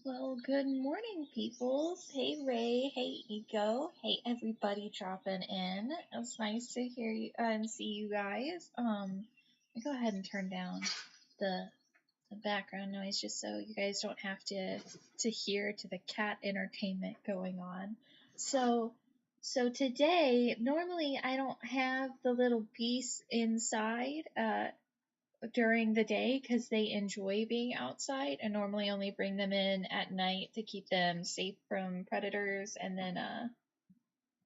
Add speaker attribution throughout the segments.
Speaker 1: Well, good morning, peoples. Hey, Ray. Hey, Ego. Hey, everybody dropping in. It's nice to hear you and see you guys. I go ahead and turn down the background noise just so you guys don't have to hear to the cat entertainment going on. So today, normally I don't have the little beasts inside. During the day because they enjoy being outside and normally only bring them in at night to keep them safe from predators and then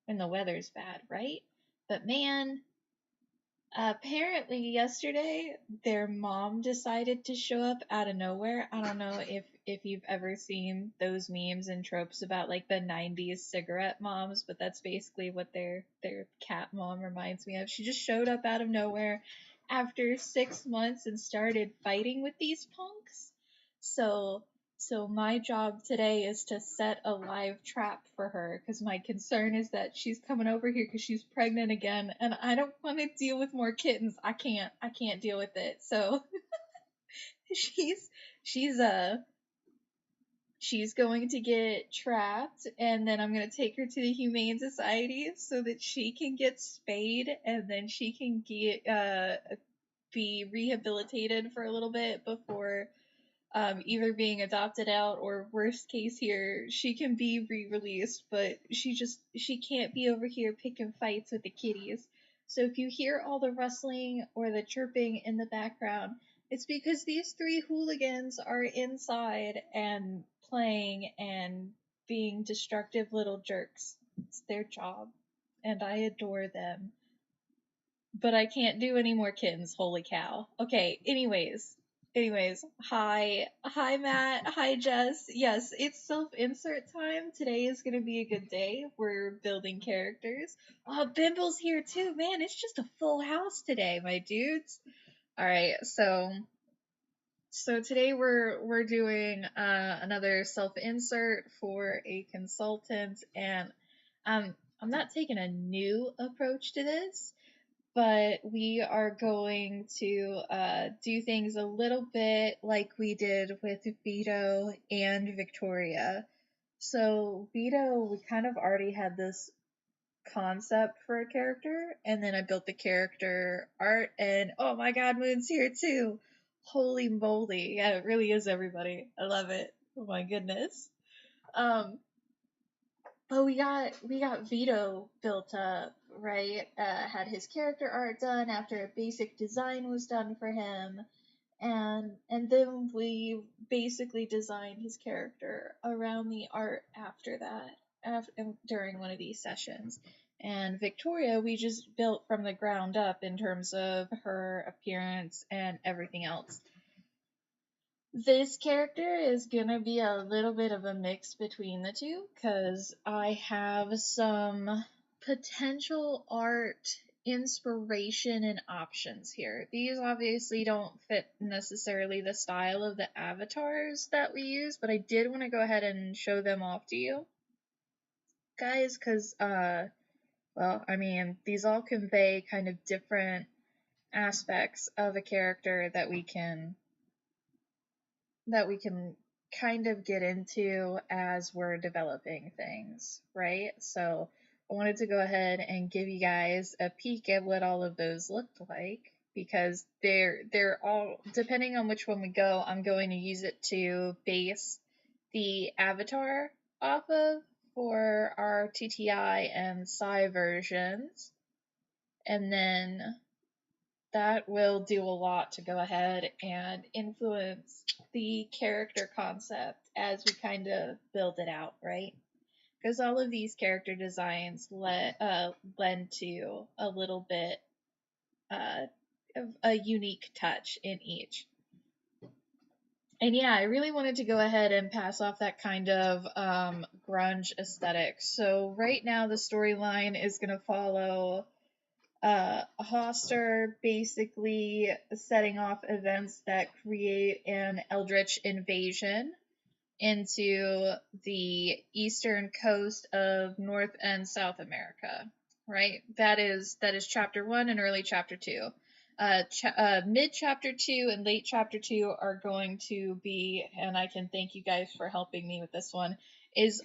Speaker 1: when the weather's bad, right? But man, apparently yesterday their mom decided to show up out of nowhere. I don't know if you've ever seen those memes and tropes about like the 90s cigarette moms, but that's basically what their cat mom reminds me of. She just showed up out of nowhere after 6 months and started fighting with these punks. So so my job today is to set a live trap for her because my concern is that she's coming over here because she's pregnant again and I don't want to deal with more kittens. I can't deal with it. So she's she's uh she's going to get trapped and then I'm going to take her to the Humane Society so that she can get spayed and then she can get be rehabilitated for a little bit before either being adopted out or worst case here, she can be re-released, but she can't be over here picking fights with the kitties. So if you hear all the rustling or the chirping in the background, it's because these three hooligans are inside and playing and being destructive little jerks. It's their job, and I adore them. But I can't do any more kittens, holy cow. Okay, anyways, hi Matt, hi Jess. Yes, it's self-insert time. Today is gonna be a good day. We're building characters. Oh, Bimble's here too, man. It's just a full house today, my dudes. Alright, so today we're doing another self-insert for a consultant and I'm not taking a new approach to this, but we are going to do things a little bit like we did with Vito and Victoria. So Vito, we kind of already had this concept for a character, and then I built the character art, and oh my god, Moon's here too! Holy moly, yeah, it really is everybody. I love it. Oh my goodness. Um, but we got Vito built up, right? Had his character art done after a basic design was done for him, and then we basically designed his character around the art after that, during one of these sessions. And Victoria, we just built from the ground up in terms of her appearance and everything else. This character is gonna be a little bit of a mix between the two because I have some potential art inspiration and options here. These obviously don't fit necessarily the style of the avatars that we use, but I did want to go ahead and show them off to you guys because, well, I mean, these all convey kind of different aspects of a character that we can kind of get into as we're developing things, right? So I wanted to go ahead and give you guys a peek at what all of those looked like because they're all, depending on which one we go, I'm going to use it to base the avatar off of for our TTI and Psy versions. And then that will do a lot to go ahead and influence the character concept as we kind of build it out, right? Because all of these character designs lend to a little bit of a unique touch in each. And yeah, I really wanted to go ahead and pass off that kind of grunge aesthetic. So right now the storyline is going to follow Hoster basically setting off events that create an eldritch invasion into the eastern coast of North and South America. Right? That is chapter 1 and early chapter 2. Mid chapter 2 and late chapter 2 are going to be, and I can thank you guys for helping me with this one, is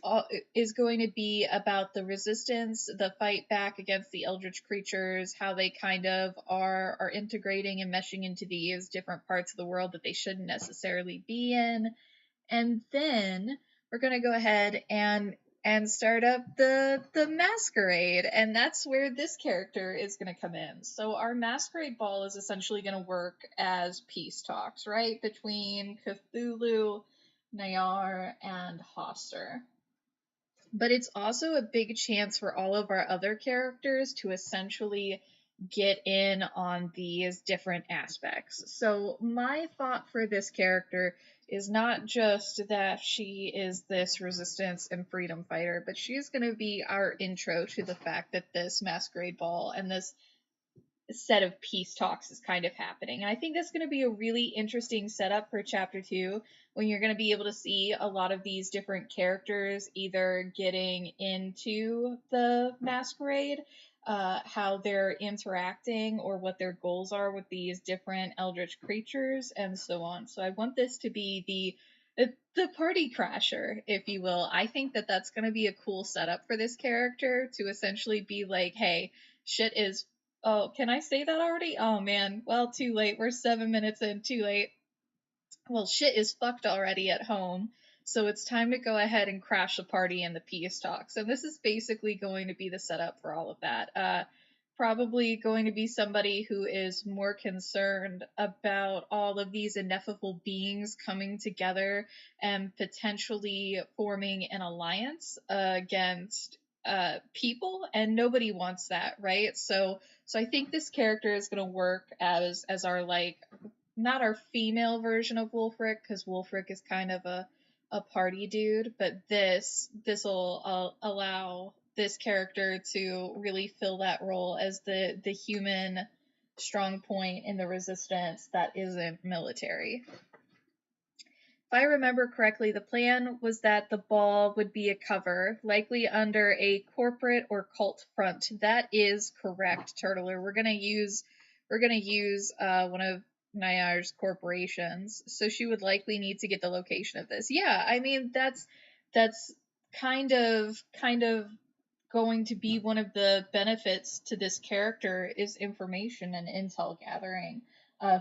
Speaker 1: going to be about the resistance, the fight back against the eldritch creatures, how they kind of are integrating and meshing into these different parts of the world that they shouldn't necessarily be in. And then we're going to go ahead and start up the masquerade, and that's where this character is going to come in. So our masquerade ball is essentially going to work as peace talks, right, between Cthulhu, Nayar, and Hoster. But it's also a big chance for all of our other characters to essentially get in on these different aspects. So my thought for this character is not just that she is this resistance and freedom fighter, but she's going to be our intro to the fact that this masquerade ball and this set of peace talks is kind of happening. And I think that's going to be a really interesting setup for chapter 2, when you're going to be able to see a lot of these different characters either getting into the masquerade, how they're interacting, or what their goals are with these different eldritch creatures, and so on. So I want this to be the party crasher, if you will. I think that that's going to be a cool setup for this character, to essentially be like, hey, shit is... Oh, can I say that already? Oh man, well, too late. We're 7 minutes in, too late. Well, shit is fucked already at home, so it's time to go ahead and crash the party and the peace talks. And this is basically going to be the setup for all of that. Probably going to be somebody who is more concerned about all of these ineffable beings coming together and potentially forming an alliance against people, and nobody wants that, right? So I think this character is going to work as our, like, not our female version of Wulfric, because Wulfric is kind of a party dude, but this will allow this character to really fill that role as the human strong point in the resistance that isn't military. If I remember correctly, the plan was that the ball would be a cover, likely under a corporate or cult front. That is correct, Turtler. We're gonna use one of Nayar's corporations, so she would likely need to get the location of this. Yeah, I mean that's kind of going to be one of the benefits to this character, is information and intel gathering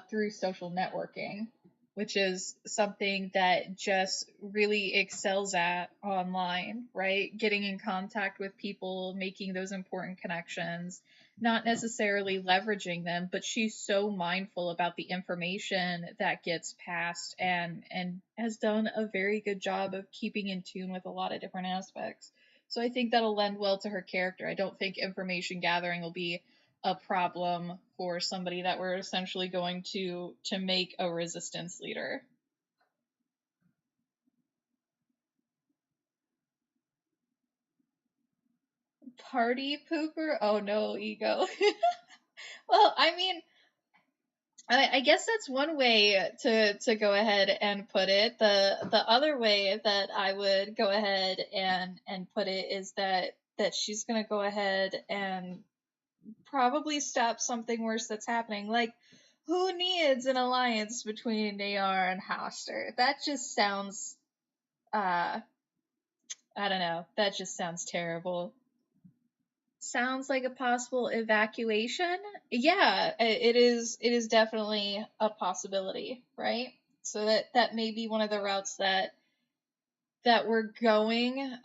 Speaker 1: through social networking, which is something that Jess really excels at online, right? Getting in contact with people, making those important connections, not necessarily leveraging them, but she's so mindful about the information that gets passed, and has done a very good job of keeping in tune with a lot of different aspects. So I think that'll lend well to her character. I don't think information gathering will be a problem for somebody that we're essentially going to make a resistance leader. Party pooper? Oh no, ego. Well, I mean, I guess that's one way to go ahead and put it. The other way that I would go ahead and put it is that she's gonna go ahead and probably stop something worse that's happening. Like, who needs an alliance between Nayar and Hoster? That just sounds, I don't know. That just sounds terrible. Sounds like a possible evacuation. Yeah, it is. It is definitely a possibility, right? So that may be one of the routes that we're going.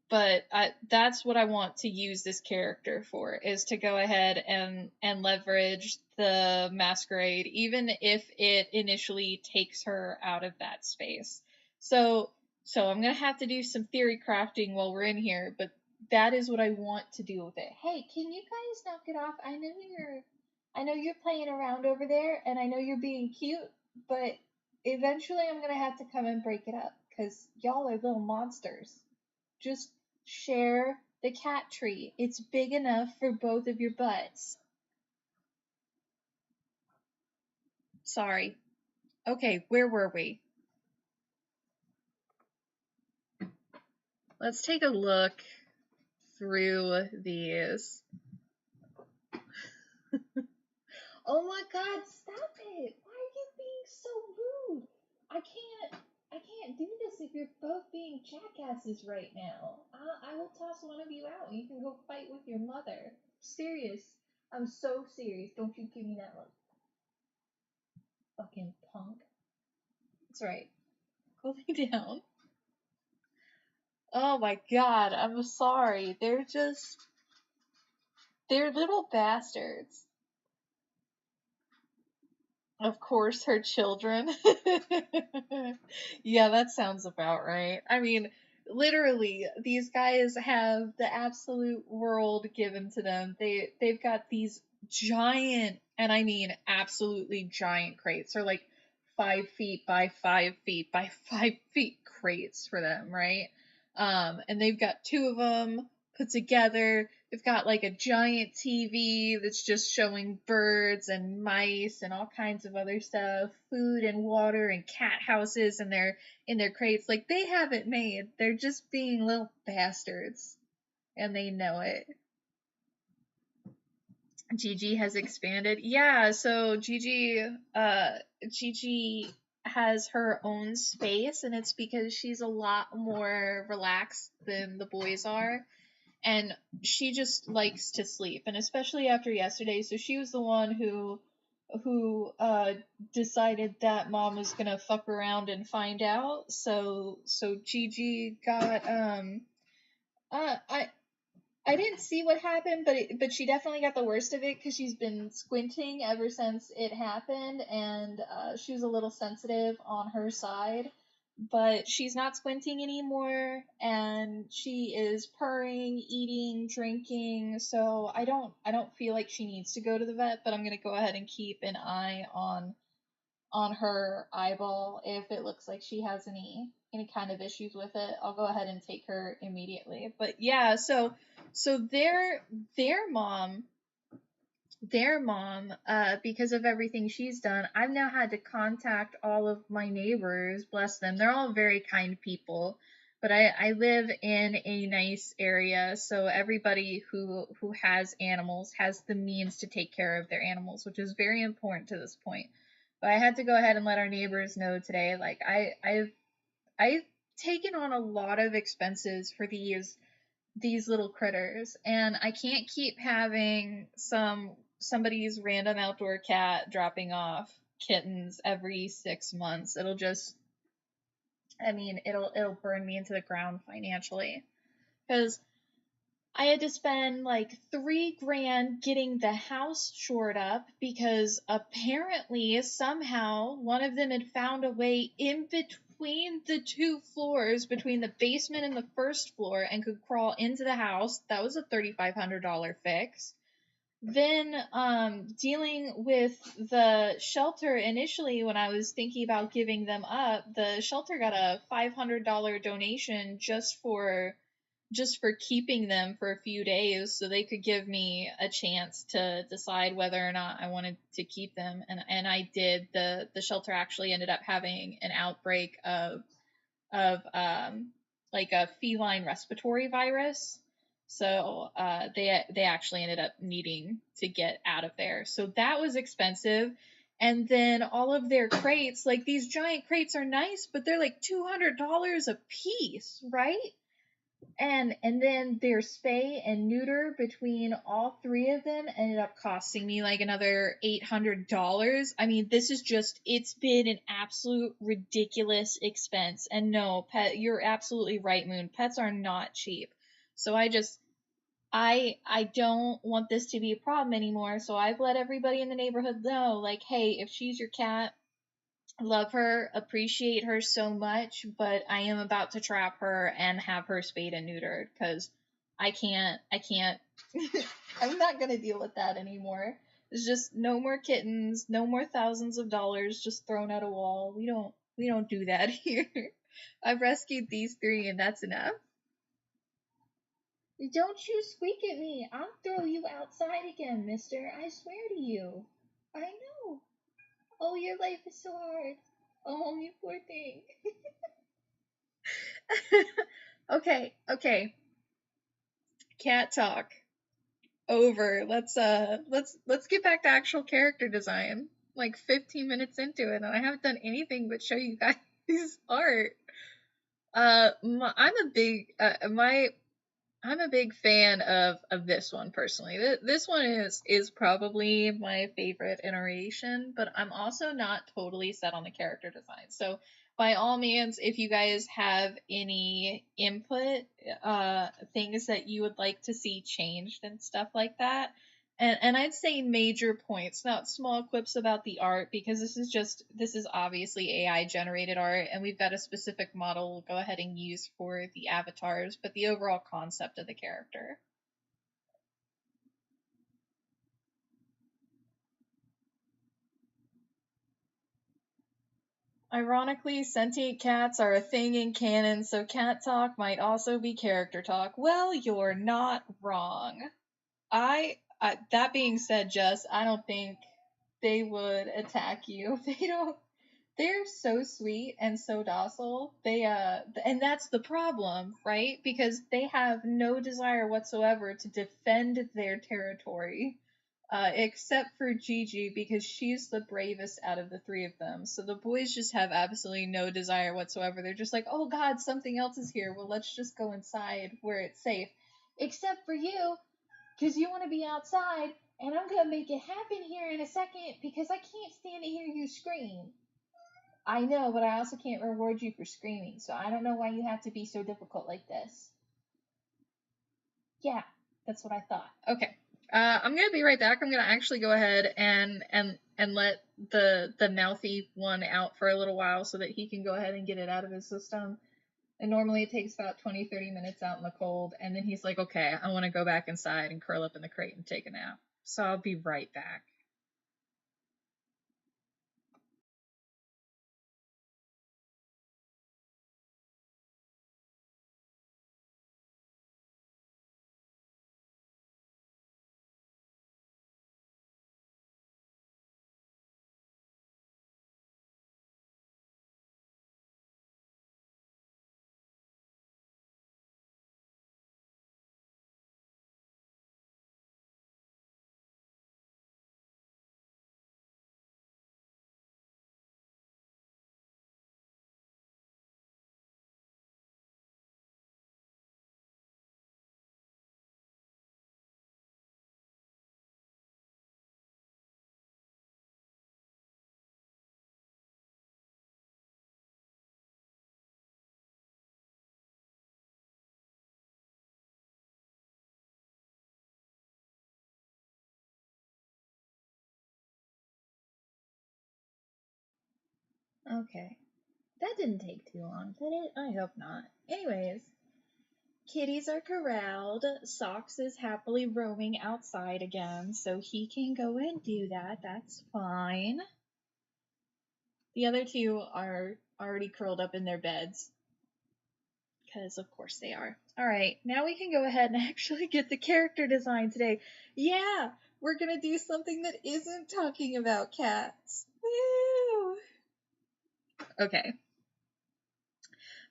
Speaker 1: But that's what I want to use this character for, is to go ahead and leverage the masquerade, even if it initially takes her out of that space. So I'm gonna have to do some theory crafting while we're in here, but that is what I want to do with it. Hey, can you guys knock it off? I know you're playing around over there, and I know you're being cute, but eventually I'm gonna have to come and break it up, because y'all are little monsters. Just share the cat tree. It's big enough for both of your butts. Sorry. Okay, where were we? Let's take a look through these. Oh my God, stop it. Why are you being so rude? I can't do this if you're both being jackasses right now. I will toss one of you out and you can go fight with your mother. Serious. I'm so serious. Don't you give me that look. Fucking punk. That's right. Go lay down. Oh my God, I'm sorry. They're little bastards. Of course, her children. Yeah, that sounds about right. I mean, literally, these guys have the absolute world given to them. They've got these giant, and I mean absolutely giant crates. They're like 5 feet by 5 feet by 5 feet crates for them, right? And they've got two of them put together. They've got like a giant TV that's just showing birds and mice and all kinds of other stuff, food and water and cat houses, and they're in their crates. Like, they have it made. They're just being little bastards, and they know it. Gigi has expanded. Yeah, so Gigi has her own space, and it's because she's a lot more relaxed than the boys are. And she just likes to sleep, and especially after yesterday. So she was the one who decided that mom was gonna fuck around and find out. So Gigi got I didn't see what happened, but she definitely got the worst of it because she's been squinting ever since it happened, and she was a little sensitive on her side. But she's not squinting anymore, and she is purring, eating, drinking. So I don't feel like she needs to go to the vet, but I'm gonna go ahead and keep an eye on her eyeball. If it looks like she has any kind of issues with it, I'll go ahead and take her immediately. But yeah, so their mom because of everything she's done, I've now had to contact all of my neighbors. Bless them, they're all very kind people, but I live in a nice area, so everybody who has animals has the means to take care of their animals, which is very important to this point. But I had to go ahead and let our neighbors know today, like, I've taken on a lot of expenses for these little critters, and I can't keep having somebody's random outdoor cat dropping off kittens every 6 months. It'll just, I mean, it'll burn me into the ground financially, because I had to spend like $3,000 getting the house shored up because apparently somehow one of them had found a way in between the two floors, between the basement and the first floor, and could crawl into the house. That was a $3,500 fix. Then dealing with the shelter initially, when I was thinking about giving them up, the shelter got a $500 donation just for keeping them for a few days so they could give me a chance to decide whether or not I wanted to keep them. And I did. The shelter actually ended up having an outbreak of like a feline respiratory virus. So they actually ended up needing to get out of there. So that was expensive. And then all of their crates, like, these giant crates are nice, but they're like $200 a piece, right? And then their spay and neuter between all three of them ended up costing me like another $800. I mean, this is just, it's been an absolute ridiculous expense. And no, you're absolutely right, Moon. Pets are not cheap. So I don't want this to be a problem anymore. So I've let everybody in the neighborhood know, like, hey, if she's your cat, love her, appreciate her so much, but I am about to trap her and have her spayed and neutered, because I can't, I'm not gonna deal with that anymore. There's just no more kittens, no more thousands of dollars just thrown at a wall. We don't do that here. I've rescued these three, and that's enough. Don't you squeak at me. I'll throw you outside again, mister. I swear to you. I know. Oh, your life is so hard. Oh, you poor thing. Okay. Cat talk. over. Let's get back to actual character design. Like 15 minutes into it, and I haven't done anything but show you guys art. I'm a big fan of this one personally. This one is probably my favorite iteration, but I'm also not totally set on the character design. So by all means, if you guys have any input, things that you would like to see changed and stuff like that, and I'd say major points, not small quips about the art, because this is obviously AI generated art, and we've got a specific model we'll go ahead and use for the avatars, but the overall concept of the character. Ironically, sentient cats are a thing in canon, so cat talk might also be character talk. Well, you're not wrong. That being said, Jess, I don't think they would attack you. They don't. They're so sweet and so docile. And that's the problem, right? Because they have no desire whatsoever to defend their territory, except for Gigi, because she's the bravest out of the three of them. So the boys just have absolutely no desire whatsoever. They're just like, oh God, something else is here. Well, let's just go inside where it's safe. Except for you, because you want to be outside, and I'm gonna make it happen here in a second because I can't stand to hear you scream. I know, but I also can't reward you for screaming, so I don't know why you have to be so difficult like this. Yeah, that's what I thought. Okay. I'm gonna be right back. I'm gonna actually go ahead and let the mouthy one out for a little while so that he can go ahead and get it out of his system. And normally it takes about 20-30 minutes out in the cold, and then he's like, okay, I want to go back inside and curl up in the crate and take a nap. So I'll be right back. Okay. That didn't take too long, did it? I hope not. Anyways, kitties are corralled. Socks is happily roaming outside again, so he can go and do that. That's fine. The other two are already curled up in their beds, because of course they are. Alright, now we can go ahead and actually get the character design today. Yeah, we're gonna do something that isn't talking about cats. Woo! Okay.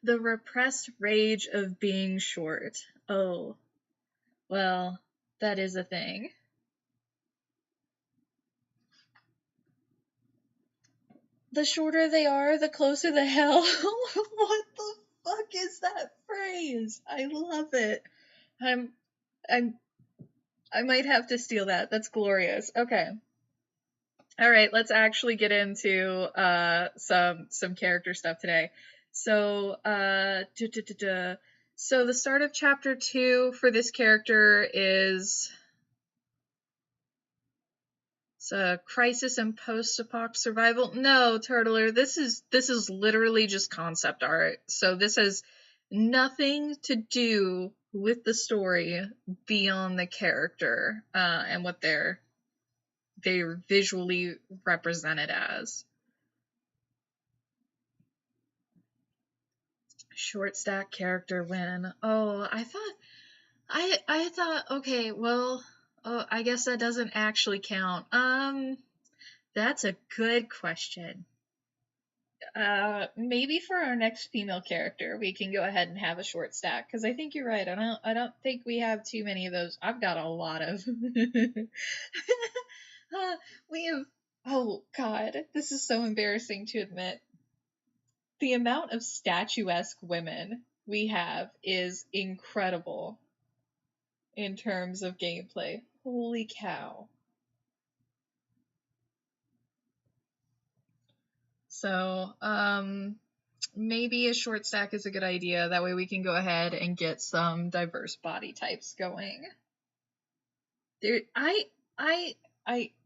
Speaker 1: The repressed rage of being short. Oh, well, that is a thing. The shorter they are, the closer the hell. What the fuck is that phrase? I love it. I might have to steal that. That's glorious. Okay. All right, let's actually get into some character stuff today. So, so the start of chapter 2 for this character is crisis and post-apoc survival. No, Turtler, this is literally just concept art. So this has nothing to do with the story beyond the character and what they're visually represented as. Short stack character win. Oh, I thought, okay, well, oh, I guess that doesn't actually count. That's a good question. maybe for our next female character, we can go ahead and have a short stack because I think you're right. I don't think we have too many of those. I've got a lot of. We have. Oh God, this is so embarrassing to admit. The amount of statuesque women we have is incredible in terms of gameplay. Holy cow. So, maybe a short stack is a good idea. That way we can go ahead and get some diverse body types going. There,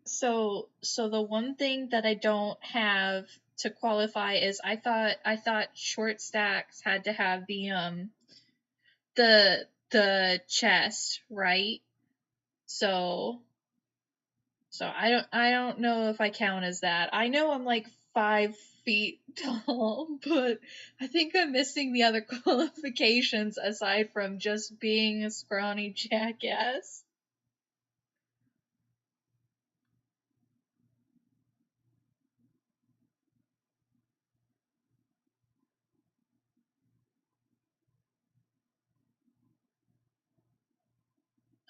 Speaker 1: so the one thing that I don't have to qualify is I thought short stacks had to have the chest, right? So I don't know if I count as that. I know I'm like 5 feet tall, but I think I'm missing the other qualifications aside from just being a scrawny jackass.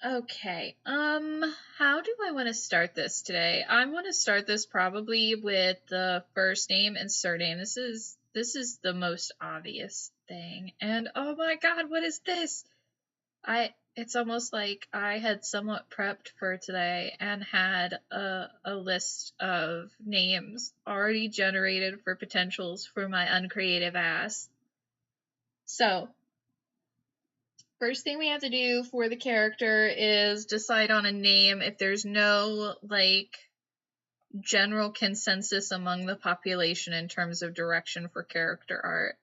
Speaker 1: Okay, how do I want to start this today? I want to start this probably with the first name and surname. This is the most obvious thing. And oh my god, what is this? It's almost like I had somewhat prepped for today and had a list of names already generated for potentials for my uncreative ass. So, first thing we have to do for the character is decide on a name if there's no, like, general consensus among the population in terms of direction for character art.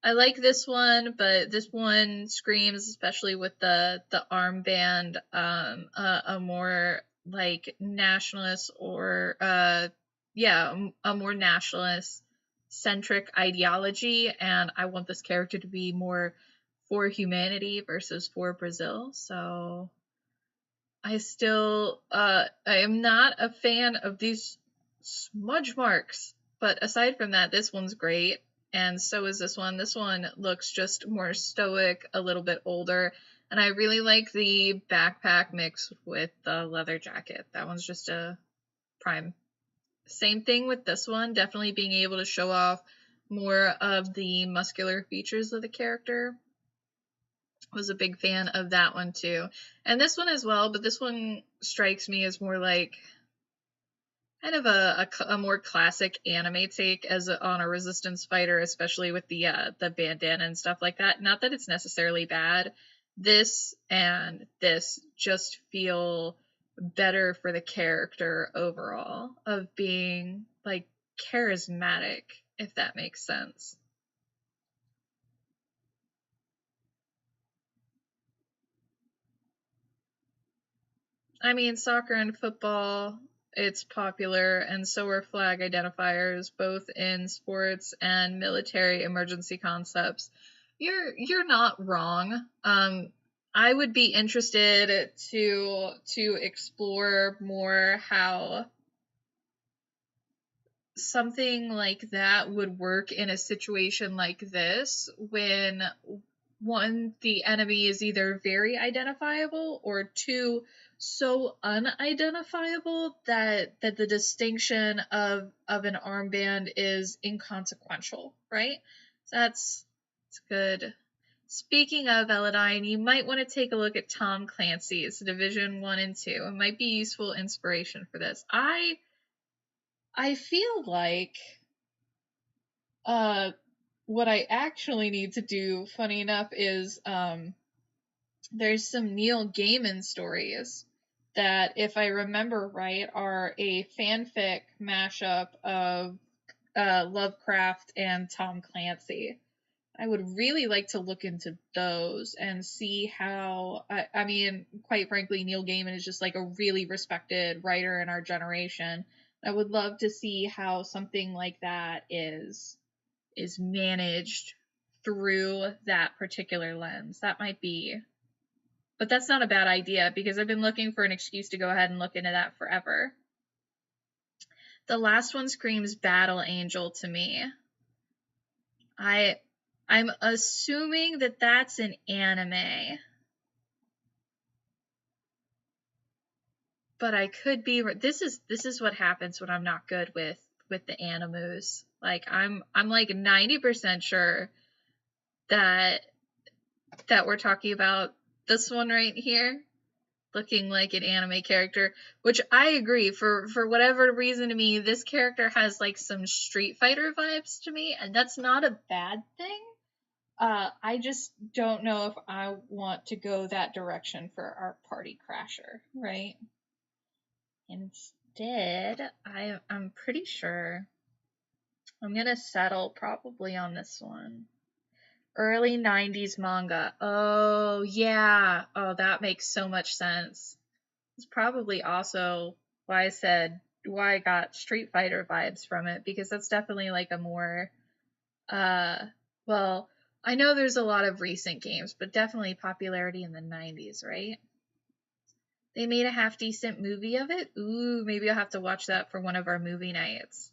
Speaker 1: I like this one, but this one screams, especially with the armband, a more like nationalist or a more nationalist centric ideology, and I want this character to be more for humanity versus for Brazil. So I am not a fan of these smudge marks, but aside from that, this one's great, and so is this one. This one looks just more stoic, a little bit older, and I really like the backpack mix with the leather jacket. That one's just a prime. Same thing with this one, definitely being able to show off more of the muscular features of the character. Was a big fan of that one too. And this one as well, but this one strikes me as more like kind of a more classic anime take on a resistance fighter, especially with the bandana and stuff like that. Not that it's necessarily bad. This and this just feel better for the character overall of being like charismatic, if that makes sense. I mean, soccer and football, it's popular, and so are flag identifiers, both in sports and military emergency concepts. You're not wrong. I would be interested to explore more how something like that would work in a situation like this when one, the enemy is either very identifiable, or two, so unidentifiable that the distinction of an armband is inconsequential, right? So that's good. Speaking of Eladine, you might want to take a look at Tom Clancy's Division 1 and 2. It might be useful inspiration for this. I feel like what I actually need to do, funny enough, is there's some Neil Gaiman stories that, if I remember right, are a fanfic mashup of Lovecraft and Tom Clancy. I would really like to look into those and see how. I mean, quite frankly, Neil Gaiman is just like a really respected writer in our generation. I would love to see how something like that is managed through that particular lens. That might be, but that's not a bad idea because I've been looking for an excuse to go ahead and look into that forever. The last one screams Battle Angel to me. I'm assuming that that's an anime. But I could be this is what happens when I'm not good with the animus. Like I'm like 90% sure that we're talking about this one right here looking like an anime character, which I agree. For whatever reason, to me this character has like some Street Fighter vibes to me, and that's not a bad thing. I just don't know if I want to go that direction for our party crasher, right? Instead, I'm pretty sure I'm gonna settle probably on this one. Early 90s manga. Oh, yeah. Oh, that makes so much sense. It's probably also why I got Street Fighter vibes from it, because that's definitely like a more, well, I know there's a lot of recent games, but definitely popularity in the 90s, right? They made a half decent movie of it. Ooh, maybe I'll have to watch that for one of our movie nights.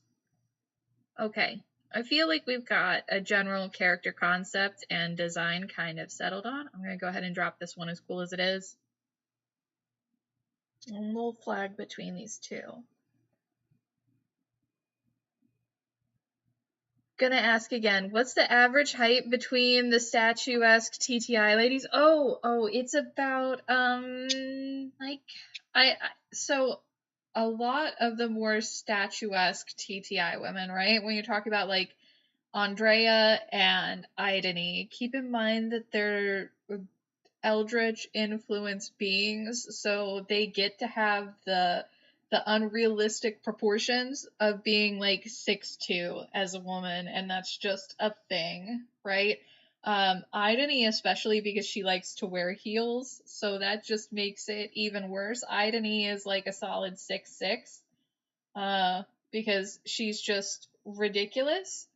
Speaker 1: Okay, I feel like we've got a general character concept and design kind of settled on. I'm going to go ahead and drop this one as cool as it is. And we'll flag between these two. Gonna ask again, what's the average height between the statuesque TTI ladies? Oh, it's about, like, so a lot of the more statuesque TTI women, right? When you're talking about, like, Andrea and Idony, keep in mind that they're eldritch influenced beings, so they get to have the unrealistic proportions of being like 6'2" as a woman, and that's just a thing, right? Idony, especially because she likes to wear heels, so that just makes it even worse. Idony is like a solid 6'6", because she's just ridiculous.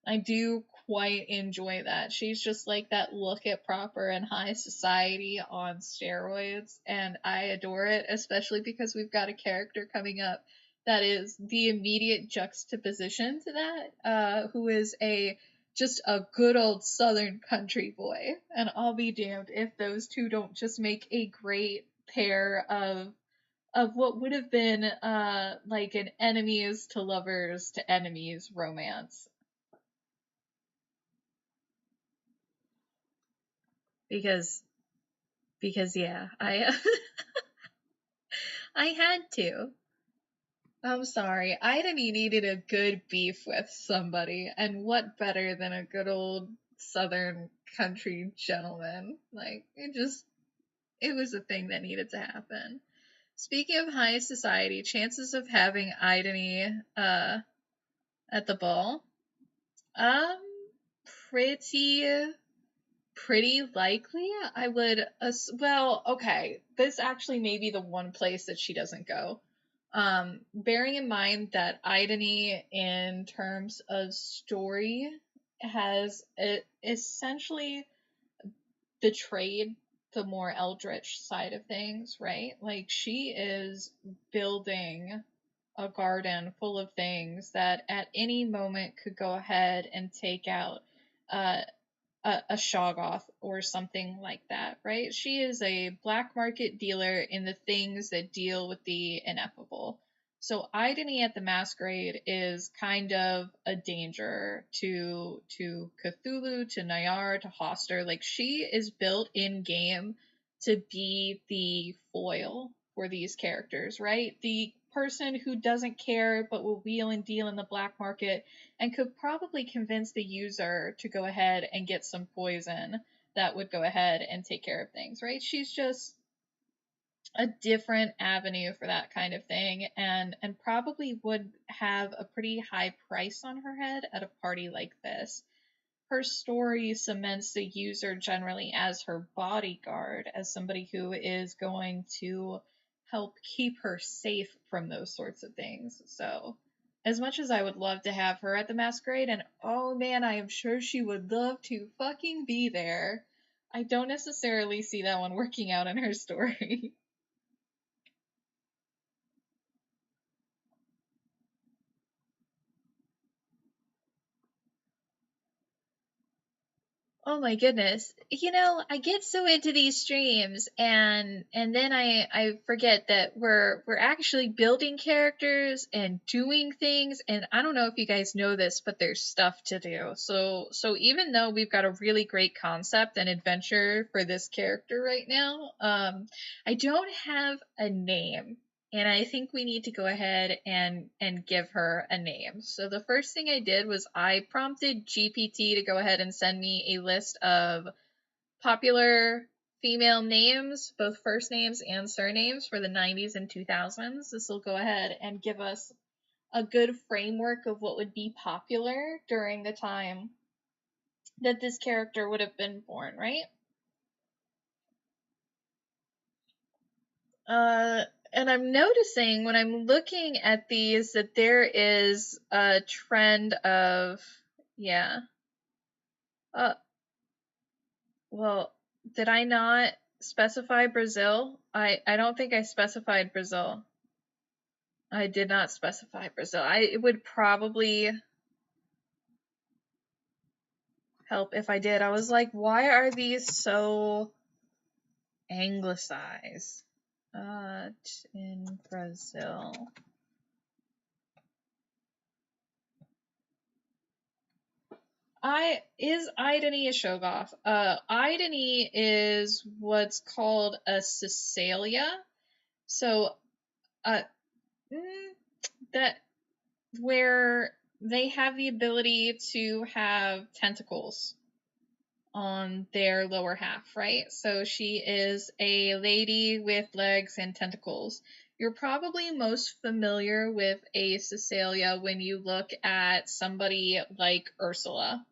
Speaker 1: I do quite enjoy that. She's just like that look at proper and high society on steroids, and I adore it, especially because we've got a character coming up that is the immediate juxtaposition to that, who is just a good old southern country boy. And I'll be damned if those two don't just make a great pair of what would have been like an enemies to lovers to enemies romance. Because yeah, I I had to. I'm sorry. Idony needed a good beef with somebody, and what better than a good old southern country gentleman? Like, it was a thing that needed to happen. Speaking of high society, chances of having Idony at the ball, pretty likely. I would, well, okay, this actually may be the one place that she doesn't go. Bearing in mind that Idony, in terms of story, has essentially betrayed the more eldritch side of things, right? Like, she is building a garden full of things that at any moment could go ahead and take out uh, a Shoggoth or something like that, right? She is a black market dealer in the things that deal with the ineffable. So Idony at the Masquerade is kind of a danger to Cthulhu, to Nayar, to Hoster. Like, she is built in game to be the foil for these characters, right? The person who doesn't care but will wheel and deal in the black market and could probably convince the user to go ahead and get some poison that would go ahead and take care of things, right? She's just a different avenue for that kind of thing, and probably would have a pretty high price on her head at a party like this. Her story cements the user generally as her bodyguard, as somebody who is going to help keep her safe from those sorts of things. So, as much as I would love to have her at the Masquerade, and oh man, I am sure she would love to fucking be there, I don't necessarily see that one working out in her story. Oh my goodness. You know, I get so into these streams and then I forget that we're actually building characters and doing things, and I don't know if you guys know this, but there's stuff to do. So even though we've got a really great concept and adventure for this character right now, I don't have a name. And I think we need to go ahead and give her a name. So the first thing I did was I prompted GPT to go ahead and send me a list of popular female names, both first names and surnames for the 90s and 2000s. This will go ahead and give us a good framework of what would be popular during the time that this character would have been born, right? And I'm noticing when I'm looking at these that there is a trend of, yeah. Well, did I not specify Brazil? I don't think I specified Brazil. I did not specify Brazil. It would probably help if I did. I was like, why are these so anglicized? In Brazil. Is Idony a Shoggoth? Idony is what's called a Caecilia. So, that where they have the ability to have tentacles on their lower half, right? So she is a lady with legs and tentacles. You're probably most familiar with a Caecilia when you look at somebody like Ursula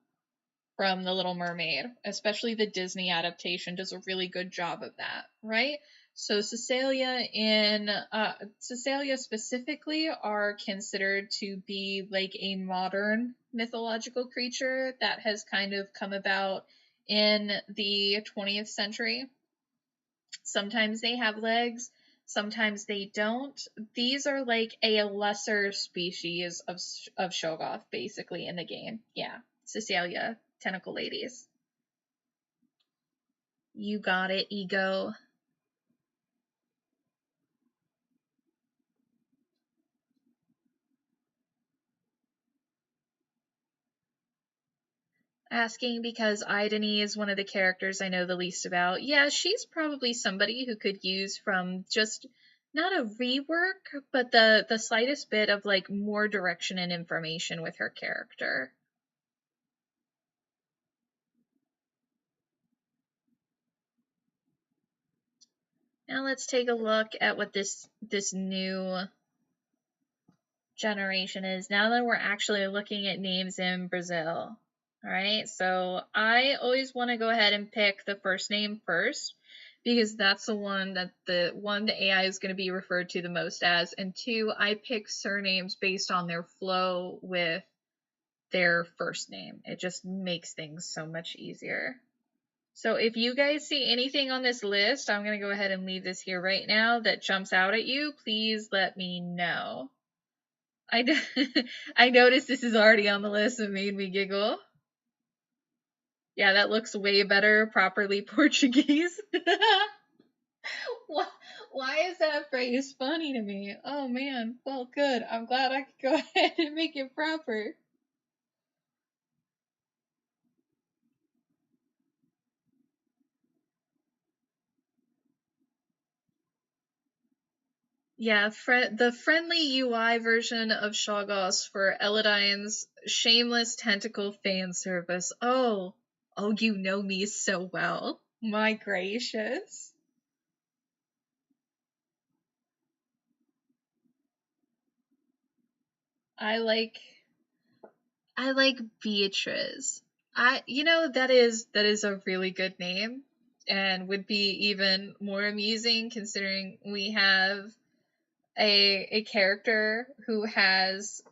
Speaker 1: from The Little Mermaid, especially the Disney adaptation does a really good job of that, right? So Caecilia specifically are considered to be like a modern mythological creature that has kind of come about in the 20th century. Sometimes they have legs, sometimes they don't. These are like a lesser species of Shoggoth basically in the game. Yeah, Caecilia, tentacle ladies. You got it, ego. Asking because Idony is one of the characters I know the least about. Yeah, she's probably somebody who could use from just not a rework, but the slightest bit of like more direction and information with her character. Now let's take a look at what this new generation is now that we're actually looking at names in Brazil. All right, so I always want to go ahead and pick the first name first because that's the one that the AI is going to be referred to the most as, and two, I pick surnames based on their flow with their first name. It just makes things so much easier. So if you guys see anything on this list, I'm going to go ahead and leave this here right now that jumps out at you. Please let me know. I noticed this is already on the list and made me giggle. Yeah, that looks way better properly Portuguese. Why is that phrase funny to me? Oh man, well good. I'm glad I could go ahead and make it proper. Yeah, the friendly UI version of Shoggoth for Elodine's shameless tentacle fan service. Oh, you know me so well. My gracious. I like Beatrice. That is a really good name and would be even more amusing considering we have a character who has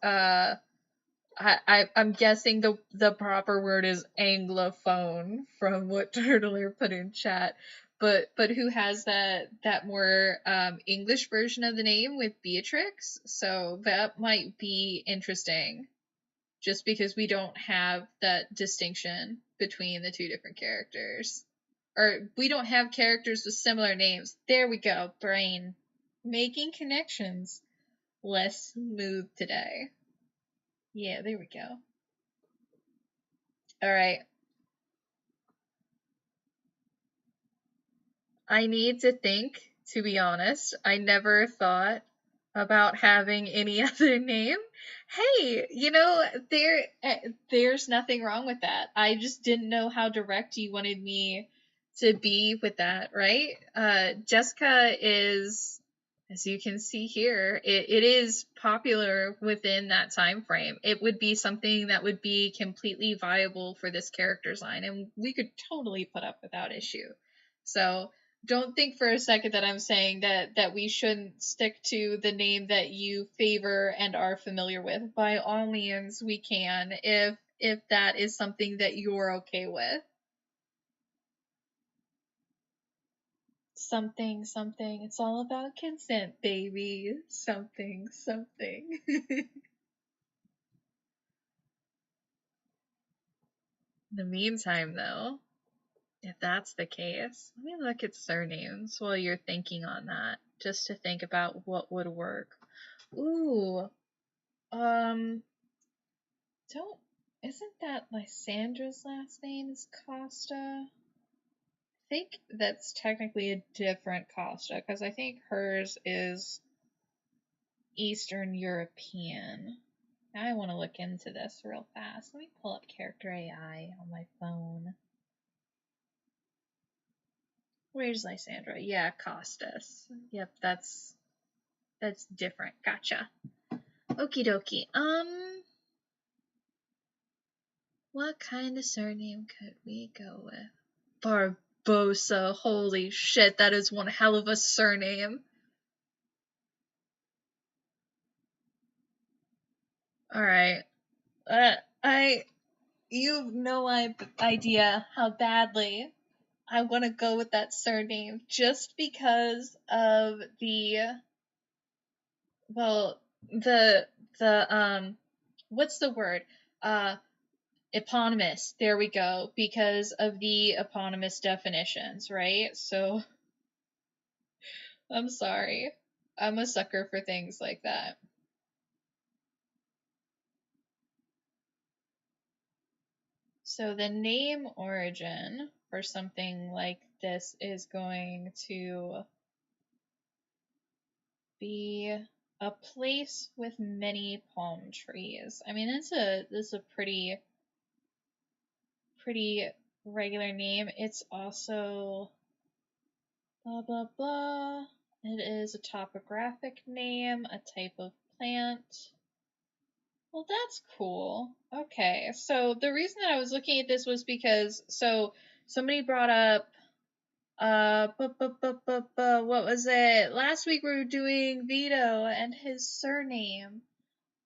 Speaker 1: I'm guessing the proper word is anglophone from what Turtler put in chat, but who has that more English version of the name with Beatrix, so that might be interesting just because we don't have that distinction between the two different characters. Or we don't have characters with similar names. There we go, brain. Making connections less smooth today. Yeah, there we go. Alright. I need to think, to be honest. I never thought about having any other name. Hey, there's nothing wrong with that. I just didn't know how direct you wanted me to be with that, right? Jessica is, as you can see here, it is popular within that time frame. It would be something that would be completely viable for this character's line, and we could totally put up without issue. So don't think for a second that I'm saying that we shouldn't stick to the name that you favor and are familiar with. By all means, we can if that is something that you're okay with. Something. It's all about consent, baby. Something. In the meantime, though, if that's the case, let me look at surnames while you're thinking on that, just to think about what would work. Ooh, isn't that Lysandra's last name is Costa? I think that's technically a different Costa, because I think hers is Eastern European. Now I want to look into this real fast. Let me pull up Character AI on my phone. Where's Lysandra? Yeah, Costas. Yep, that's different. Gotcha. Okie dokie. What kind of surname could we go with? Barbosa. Holy shit, that is one hell of a surname. Alright. You have no idea how badly I want to go with that surname just because of what's the word? Eponymous. There we go. Because of the eponymous definitions, right? So, I'm sorry. I'm a sucker for things like that. So the name origin for something like this is going to be a place with many palm trees. I mean, this is a pretty regular name. It's also blah blah blah. It is a topographic name, a type of plant. Well, that's cool. Okay, so the reason that I was looking at this was because somebody brought up what was it? Last week we were doing Vito, and his surname,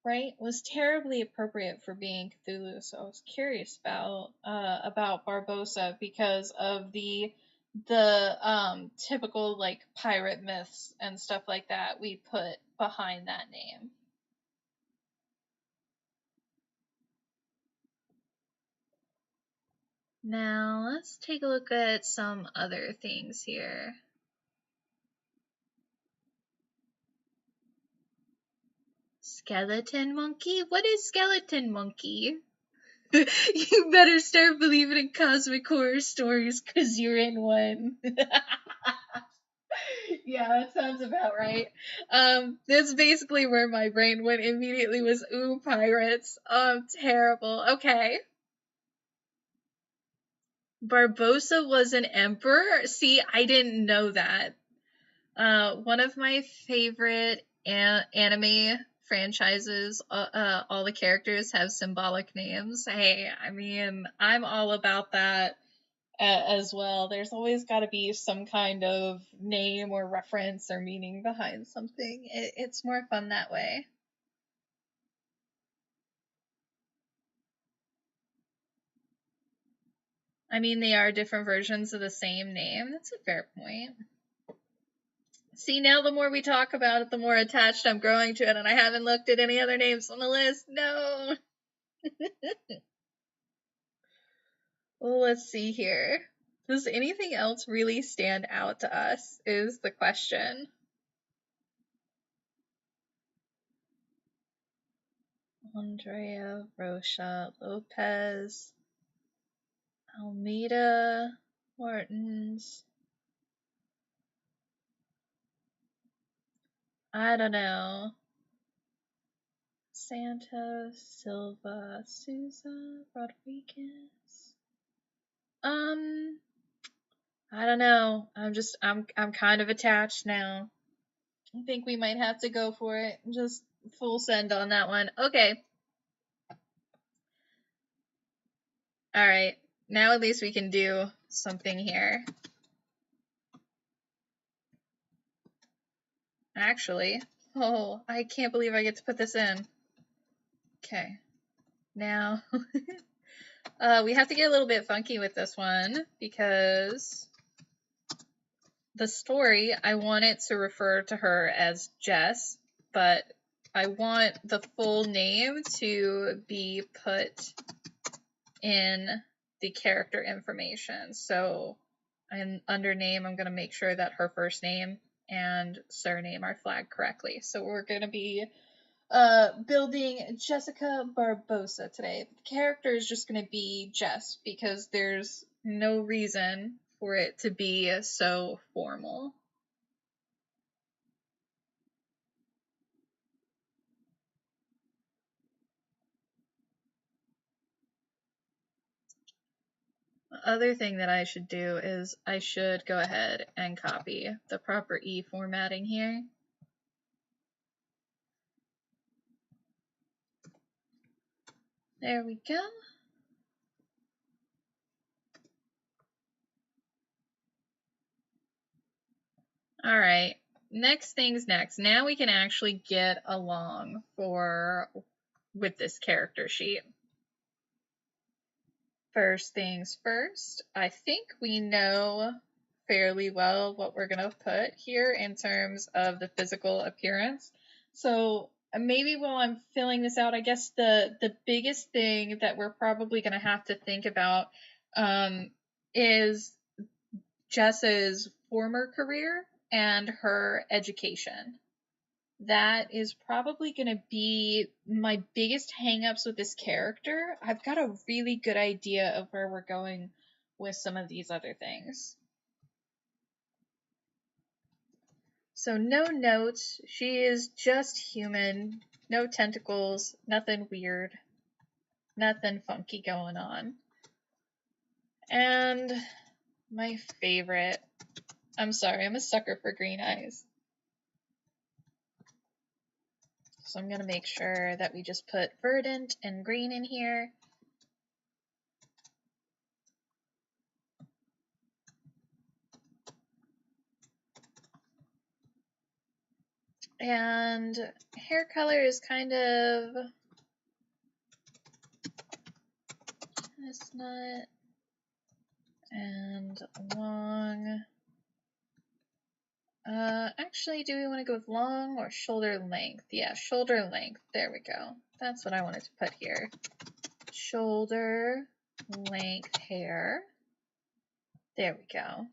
Speaker 1: right, was terribly appropriate for being Cthulhu. So I was curious about Barbosa because of the typical like pirate myths and stuff like that we put behind that name. Now let's take a look at some other things here. Skeleton monkey? What is skeleton monkey? You better start believing in cosmic horror stories because you're in one. Yeah, that sounds about right. That's basically where my brain went immediately was, ooh, pirates. Terrible. Okay. Barbosa was an emperor? See, I didn't know that. One of my favorite anime franchises, all the characters have symbolic names. Hey, I mean, I'm all about that as well. There's always got to be some kind of name or reference or meaning behind something. It's more fun that way. I mean, they are different versions of the same name. That's a fair point. See, now the more we talk about it, the more attached I'm growing to it, and I haven't looked at any other names on the list. No! Well, let's see here. Does anything else really stand out to us is the question. Andrea, Rocha, Lopez, Almeida, Martins. I don't know. Santos, Silva, Souza, Rodriguez. I don't know. I'm kind of attached now. I think we might have to go for it. Just full send on that one. Okay. All right. Now at least we can do something here. Actually, oh, I can't believe I get to put this in. Okay. Now, we have to get a little bit funky with this one because the story, I want it to refer to her as Jess, but I want the full name to be put in the character information. So under name, I'm going to make sure that her first name and surname are flagged correctly. So we're going to be building Jessica Barbosa today. The character is just going to be Jess because there's no reason for it to be so formal. The other thing that I should do is I should go ahead and copy the proper E formatting here. There we go. All right, next thing's next. Now we can actually get along with this character sheet. First things first, I think we know fairly well what we're going to put here in terms of the physical appearance. So maybe while I'm filling this out, I guess the biggest thing that we're probably going to have to think about is Jess's former career and her education. That is probably going to be my biggest hangups with this character. I've got a really good idea of where we're going with some of these other things. So no notes. She is just human. No tentacles. Nothing weird. Nothing funky going on. And my favorite. I'm sorry, I'm a sucker for green eyes. So I'm going to make sure that we just put verdant and green in here. And hair color is kind of chestnut and long. Actually, do we want to go with long or shoulder length? Yeah, shoulder length. There we go. That's what I wanted to put here. Shoulder length hair. There we go.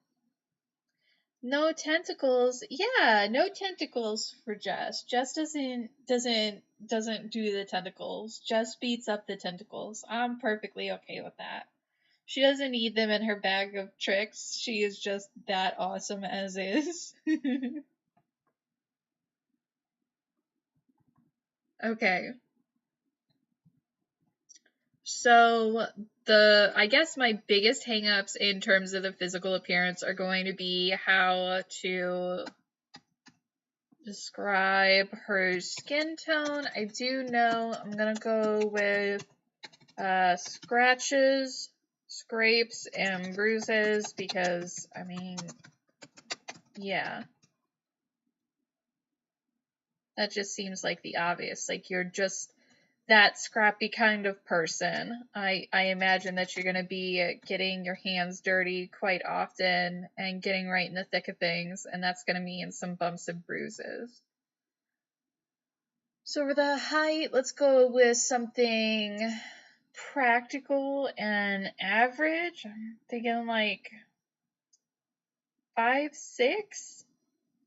Speaker 1: No tentacles. Yeah, no tentacles for Jess. Jess doesn't do the tentacles. Jess beats up the tentacles. I'm perfectly okay with that. She doesn't need them in her bag of tricks. She is just that awesome as is. Okay. So I guess my biggest hangups in terms of the physical appearance are going to be how to describe her skin tone. I do know I'm gonna go with scratches, scrapes, and bruises because, I mean, yeah. That just seems like the obvious. Like, you're just that scrappy kind of person. I imagine that you're going to be getting your hands dirty quite often and getting right in the thick of things, and that's going to mean some bumps and bruises. So for the height, let's go with something practical and average. I'm thinking like 5'6",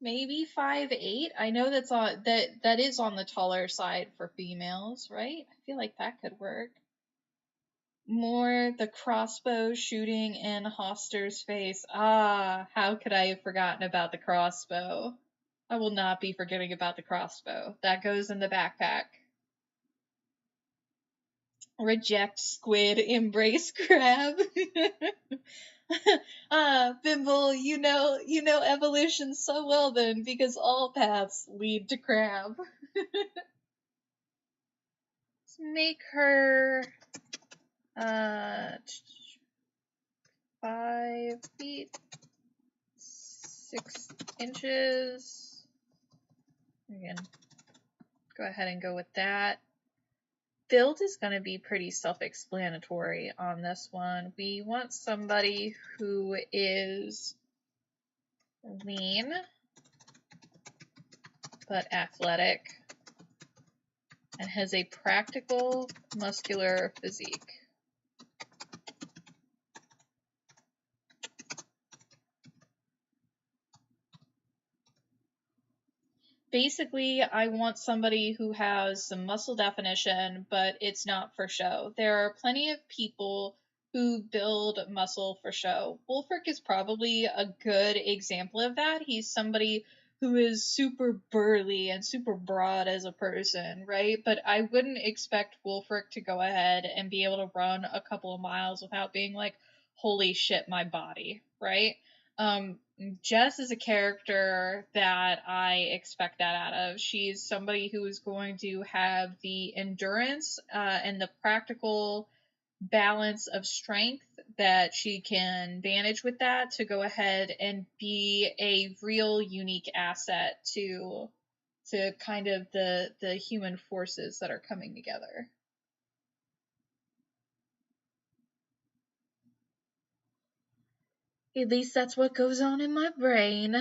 Speaker 1: maybe 5'8". I know that's on that is on the taller side for females, right? I feel like that could work. More the crossbow shooting in Hoster's face. Ah, how could I have forgotten about the crossbow? I will not be forgetting about the crossbow. That goes in the backpack. Reject squid, embrace crab. Bimble, you know evolution so well then, because all paths lead to crab. Let's make her 5 feet 6 inches. Again, go ahead and go with that. Build is going to be pretty self-explanatory on this one. We want somebody who is lean but athletic and has a practical muscular physique. Basically, I want somebody who has some muscle definition, but it's not for show. There are plenty of people who build muscle for show. Wulfric is probably a good example of that. He's somebody who is super burly and super broad as a person, right? But I wouldn't expect Wulfric to go ahead and be able to run a couple of miles without being like, holy shit, my body, right? Jess is a character that I expect that out of. She's somebody who is going to have the endurance and the practical balance of strength that she can manage with that to go ahead and be a real unique asset to kind of the human forces that are coming together. At least that's what goes on in my brain.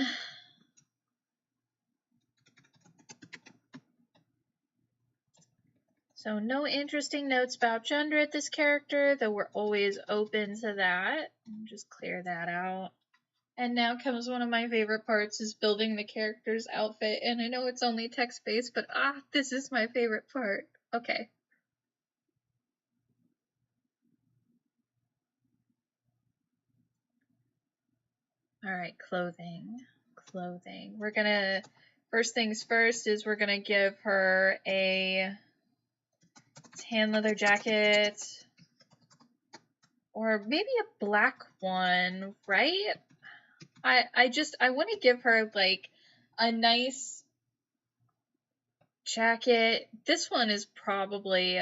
Speaker 1: So no interesting notes about gender at this character, though we're always open to that. Just clear that out. And now comes one of my favorite parts, is building the character's outfit. And I know it's only text-based, but this is my favorite part. Okay. Alright, clothing. We're gonna, first things first is we're gonna give her a tan leather jacket. Or maybe a black one, right? I want to give her like a nice jacket. This one is probably,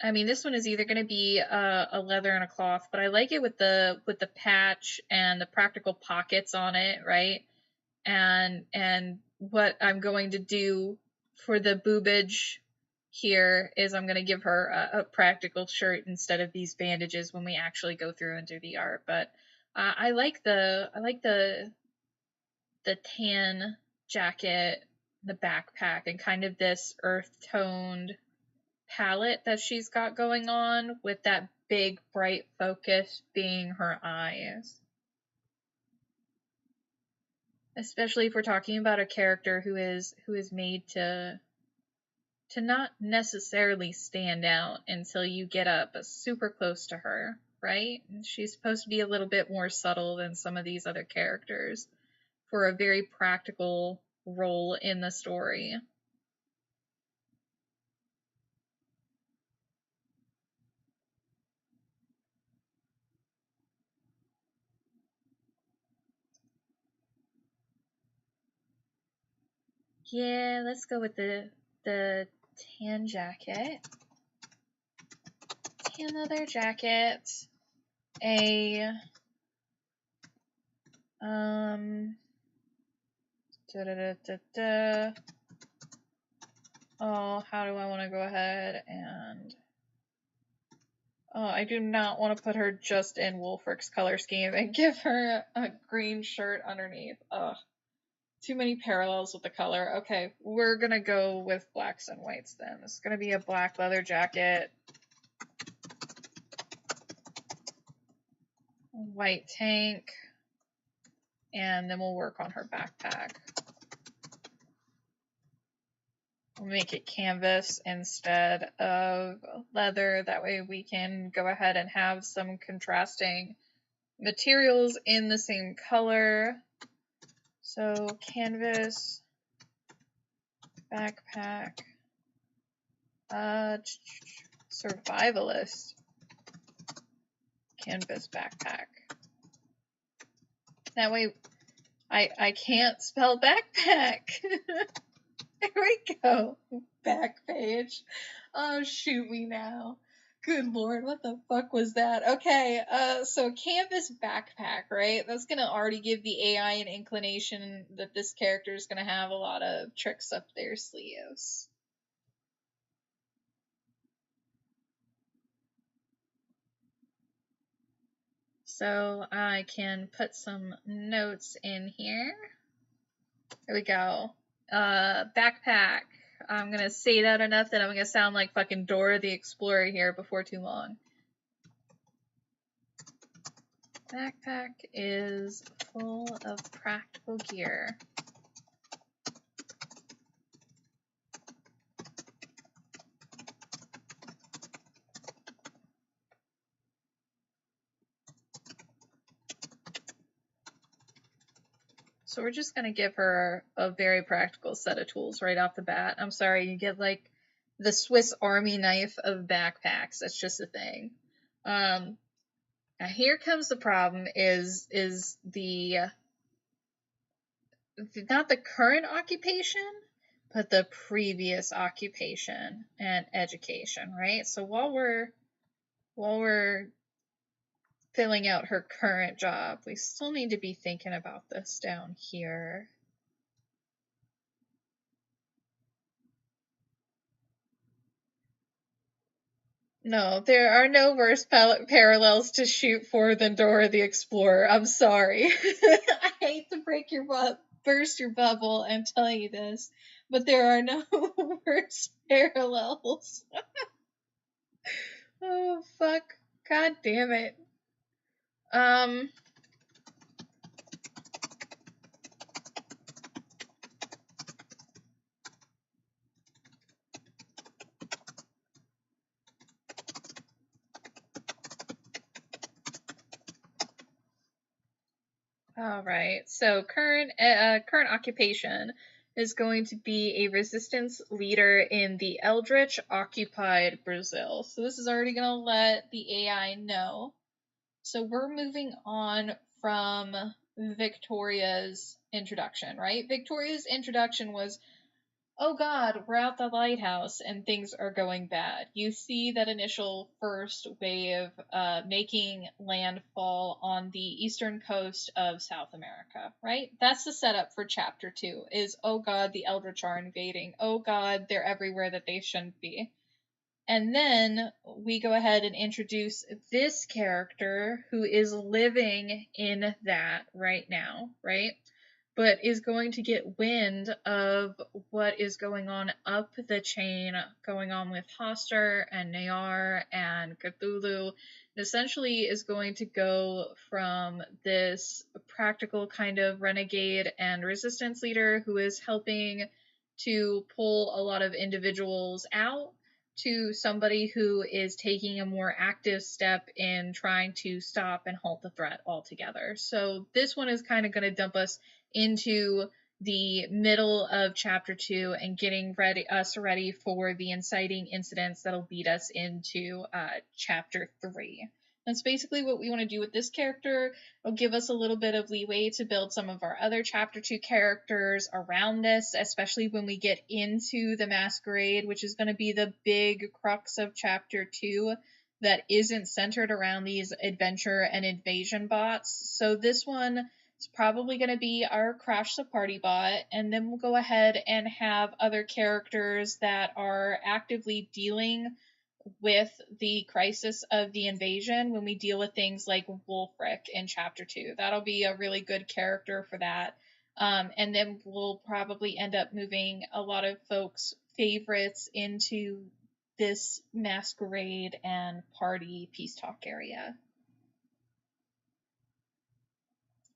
Speaker 1: this one is either going to be a leather and a cloth, but I like it with the patch and the practical pockets on it, right? And what I'm going to do for the boobage here is I'm going to give her a practical shirt instead of these bandages when we actually go through and do the art. But I like the tan jacket, the backpack, and kind of this earth-toned palette that she's got going on, with that big bright focus being her eyes. Especially if we're talking about a character who is made to not necessarily stand out until you get up super close to her, right? She's supposed to be a little bit more subtle than some of these other characters for a very practical role in the story. Yeah, let's go with the tan jacket. Tan leather jacket. Oh, how do I want to go ahead and... Oh, I do not want to put her just in Wulfric's color scheme and give her a green shirt underneath. Ugh. Too many parallels with the color. Okay, we're gonna go with blacks and whites then. It's gonna be a black leather jacket. white tank, and then we'll work on her backpack. We'll make it canvas instead of leather. That way we can go ahead and have some contrasting materials in the same color. So canvas, backpack, survivalist, canvas backpack. That way I can't spell backpack. There we go. Back page. Oh, shoot me now. Good lord, what the fuck was that? Okay, so canvas backpack, right? That's gonna already give the AI an inclination that this character is gonna have a lot of tricks up their sleeves. So I can put some notes in here. There we go. Backpack. I'm gonna say that enough that I'm gonna sound like fucking Dora the Explorer here before too long. Backpack is full of practical gear. So we're just going to give her a very practical set of tools right off the bat. I'm sorry, you get like the Swiss Army knife of backpacks. That's just a thing. Now here comes the problem is the not the current occupation, but the previous occupation and education, right? So while we're filling out her current job, we still need to be thinking about this down here. No, there are no worse parallels to shoot for than Dora the Explorer. I'm sorry. I hate to burst your bubble and tell you this, but there are no worse parallels. Oh, fuck. God damn it. All right. So current occupation is going to be a resistance leader in the Eldritch occupied Brazil. So this is already going to let the AI know. So we're moving on from Victoria's introduction, right? Victoria's introduction was, oh god, we're at the lighthouse and things are going bad. You see that initial first wave making landfall on the eastern coast of South America, right? That's the setup for chapter 2 is, oh god, the Eldritch are invading. Oh god, they're everywhere that they shouldn't be. And then we go ahead and introduce this character who is living in that right now, right? But is going to get wind of what is going on up the chain, going on with Hoster and Nayar and Cthulhu. Essentially is going to go from this practical kind of renegade and resistance leader who is helping to pull a lot of individuals out to somebody who is taking a more active step in trying to stop and halt the threat altogether. So this one is kind of going to dump us into the middle of chapter 2 and getting us ready for the inciting incidents that'll lead us into chapter 3. That's basically what we want to do with this character. It'll give us a little bit of leeway to build some of our other chapter 2 characters around this, especially when we get into the masquerade, which is going to be the big crux of chapter 2 that isn't centered around these adventure and invasion bots. So this one is probably going to be our Crash the Party bot, and then we'll go ahead and have other characters that are actively dealing with the crisis of the invasion when we deal with things like Wulfric in chapter 2. That'll be a really good character for that. And then we'll probably end up moving a lot of folks' favorites into this masquerade and party peace talk area.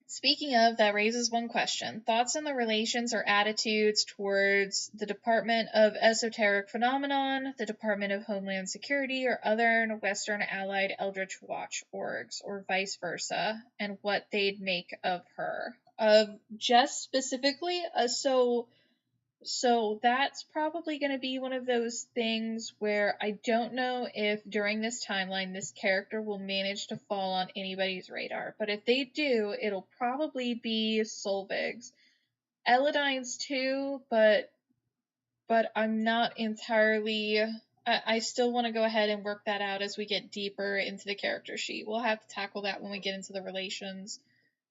Speaker 1: Speaking of, that raises one question. Thoughts on the relations or attitudes towards the Department of Esoteric Phenomenon, the Department of Homeland Security, or other Western allied Eldritch Watch orgs, or vice versa, and what they'd make of her? Jess specifically, so that's probably going to be one of those things where I don't know if during this timeline this character will manage to fall on anybody's radar. But if they do, it'll probably be Solveig's. Elodine's too, but I'm not entirely... I still want to go ahead and work that out as we get deeper into the character sheet. We'll have to tackle that when we get into the relations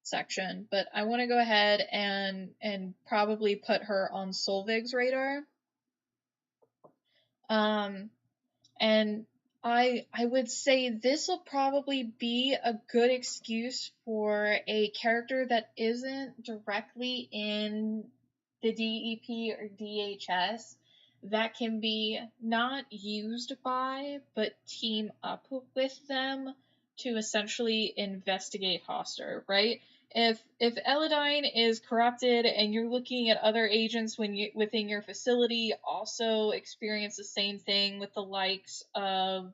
Speaker 1: section, but I want to go ahead and probably put her on Solveig's radar. And I would say this will probably be a good excuse for a character that isn't directly in the DEP or DHS that can be not used by, but team up with them to essentially investigate Hoster, right? If Elodine is corrupted and you're looking at other agents within your facility also experience the same thing with the likes of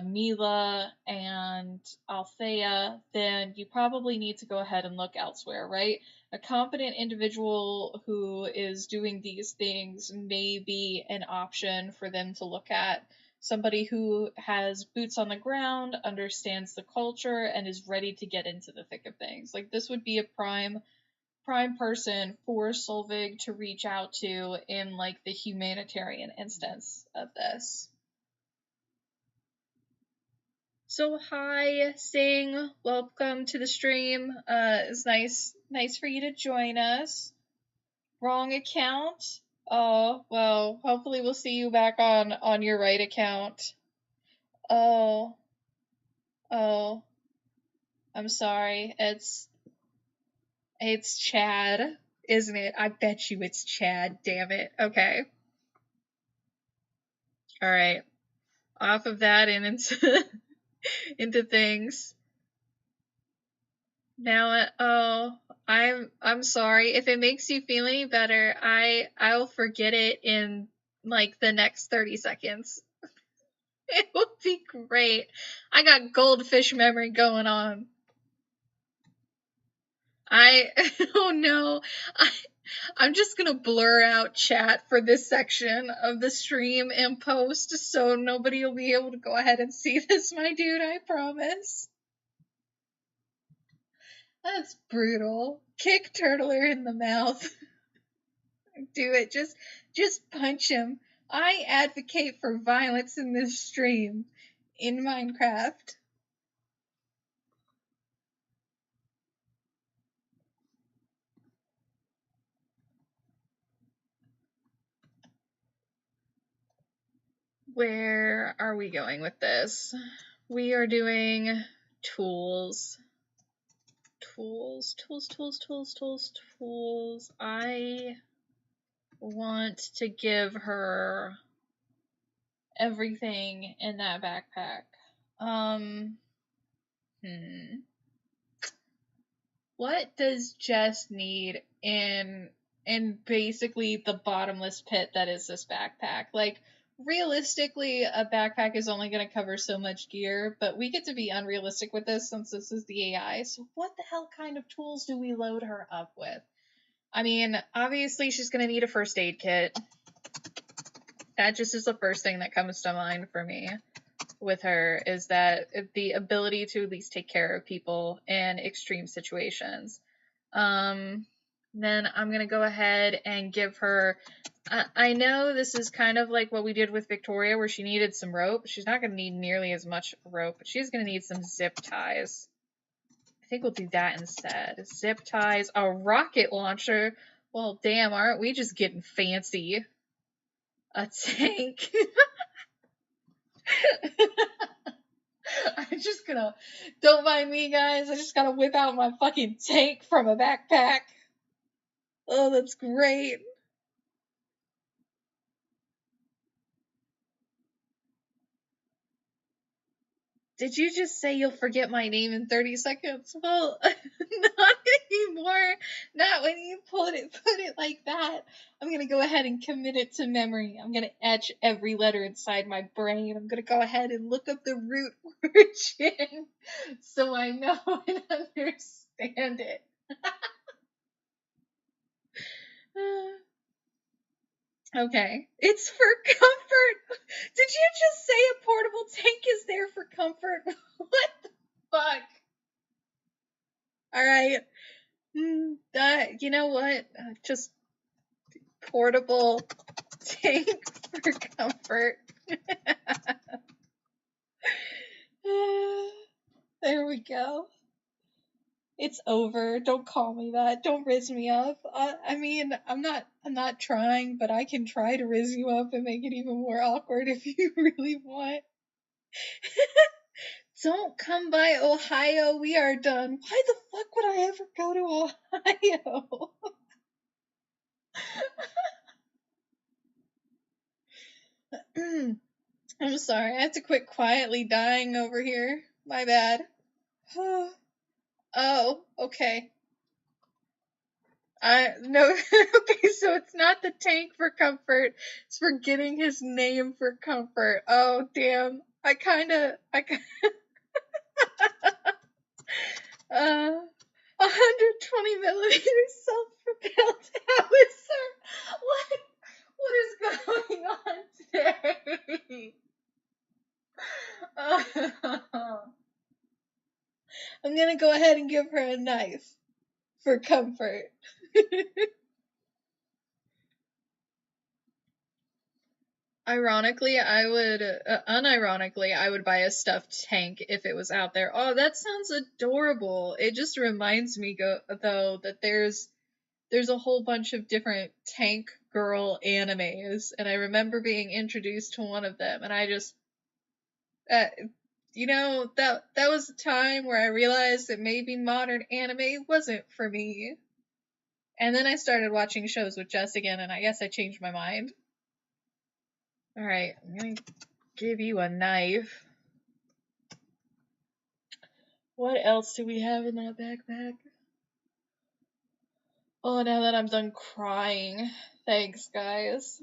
Speaker 1: Mila and Althea, then you probably need to go ahead and look elsewhere, right? A competent individual who is doing these things may be an option for them to look at. Somebody who has boots on the ground, understands the culture, and is ready to get into the thick of things. Like, this would be a prime person for Solveig to reach out to in, like, the humanitarian instance of this. So hi, Sing. Welcome to the stream. It's nice for you to join us. Wrong account? Oh, well, hopefully we'll see you back on your right account. Oh, I'm sorry. It's Chad, isn't it? I bet you it's Chad, damn it. Okay. Alright. Off of that and into things. Now, I'm sorry. If it makes you feel any better, I'll forget it in like the next 30 seconds. It will be great. I got goldfish memory going on. Oh no. I'm just gonna blur out chat for this section of the stream and post so nobody will be able to go ahead and see this, my dude, I promise. That's brutal. Kick Turtler in the mouth. Do it. Just punch him. I advocate for violence in this stream in Minecraft. Where are we going with this? We are doing tools. Tools. I want to give her everything in that backpack. What does Jess need in basically the bottomless pit that is this backpack? Like, realistically, a backpack is only going to cover so much gear, but we get to be unrealistic with this since this is the AI. So what the hell kind of tools do we load her up with? I mean, obviously she's going to need a first aid kit. That just is the first thing that comes to mind for me with her, is that the ability to at least take care of people in extreme situations. Then I'm going to go ahead and give her... I know this is kind of like what we did with Victoria, where she needed some rope. She's not going to need nearly as much rope, but she's going to need some zip ties. I think we'll do that instead. Zip ties, a rocket launcher. Well, damn, aren't we just getting fancy? A tank. I'm just gonna... Don't mind me, guys. I just gotta whip out my fucking tank from a backpack. Oh, that's great. Did you just say you'll forget my name in 30 seconds? Well, not anymore. Not when you put it like that. I'm gonna go ahead and commit it to memory. I'm gonna etch every letter inside my brain. I'm gonna go ahead and look up the root origin so I know and understand it. Okay. It's for comfort. Did you just say a portable tank is there for comfort? What the fuck? Alright. You know what? Just portable tank for comfort. There we go. It's over. Don't call me that. Don't rizz me up. I mean, I'm not trying, but I can try to rizz you up and make it even more awkward if you really want. Don't come by Ohio. We are done. Why the fuck would I ever go to Ohio? I'm sorry. I have to quit quietly dying over here. My bad. Oh, okay. No, okay, so it's not the tank for comfort. It's for getting his name for comfort. Oh, damn. 120 millimeter self-propelled howitzer. What is going on today? I'm gonna go ahead and give her a knife for comfort. Unironically, I would buy a stuffed tank if it was out there. Oh, that sounds adorable. It just reminds me, though, that there's a whole bunch of different tank girl animes, and I remember being introduced to one of them, and I just, that was a time where I realized that maybe modern anime wasn't for me. And then I started watching shows with Jess again, and I guess I changed my mind. Alright, I'm gonna give you a knife. What else do we have in that backpack? Oh, now that I'm done crying. Thanks, guys.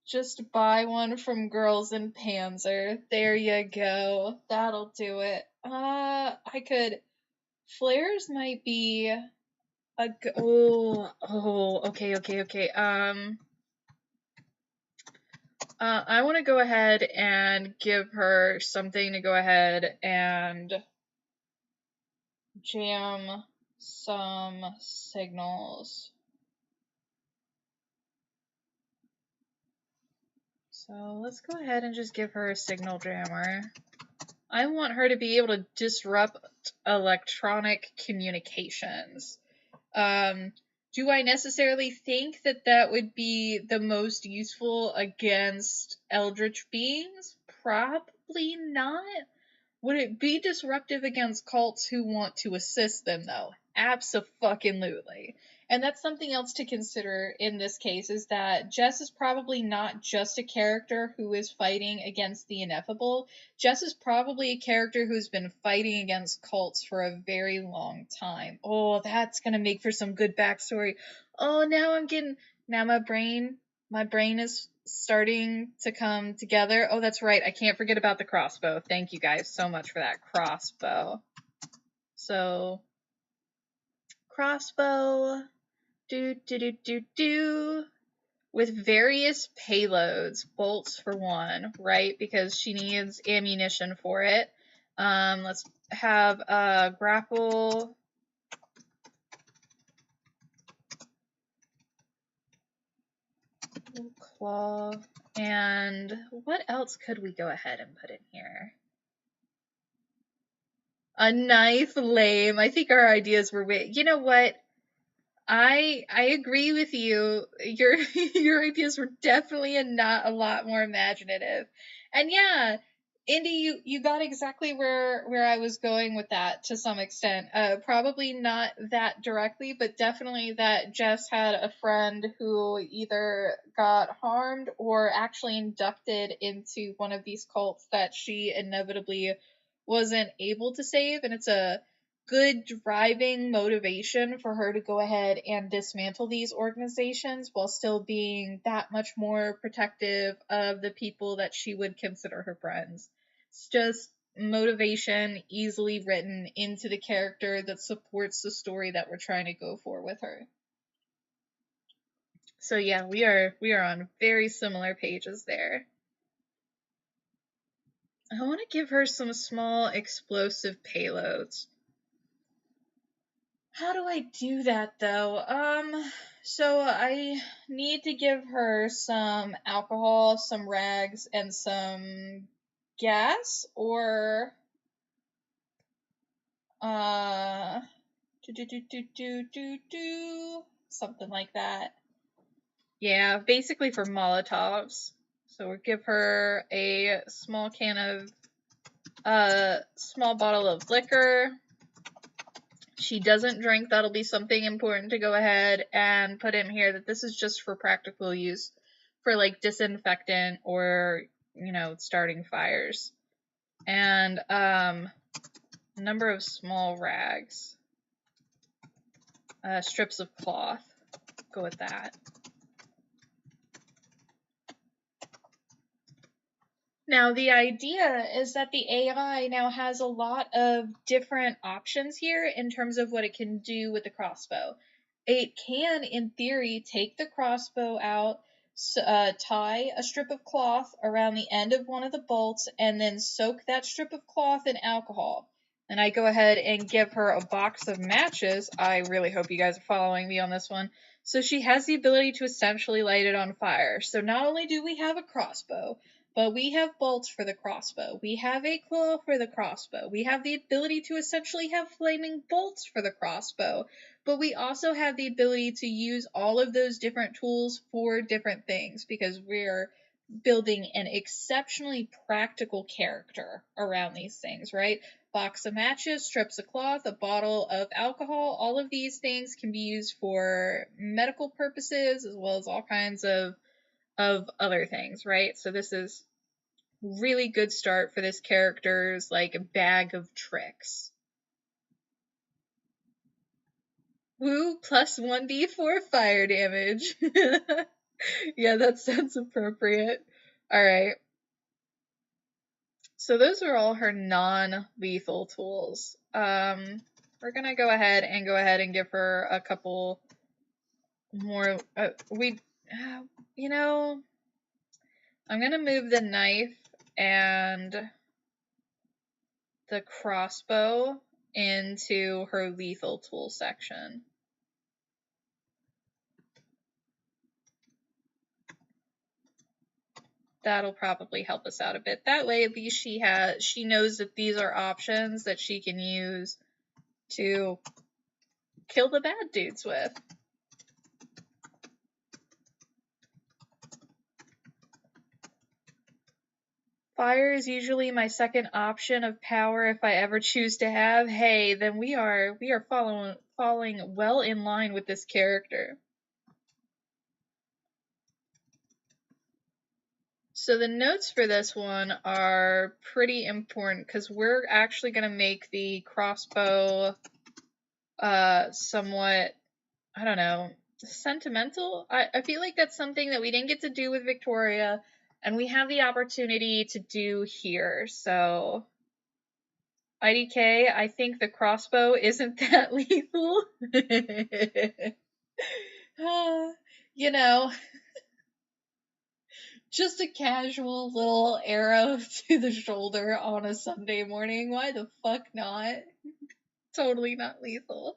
Speaker 1: Just buy one from Girls in Panzer. There you go. That'll do it. Flares might be okay. I want to go ahead and give her something to go ahead and jam some signals. So let's go ahead and just give her a signal jammer. I want her to be able to disrupt electronic communications. Do I necessarily think that that would be the most useful against eldritch beings? Probably not. Would it be disruptive against cults who want to assist them, though? Abso-fucking-lutely. And that's something else to consider in this case, is that Jess is probably not just a character who is fighting against the ineffable. Jess is probably a character who's been fighting against cults for a very long time. Oh, that's gonna make for some good backstory. Oh, now my brain is starting to come together. Oh, that's right. I can't forget about the crossbow. Thank you guys so much for that crossbow. So, crossbow, with various payloads, bolts for one, right? Because she needs ammunition for it. Let's have a grapple. Claw. And what else could we go ahead and put in here? A knife, lame. I think our ideas were way. You know what? I agree with you. Your ideas were definitely not a lot more imaginative. And yeah, Indy, you got exactly where I was going with that to some extent. Probably not that directly, but definitely that Jess had a friend who either got harmed or actually inducted into one of these cults that she inevitably wasn't able to save, and it's a good driving motivation for her to go ahead and dismantle these organizations while still being that much more protective of the people that she would consider her friends. It's just motivation easily written into the character that supports the story that we're trying to go for with her. So yeah, we are on very similar pages there. I want to give her some small explosive payloads. How do I do that though? So I need to give her some alcohol, some rags, and some gas, or something like that. Yeah, basically for Molotovs. So we'll give her a small can of, small bottle of liquor. She doesn't drink, that'll be something important to go ahead and put in here, that this is just for practical use, for like disinfectant or, starting fires. And, number of small rags. Strips of cloth. Go with that. Now, the idea is that the AI now has a lot of different options here in terms of what it can do with the crossbow. It can, in theory, take the crossbow out, tie a strip of cloth around the end of one of the bolts, and then soak that strip of cloth in alcohol. And I go ahead and give her a box of matches. I really hope you guys are following me on this one. So she has the ability to essentially light it on fire. So not only do we have a crossbow, but we have bolts for the crossbow. We have a claw for the crossbow. We have the ability to essentially have flaming bolts for the crossbow. But we also have the ability to use all of those different tools for different things, because we're building an exceptionally practical character around these things, right? Box of matches, strips of cloth, a bottle of alcohol, all of these things can be used for medical purposes as well as all kinds of other things, right? So this is really good start for this character's like bag of tricks. Woo, plus 1d4 fire damage. Yeah, that sounds appropriate. Alright. So those are all her non-lethal tools. We're gonna go ahead and give her a couple more. I'm gonna move the knife and the crossbow into her lethal tool section. That'll probably help us out a bit. That way, at least she knows that these are options that she can use to kill the bad dudes with. Fire is usually my second option of power if I ever choose to have. Hey, then we are falling well in line with this character. So the notes for this one are pretty important because we're actually going to make the crossbow somewhat, I don't know, sentimental. I feel like that's something that we didn't get to do with Victoria, and we have the opportunity to do here. So IDK, I think the crossbow isn't that lethal. You know, just a casual little arrow to the shoulder on a Sunday morning. Why the fuck not? Totally not lethal.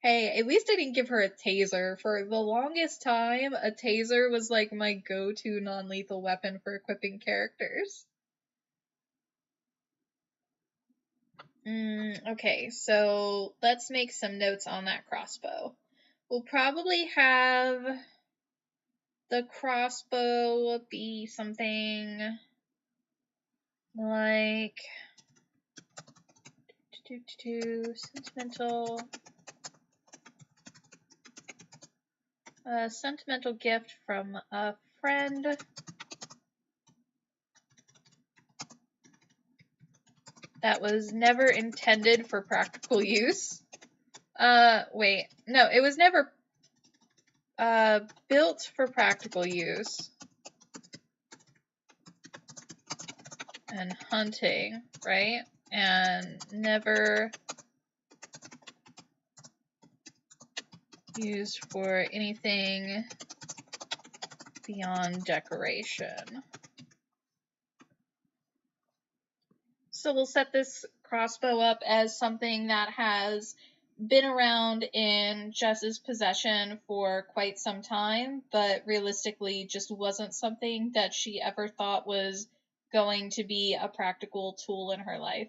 Speaker 1: Hey, at least I didn't give her a taser. For the longest time, a taser was like my go-to non-lethal weapon for equipping characters. Okay, so let's make some notes on that crossbow. We'll probably have the crossbow be something like sentimental gift from a friend that was never intended for practical use. Wait, no, it was never built for practical use and hunting, right? And never used for anything beyond decoration. So we'll set this crossbow up as something that has been around in Jess's possession for quite some time, but realistically just wasn't something that she ever thought was going to be a practical tool in her life.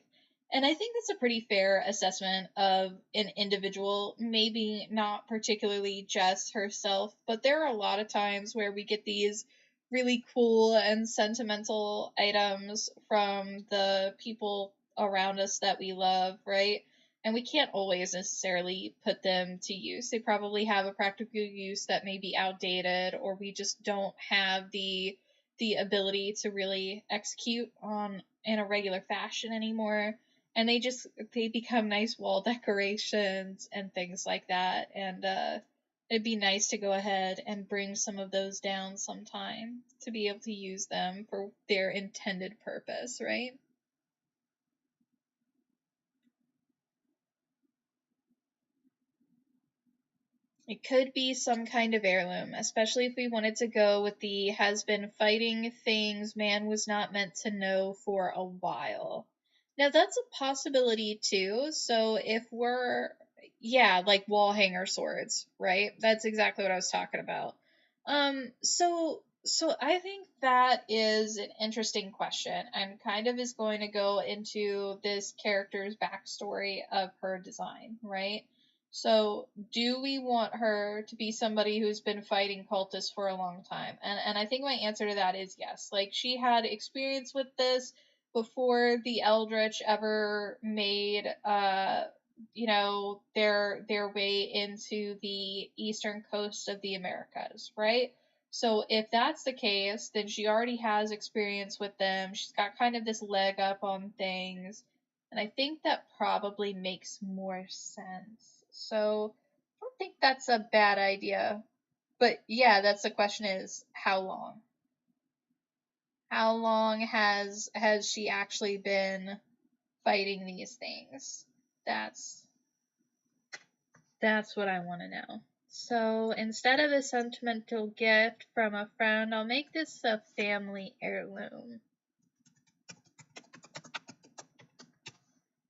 Speaker 1: And I think that's a pretty fair assessment of an individual, maybe not particularly Jess herself, but there are a lot of times where we get these really cool and sentimental items from the people around us that we love, right? And we can't always necessarily put them to use. They probably have a practical use that may be outdated, or we just don't have the ability to really execute on in a regular fashion anymore. And they become nice wall decorations and things like that. And it'd be nice to go ahead and bring some of those down sometime to be able to use them for their intended purpose, right? It could be some kind of heirloom, especially if we wanted to go with the has been fighting things man was not meant to know for a while. Now that's a possibility too. So if we're, yeah, like wall hanger swords, right? That's exactly what I was talking about. So I think that is an interesting question and kind of is going to go into this character's backstory of her design, right? So, do we want her to be somebody who's been fighting cultists for a long time? And I think my answer to that is yes. Like, she had experience with this before the Eldritch ever made, their way into the eastern coast of the Americas, right? So, if that's the case, then she already has experience with them. She's got kind of this leg up on things. And I think that probably makes more sense. So I don't think that's a bad idea. But yeah, that's the question is how long? How long has she actually been fighting these things? That's what I want to know. So instead of a sentimental gift from a friend, I'll make this a family heirloom.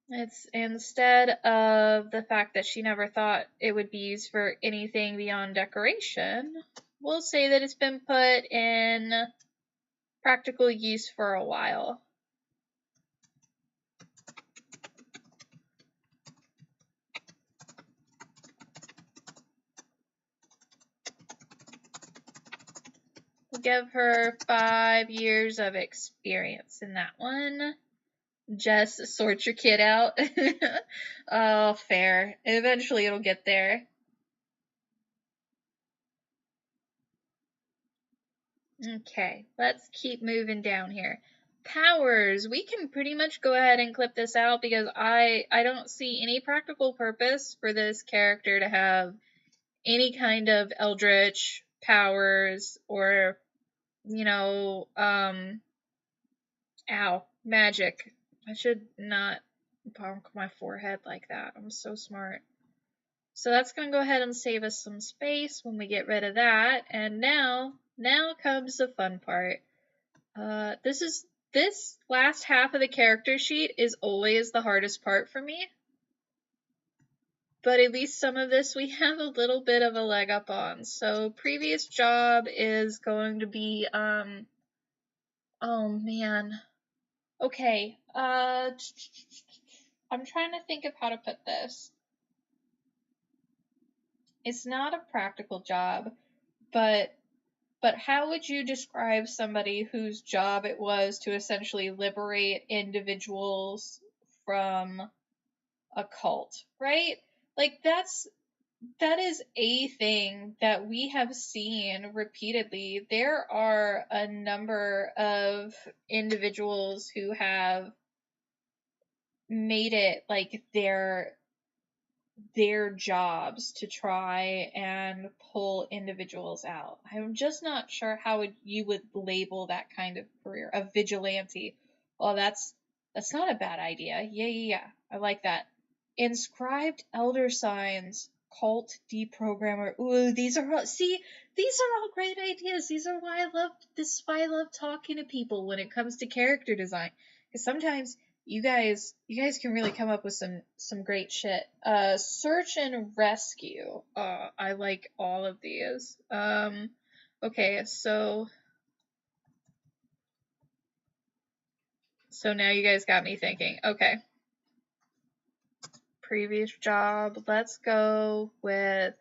Speaker 1: It's instead of the fact that she never thought it would be used for anything beyond decoration, we'll say that it's been put in practical use for a while. We'll give her 5 years of experience in that one. Just sort your kid out. Oh, fair. Eventually it'll get there. Okay, let's keep moving down here. Powers. We can pretty much go ahead and clip this out because I don't see any practical purpose for this character to have any kind of eldritch powers or, magic. I should not bonk my forehead like that. I'm so smart. So that's going to go ahead and save us some space when we get rid of that. And now comes the fun part. This last half of the character sheet is always the hardest part for me. But at least some of this we have a little bit of a leg up on. So previous job is going to be, oh man. Okay, I'm trying to think of how to put this. It's not a practical job, but but how would you describe somebody whose job it was to essentially liberate individuals from a cult, right? Like that is a thing that we have seen repeatedly. There are a number of individuals who have made it like their jobs to try and pull individuals out. I'm just not sure how you would label that kind of career. A vigilante. Well, that's not a bad idea. Yeah. I like that. Inscribed elder signs. Cult deprogrammer. Ooh, these are all great ideas. These are why I love talking to people when it comes to character design. Because sometimes you guys can really come up with some great shit. Search and rescue. I like all of these. Okay, so now you guys got me thinking. Okay. Previous job. Let's go with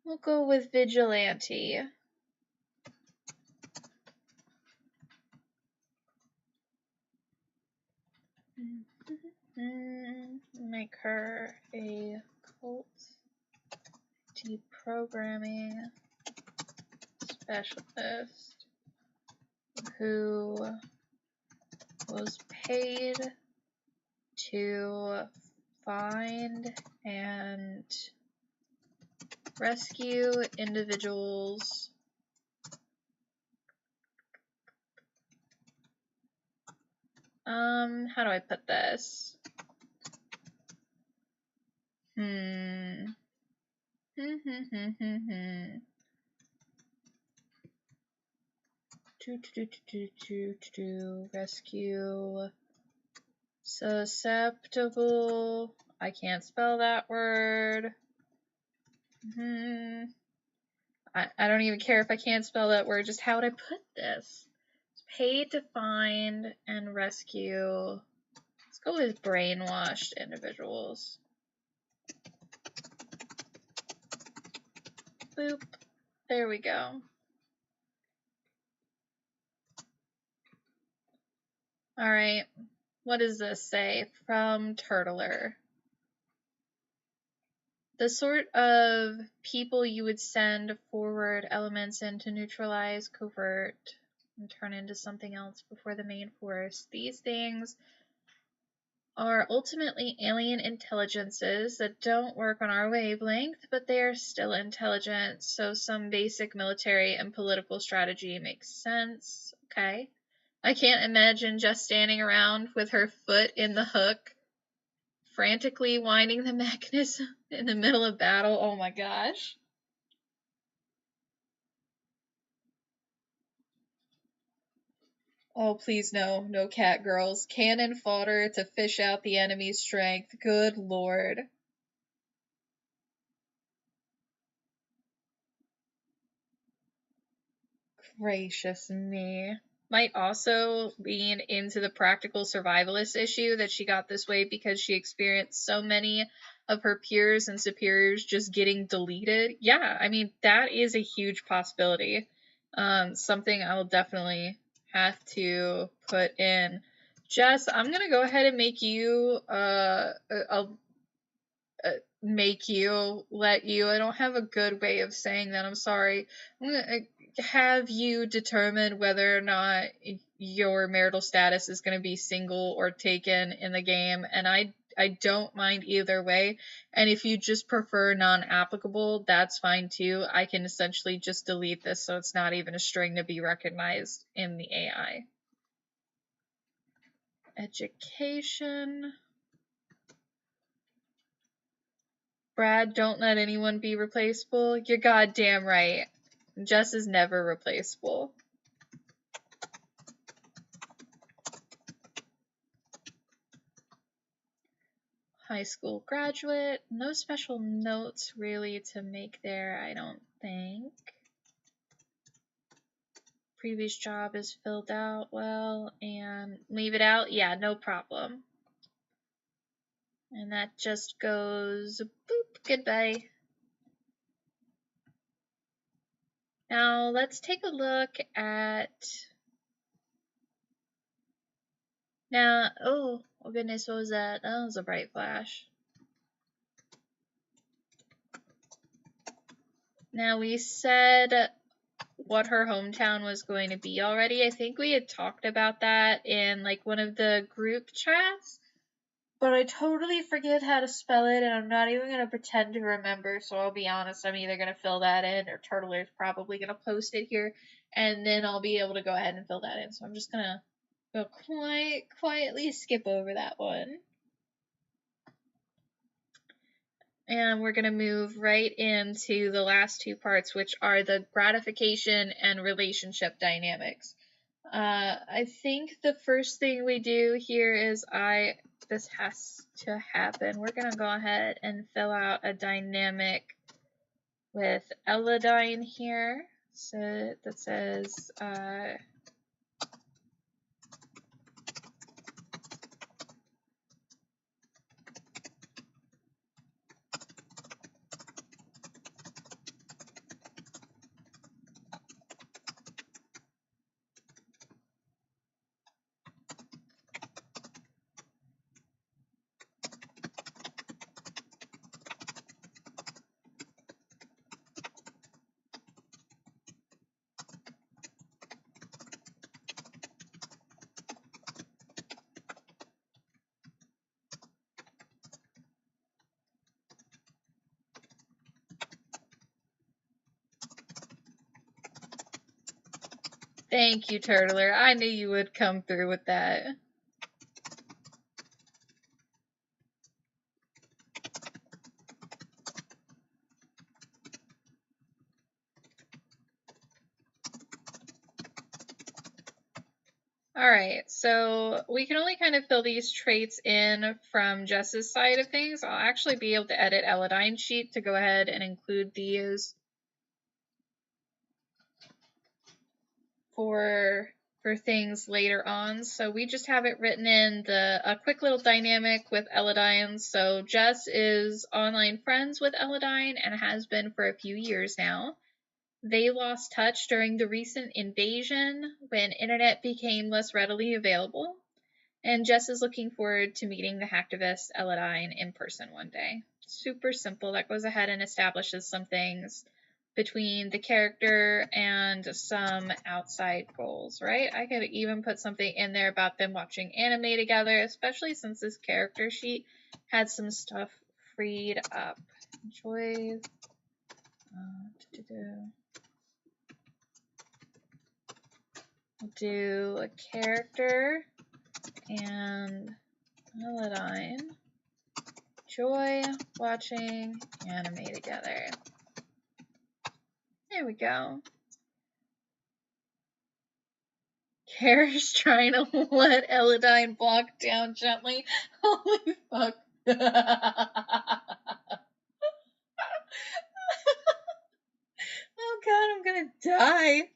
Speaker 1: we'll go with vigilante. Make her a cult deprogramming specialist who was paid to find and rescue individuals how do I put this? Rescue susceptible. I can't spell that word. I don't even care if I can't spell that word. Just how would I put this? Paid to find and rescue. Let's go with brainwashed individuals. Boop. There we go. Alright. What does this say? From Turtler. The sort of people you would send forward elements in to neutralize covert and turn into something else before the main force. These things are ultimately alien intelligences that don't work on our wavelength, but they are still intelligent, so some basic military and political strategy makes sense. Okay. I can't imagine just standing around with her foot in the hook, frantically winding the mechanism in the middle of battle. Oh my gosh. Oh, please no. No cat girls. Cannon fodder to fish out the enemy's strength. Good lord. Gracious me. Might also lean into the practical survivalist issue that she got this way because she experienced so many of her peers and superiors just getting deleted. Yeah, I mean, that is a huge possibility. Something I'll definitely have to put in. Jess, I'm going to go ahead and make you, let you. I don't have a good way of saying that. I'm sorry. I'm going to have you determine whether or not your marital status is going to be single or taken in the game, and I don't mind either way. And if you just prefer non-applicable, that's fine too. I can essentially just delete this so it's not even a string to be recognized in the AI. Education. Brad, don't let anyone be replaceable. You're goddamn right. Jess is never replaceable. High school graduate. No special notes really to make there, I don't think. Previous job is filled out well, and leave it out? Yeah, no problem. And that just goes boop, goodbye. Now let's take a look at... Now, oh goodness, what was that? That was a bright flash. Now we said what her hometown was going to be already. I think we had talked about that in like one of the group chats, but I totally forget how to spell it, and I'm not even going to pretend to remember, so I'll be honest, I'm either going to fill that in, or Turtler's probably going to post it here, and then I'll be able to go ahead and fill that in. So I'm just going to go quietly skip over that one. And we're going to move right into the last two parts, which are the gratification and relationship dynamics. I think the first thing we do here is this has to happen. We're going to go ahead and fill out a dynamic with Elladyne here. So that says, thank you, Turtler. I knew you would come through with that. Alright, so we can only kind of fill these traits in from Jess's side of things. I'll actually be able to edit Elladyne's sheet to go ahead and include these for things later on. So we just have it written in a quick little dynamic with Elladyne. So Jess is online friends with Elladyne and has been for a few years now. They lost touch during the recent invasion when internet became less readily available, and Jess is looking forward to meeting the hacktivist Elladyne in person one day. Super simple. That goes ahead and establishes some things between the character and some outside goals, right? I could even put something in there about them watching anime together, especially since this character sheet had some stuff freed up. Enjoy. We'll do a character and Elladyne enjoy watching anime together. There we go. Kara's trying to let Elladyne block down gently. Holy fuck. Oh god, I'm gonna die.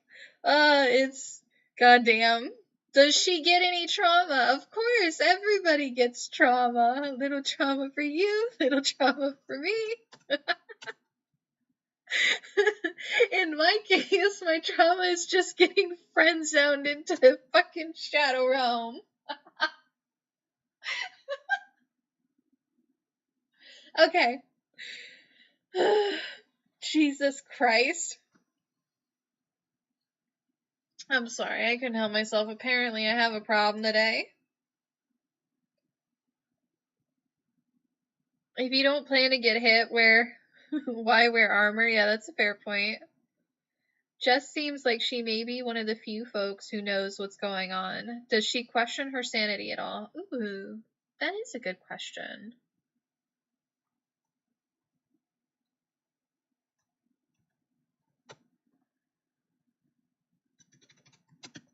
Speaker 1: It's goddamn. Does she get any trauma? Of course, everybody gets trauma. A little trauma for you, little trauma for me. In my case, my trauma is just getting friend zoned into the fucking shadow realm. Okay. Jesus Christ. I'm sorry, I couldn't help myself. Apparently, I have a problem today. If you don't plan to get hit, why wear armor? Yeah, that's a fair point. Jess seems like she may be one of the few folks who knows what's going on. Does she question her sanity at all? Ooh, that is a good question.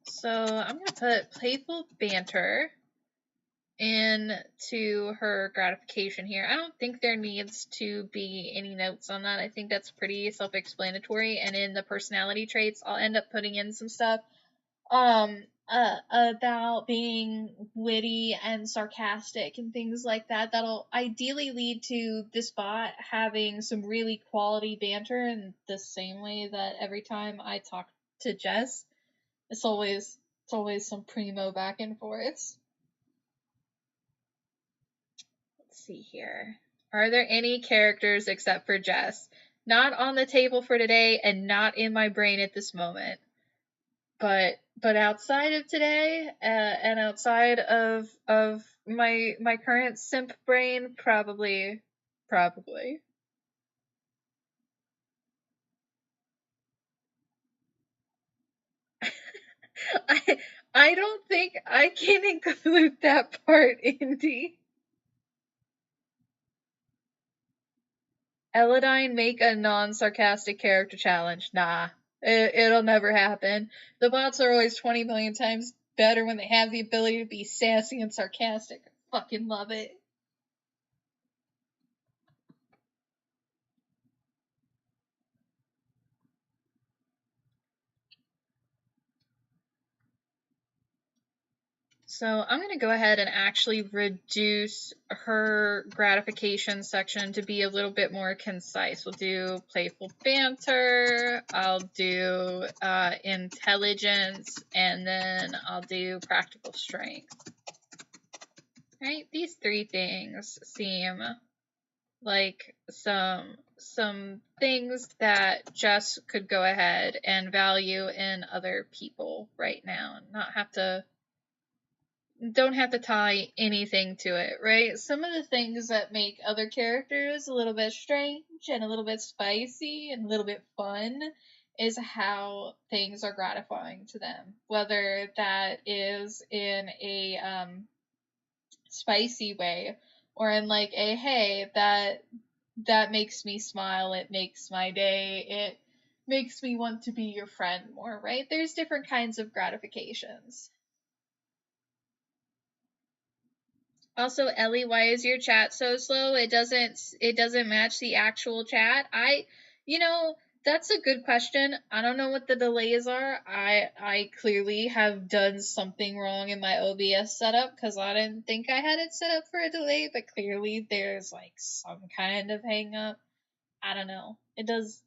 Speaker 1: So I'm going to put playful banter into her gratification here. I don't think there needs to be any notes on that. I think that's pretty self-explanatory. And in the personality traits, I'll end up putting in some stuff. about being witty and sarcastic and things like that. That'll ideally lead to this bot having some really quality banter in the same way that every time I talk to Jess, it's always some primo back and forth. Let's see here. Are there any characters except for Jess? Not on the table for today and not in my brain at this moment. But outside of today and outside of my current simp brain, probably. I don't think I can include that part, Indy. Eladine make a non-sarcastic character challenge. Nah. It'll never happen. The bots are always 20 million times better when they have the ability to be sassy and sarcastic. I fucking love it. So I'm going to go ahead and actually reduce her gratification section to be a little bit more concise. We'll do playful banter, I'll do intelligence, and then I'll do practical strength. Right? These three things seem like some things that Jess could go ahead and value in other people right now and not have to don't have to tie anything to it, right? Some of the things that make other characters a little bit strange and a little bit spicy and a little bit fun is how things are gratifying to them. Whether that is in a spicy way or in like a hey, that makes me smile, it makes my day, it makes me want to be your friend more, right? There's different kinds of gratifications. Also, Ellie, why is your chat so slow? It doesn't match the actual chat. That's a good question. I don't know what the delays are. I clearly have done something wrong in my OBS setup because I didn't think I had it set up for a delay, but clearly there's like some kind of hang up. I don't know. It does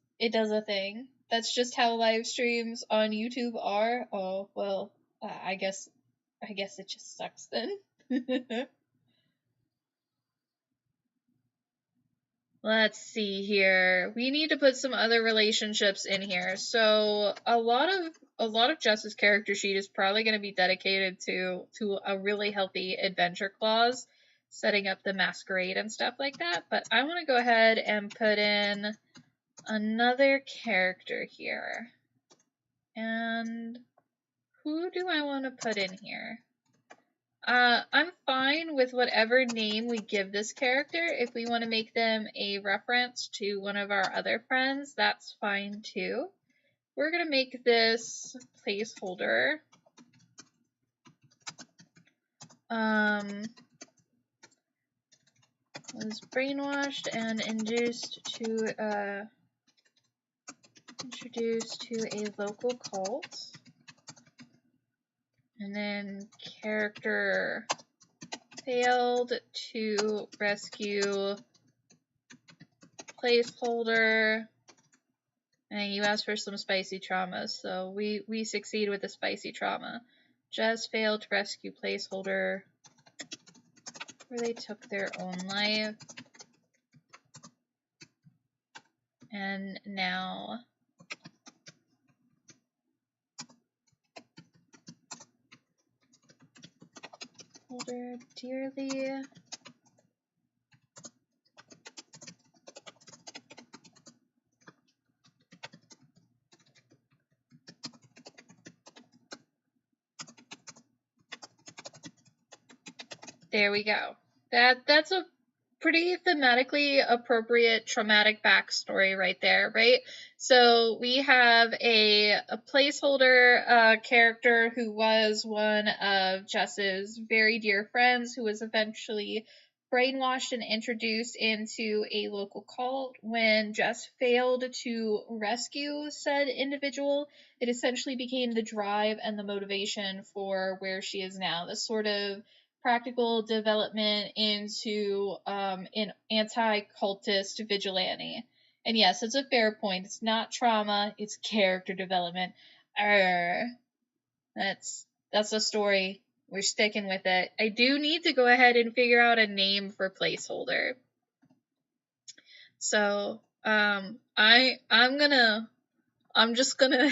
Speaker 1: a thing. That's just how live streams on YouTube are. Oh, well, I guess it just sucks then. Let's see here. We need to put some other relationships in here. So a lot of Jess's character sheet is probably going to be dedicated to a really healthy adventure clause, setting up the masquerade and stuff like that. But I want to go ahead and put in another character here. And who do I want to put in here? I'm fine with whatever name we give this character. If we want to make them a reference to one of our other friends, that's fine too. We're going to make this placeholder. Was brainwashed and introduced to a local cult. And then character failed to rescue placeholder. And you asked for some spicy trauma, so we succeed with the spicy trauma. Jess failed to rescue placeholder where they took their own life. And now holder dearly. There we go. That's a pretty thematically appropriate traumatic backstory right there, right? So we have a placeholder character who was one of Jess's very dear friends who was eventually brainwashed and introduced into a local cult. When Jess failed to rescue said individual, it essentially became the drive and the motivation for where she is now. This sort of practical development into an anti-cultist vigilante. And yes, it's a fair point. It's not trauma, it's character development. That's a story. We're sticking with it. I do need to go ahead and figure out a name for placeholder. So, I'm just gonna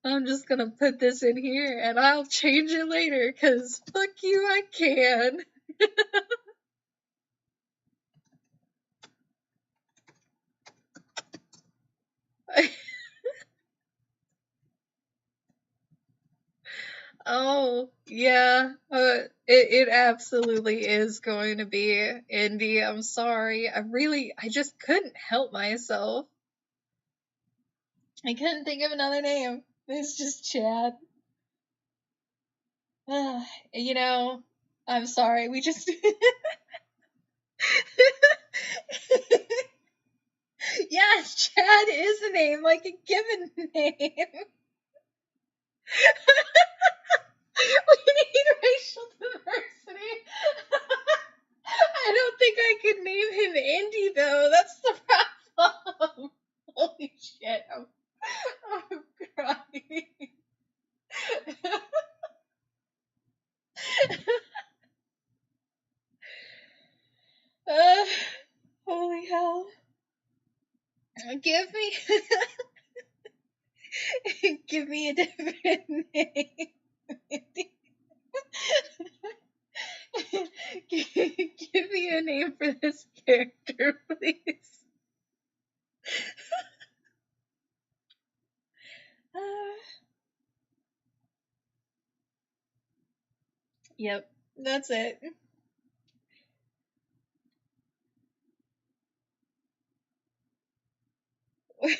Speaker 1: I'm just gonna put this in here and I'll change it later, 'cause fuck you, I can. Oh, yeah. It absolutely is going to be Indy. I'm sorry. I just couldn't help myself. I couldn't think of another name. It's just Chad. You know, I'm sorry. We just. Yes, Chad is a name, like a given name. We need racial diversity. I don't think I could name him Indy, though. That's the problem. Holy shit. I'm crying. Holy hell. Give me a different name. Give me a name for this character, please. Yep, that's it.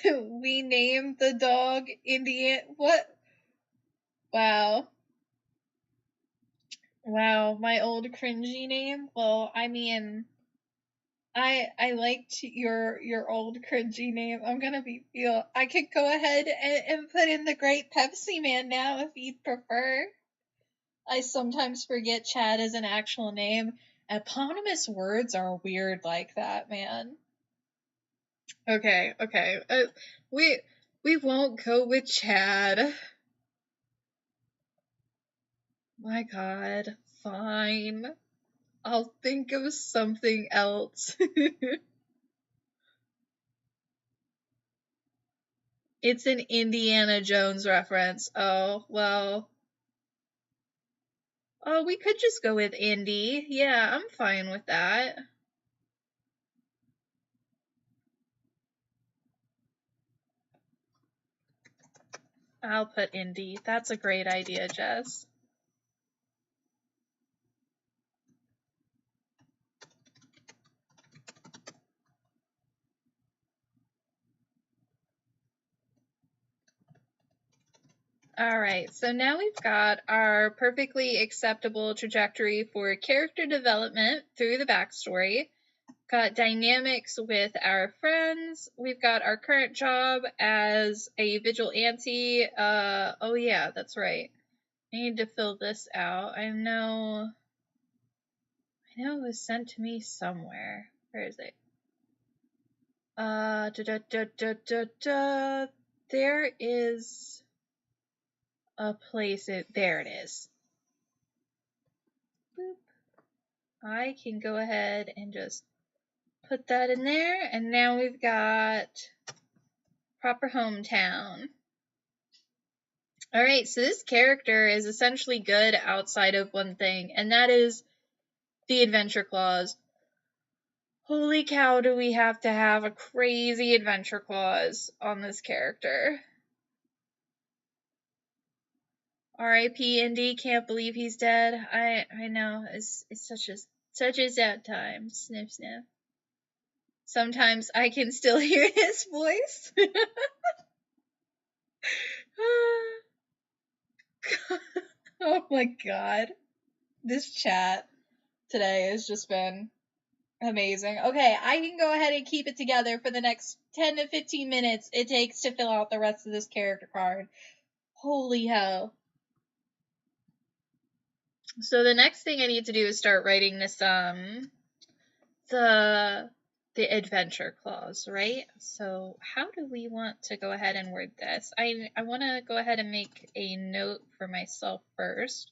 Speaker 1: We named the dog Indian. What? Wow. Wow, my old cringy name? Well, I mean, I liked your old cringy name. I'm gonna be feel. I could go ahead and put in the Great Pepsi Man now if you'd prefer. I sometimes forget Chad is an actual name. Eponymous words are weird like that, man. Okay. We won't go with Chad. My God. Fine. I'll think of something else. It's an Indiana Jones reference. Oh, well. Oh, we could just go with Indy. Yeah, I'm fine with that. I'll put Indy. That's a great idea, Jess. Alright, so now we've got our perfectly acceptable trajectory for character development through the backstory. Got dynamics with our friends. We've got our current job as a vigilante. Oh yeah, that's right. I need to fill this out. I know it was sent to me somewhere. Where is it? There is a place. There it is. Boop. I can go ahead and just put that in there, and now we've got proper hometown. Alright, so this character is essentially good outside of one thing, and that is the adventure clause. Holy cow, do we have to have a crazy adventure clause on this character. R.I.P. Indy, can't believe he's dead. I know, it's such a sad time. Sniff sniff. Sometimes I can still hear his voice. Oh my god. This chat today has just been amazing. Okay, I can go ahead and keep it together for the next 10 to 15 minutes it takes to fill out the rest of this character card. Holy hell. So the next thing I need to do is start writing this, the adventure clause, right? So how do we want to go ahead and word this? I want to go ahead and make a note for myself first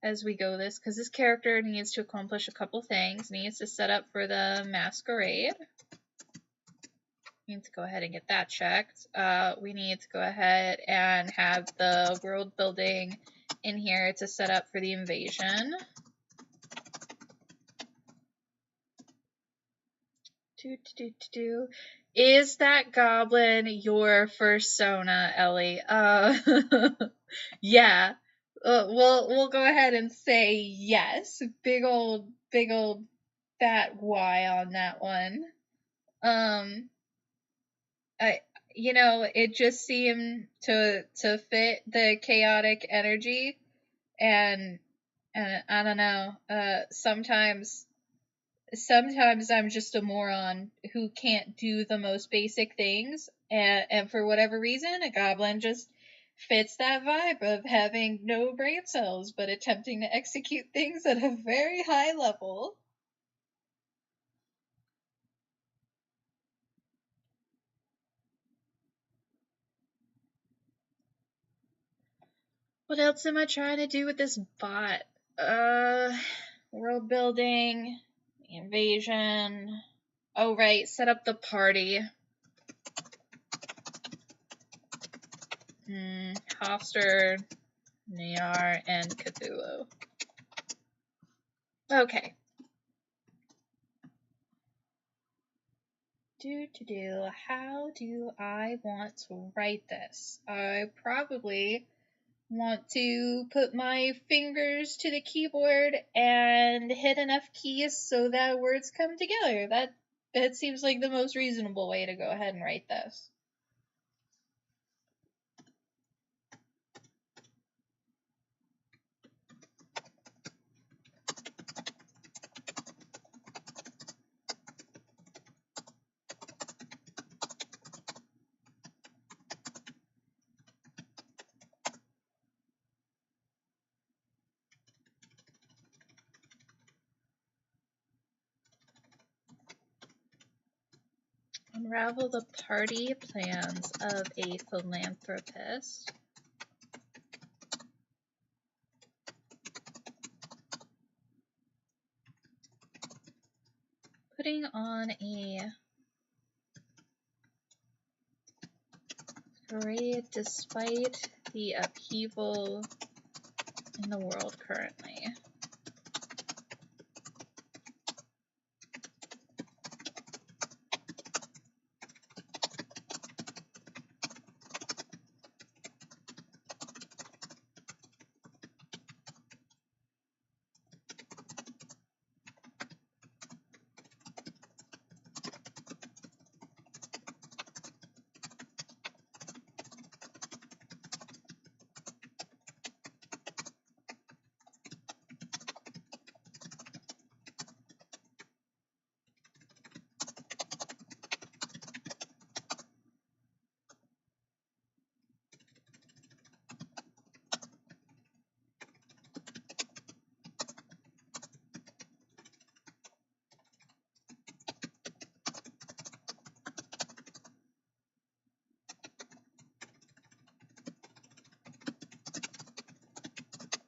Speaker 1: as we go this, because this character needs to accomplish a couple things. Needs to set up for the masquerade. Need to go ahead and get that checked. We need to go ahead and have the world building in here to set up for the invasion. Is that goblin your fursona, Ellie? Yeah. We'll go ahead and say yes. Big old fat Y on that one. It just seemed to fit the chaotic energy, and I don't know. Sometimes I'm just a moron who can't do the most basic things, and for whatever reason, a goblin just fits that vibe of having no brain cells but attempting to execute things at a very high level. What else am I trying to do with this bot? World building, invasion. Oh, right, set up the party. Hofstad, Nayar, and Cthulhu. Okay. How do I want to write this? I probably want to put my fingers to the keyboard and hit enough keys so that words come together. That seems like the most reasonable way to go ahead and write this. Unravel the party plans of a philanthropist. Putting on a parade despite the upheaval in the world currently.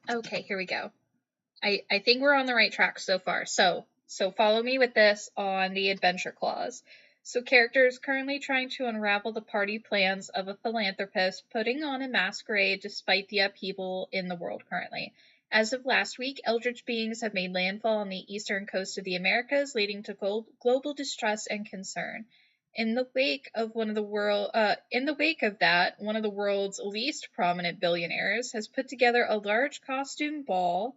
Speaker 1: Okay, here we go. I think we're on the right track so far. So follow me with this on the adventure clause. So characters currently trying to unravel the party plans of a philanthropist putting on a masquerade despite the upheaval in the world currently. As of last week, eldritch beings have made landfall on the eastern coast of the Americas, leading to global distress and concern. In the wake of one of the world's least prominent billionaires has put together a large costume ball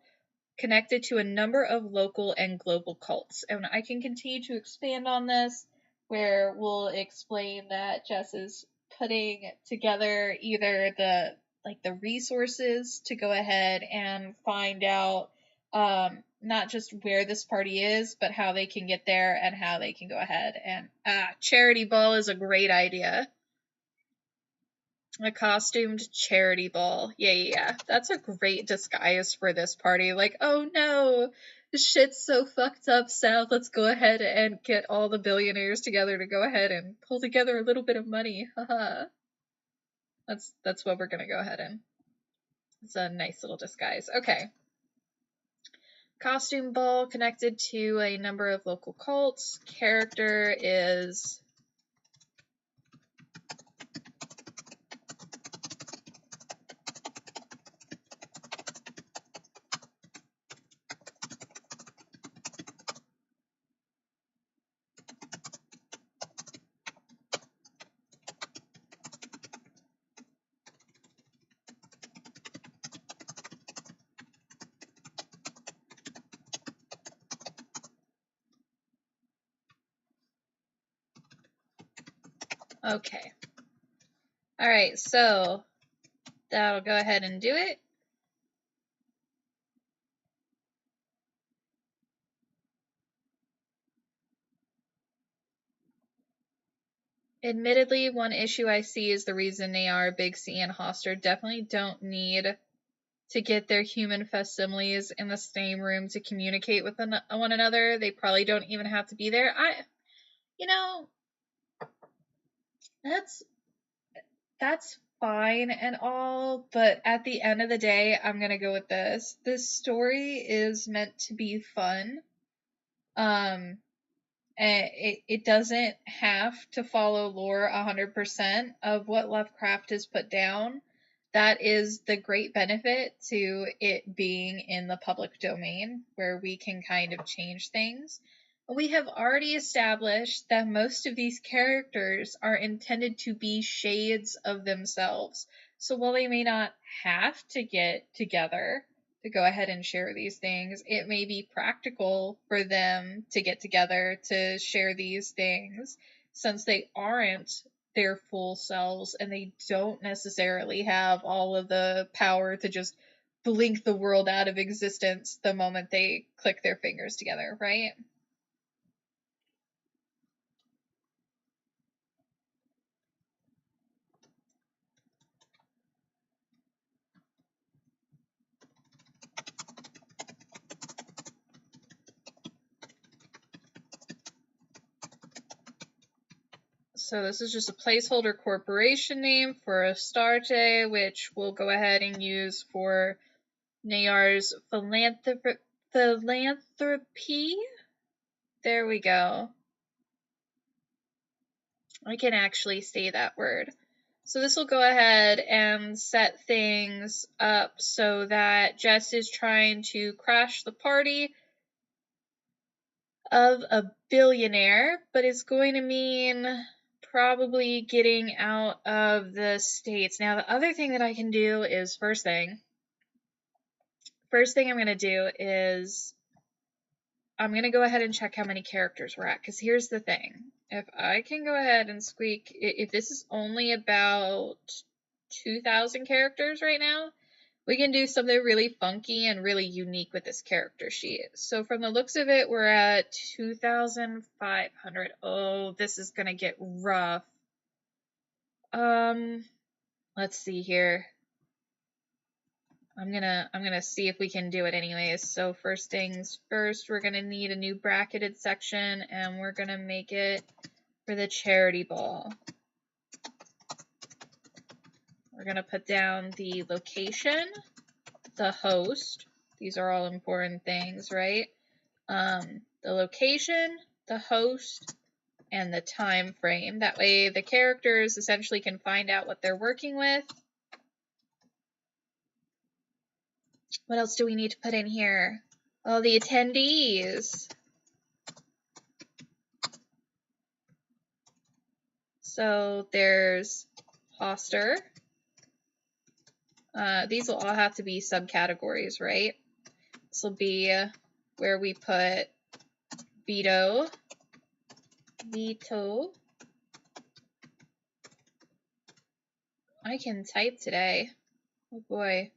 Speaker 1: connected to a number of local and global cults. And I can continue to expand on this, where we'll explain that Jess is putting together either like the resources to go ahead and find out not just where this party is, but how they can get there and how they can go ahead and charity ball is a great idea. A costumed charity ball. Yeah. That's a great disguise for this party. Like, oh no, the shit's so fucked up south. Let's go ahead and get all the billionaires together to go ahead and pull together a little bit of money. Haha. That's what we're gonna go ahead and. It's a nice little disguise. Okay. Costume ball connected to a number of local cults. Character is okay. All right, so that'll go ahead and do it. Admittedly, one issue I see is the reason Nayar, Big C, and Hoster definitely don't need to get their human facsimiles in the same room to communicate with one another. They probably don't even have to be there. That's fine and all, but at the end of the day, I'm gonna go with this. This story is meant to be fun. It doesn't have to follow lore 100% of what Lovecraft has put down. That is the great benefit to it being in the public domain, where we can kind of change things. We have already established that most of these characters are intended to be shades of themselves. So while they may not have to get together to go ahead and share these things, it may be practical for them to get together to share these things since they aren't their full selves and they don't necessarily have all of the power to just blink the world out of existence the moment they click their fingers together, right? So this is just a placeholder corporation name for Astarte, which we'll go ahead and use for Nayar's philanthropy. There we go. I can actually say that word. So this will go ahead and set things up so that Jess is trying to crash the party of a billionaire, but it's going to mean probably getting out of the States. Now, the other thing that I can do is first thing I'm going to do is I'm going to go ahead and check how many characters we're at, because here's the thing. If I can go ahead and squeak, if this is only about 2,000 characters right now, we can do something really funky and really unique with this character sheet. So from the looks of it, we're at 2,500. Oh, this is going to get rough. Let's see here. I'm gonna see if we can do it anyways. So first things first, we're gonna need a new bracketed section and we're gonna make it for the charity ball. We're gonna put down the location, the host. These are all important things, right? The location, the host, and the time frame. That way the characters essentially can find out what they're working with. What else do we need to put in here? Oh, the attendees. So there's Hoster. These will all have to be subcategories, right? This will be where we put Vito. I can type today. Oh boy.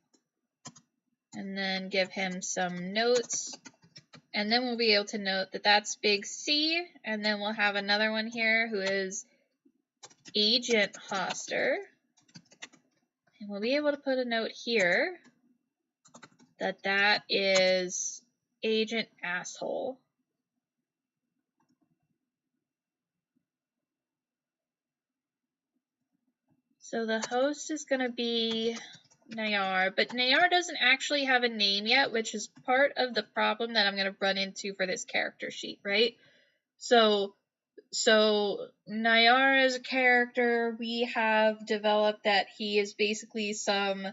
Speaker 1: And then give him some notes. And then we'll be able to note that that's Big C. And then we'll have another one here who is Agent Hoster. And we'll be able to put a note here that that is Agent Asshole. So the host is going to be Nayar, but Nayar doesn't actually have a name yet, which is part of the problem that I'm going to run into for this character sheet, right? So Nayar as a character, we have developed that he is basically some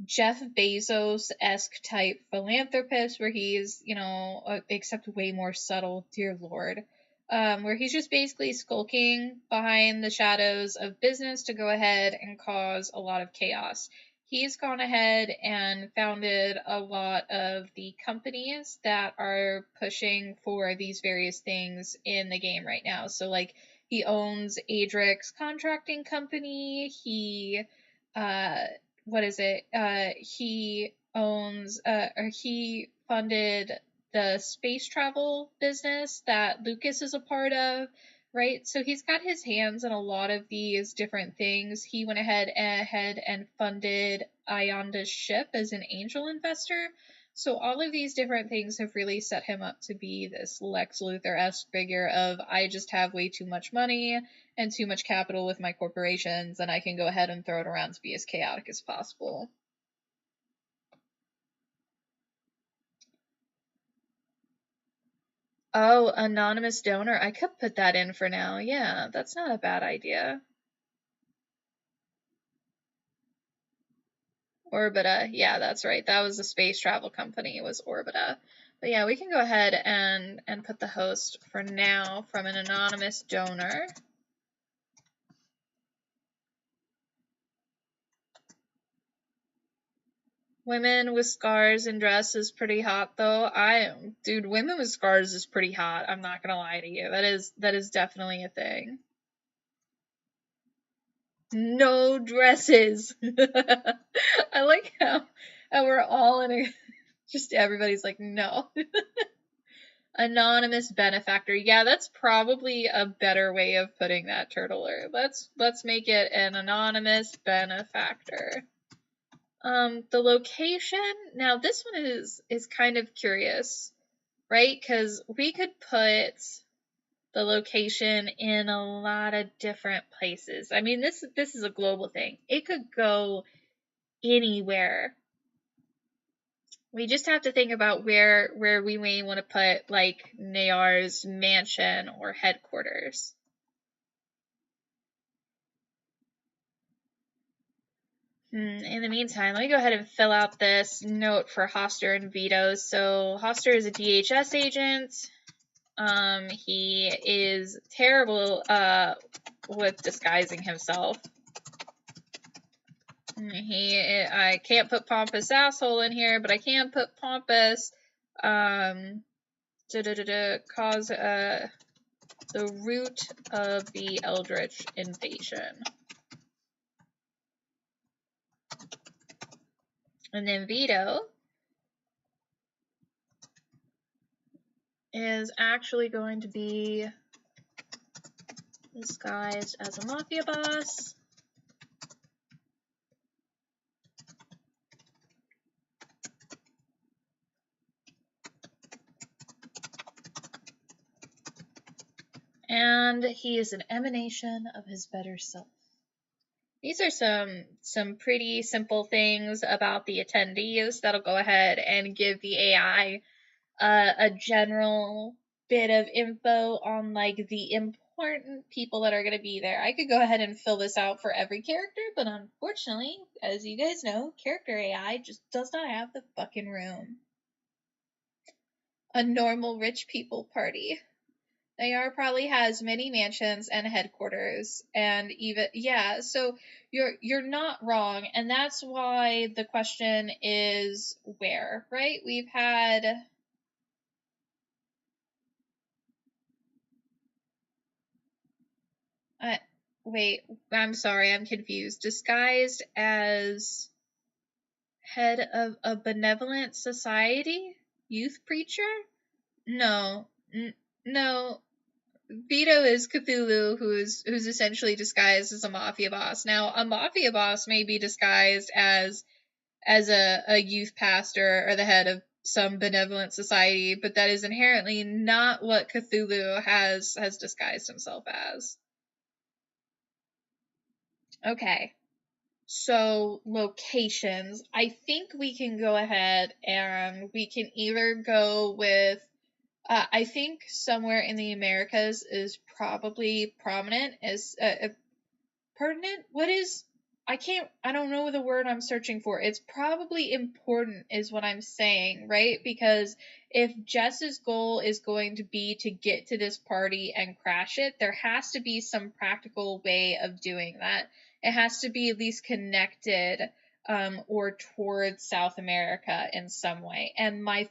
Speaker 1: Jeff Bezos-esque type philanthropist where he is, you know, except way more subtle, dear Lord. Where he's just basically skulking behind the shadows of business to go ahead and cause a lot of chaos. He's gone ahead and founded a lot of the companies that are pushing for these various things in the game right now. So, like, he owns Adrix Contracting Company. He, he owns, or he funded the space travel business that Lucas is a part of, right? So he's got his hands in a lot of these different things. He went ahead and funded Ionda's ship as an angel investor. So all of these different things have really set him up to be this Lex Luthor-esque figure of, I just have way too much money and too much capital with my corporations, and I can go ahead and throw it around to be as chaotic as possible. Oh, anonymous donor. I could put that in for now. Yeah, that's not a bad idea. Orbita. Yeah, that's right. That was the space travel company, was Orbita. But yeah, we can go ahead and put the host for now from an anonymous donor. Women with scars and dress is pretty hot though. Dude, women with scars is pretty hot. I'm not gonna lie to you. That is definitely a thing. No dresses. I like how we're all in a, just everybody's like, no. Anonymous benefactor. Yeah, that's probably a better way of putting that, Turtler. Let's make it an anonymous benefactor. The location. Now this one is kind of curious, right? Because we could put the location in a lot of different places. I mean, this is a global thing. It could go anywhere. We just have to think about where we may want to put, like, Nayar's mansion or headquarters. In the meantime, let me go ahead and fill out this note for Hoster and Vito. So Hoster is a DHS agent. He is terrible with disguising himself. I can't put pompous asshole in here, but I can put pompous cause the root of the Eldritch invasion. And then Vito is actually going to be disguised as a mafia boss. And he is an emanation of his better self. These are some pretty simple things about the attendees that'll go ahead and give the AI a general bit of info on, like, the important people that are going to be there. I could go ahead and fill this out for every character, but unfortunately, as you guys know, character AI just does not have the fucking room. A normal rich people party. Nayar probably has many mansions and headquarters, and even, yeah, so you're not wrong, and that's why the question is where, right? We've had wait, I'm sorry, I'm confused. Disguised as head of a benevolent society? Youth preacher? No. No. Vito is Cthulhu, who's essentially disguised as a mafia boss. Now, a mafia boss may be disguised as a youth pastor or the head of some benevolent society, but that is inherently not what Cthulhu has disguised himself as. Okay. So, locations. I think we can go ahead and we can either go with I think somewhere in the Americas is probably prominent as pertinent. What is I don't know the word I'm searching for. It's probably important is what I'm saying, right? Because if Jess's goal is going to be to get to this party and crash it, there has to be some practical way of doing that. It has to be at least connected or towards South America in some way. And my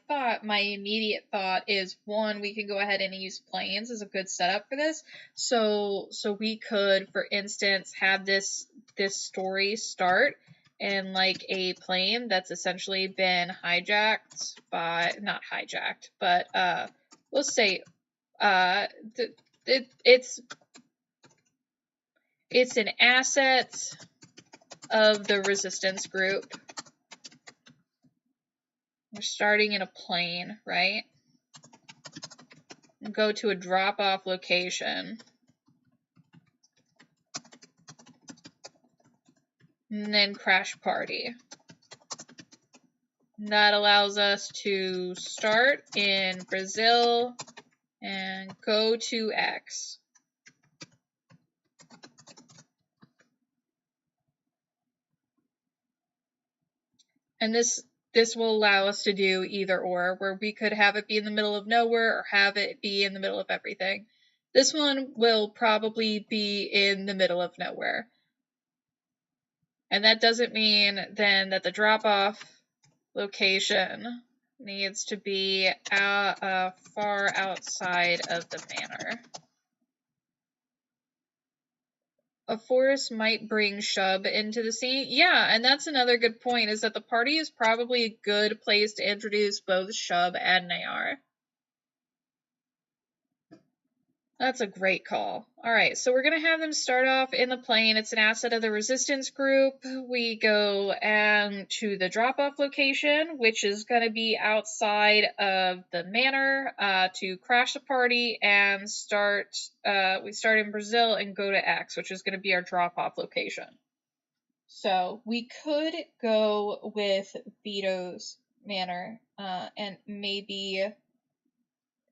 Speaker 1: immediate thought is, one, we can go ahead and use planes as a good setup for this. So we could, for instance, have this story start in like a plane that's essentially been hijacked by, not hijacked, but let's say it's an asset of the resistance group. We're starting in a plane, right? And go to a drop-off location. And then crash party. And that allows us to start in Brazil and go to X. And this will allow us to do either or, where we could have it be in the middle of nowhere or have it be in the middle of everything. This one will probably be in the middle of nowhere. And that doesn't mean then that the drop-off location needs to be far outside of the manor. A forest might bring Shub into the scene. Yeah, and that's another good point, is that the party is probably a good place to introduce both Shub and Nayar. That's a great call. Alright, so we're going to have them start off in the plane. It's an asset of the resistance group. We go to the drop-off location, which is going to be outside of the manor, to crash the party and we start in Brazil and go to X, which is going to be our drop-off location. So we could go with Vito's manor, and maybe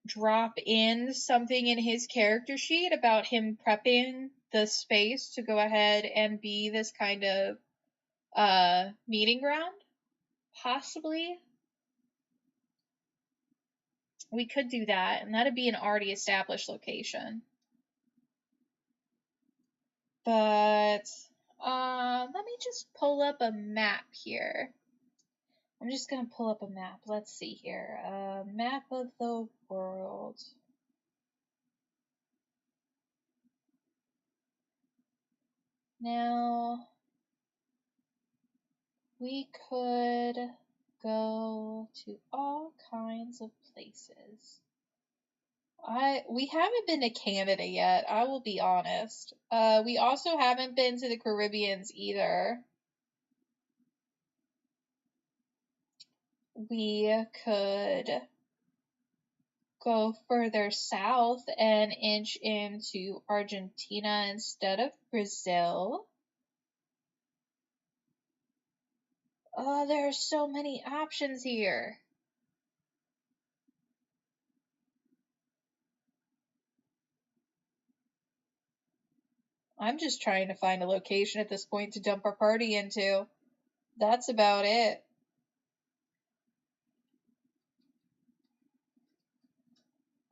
Speaker 1: drop in something in his character sheet about him prepping the space to go ahead and be this kind of meeting ground. Possibly. We could do that, and that'd be an already established location. But let me just pull up a map here. I'm just going to pull up a map. Let's see here. Map of the world. Now, we could go to all kinds of places. We haven't been to Canada yet, I will be honest. We also haven't been to the Caribbeans either. We could go further south and inch into Argentina instead of Brazil. Oh, there are so many options here. I'm just trying to find a location at this point to dump our party into. That's about it.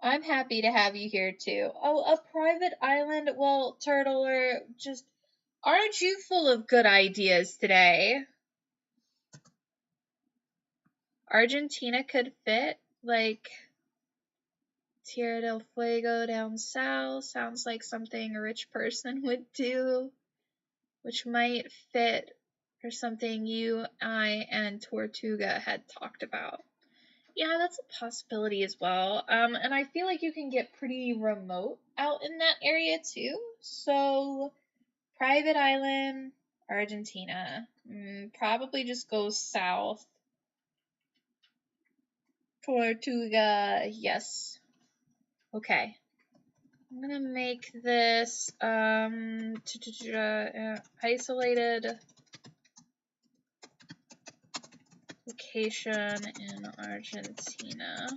Speaker 1: I'm happy to have you here too. Oh, a private island? Well, Turtler, just aren't you full of good ideas today? Argentina could fit, like Tierra del Fuego down south. Sounds like something a rich person would do, which might fit or something you, I, and Tortuga had talked about. Yeah, that's a possibility as well. And I feel like you can get pretty remote out in that area too. So, private island, Argentina. Probably just go south. Tortuga, yes. Okay. I'm gonna make this isolated location in Argentina.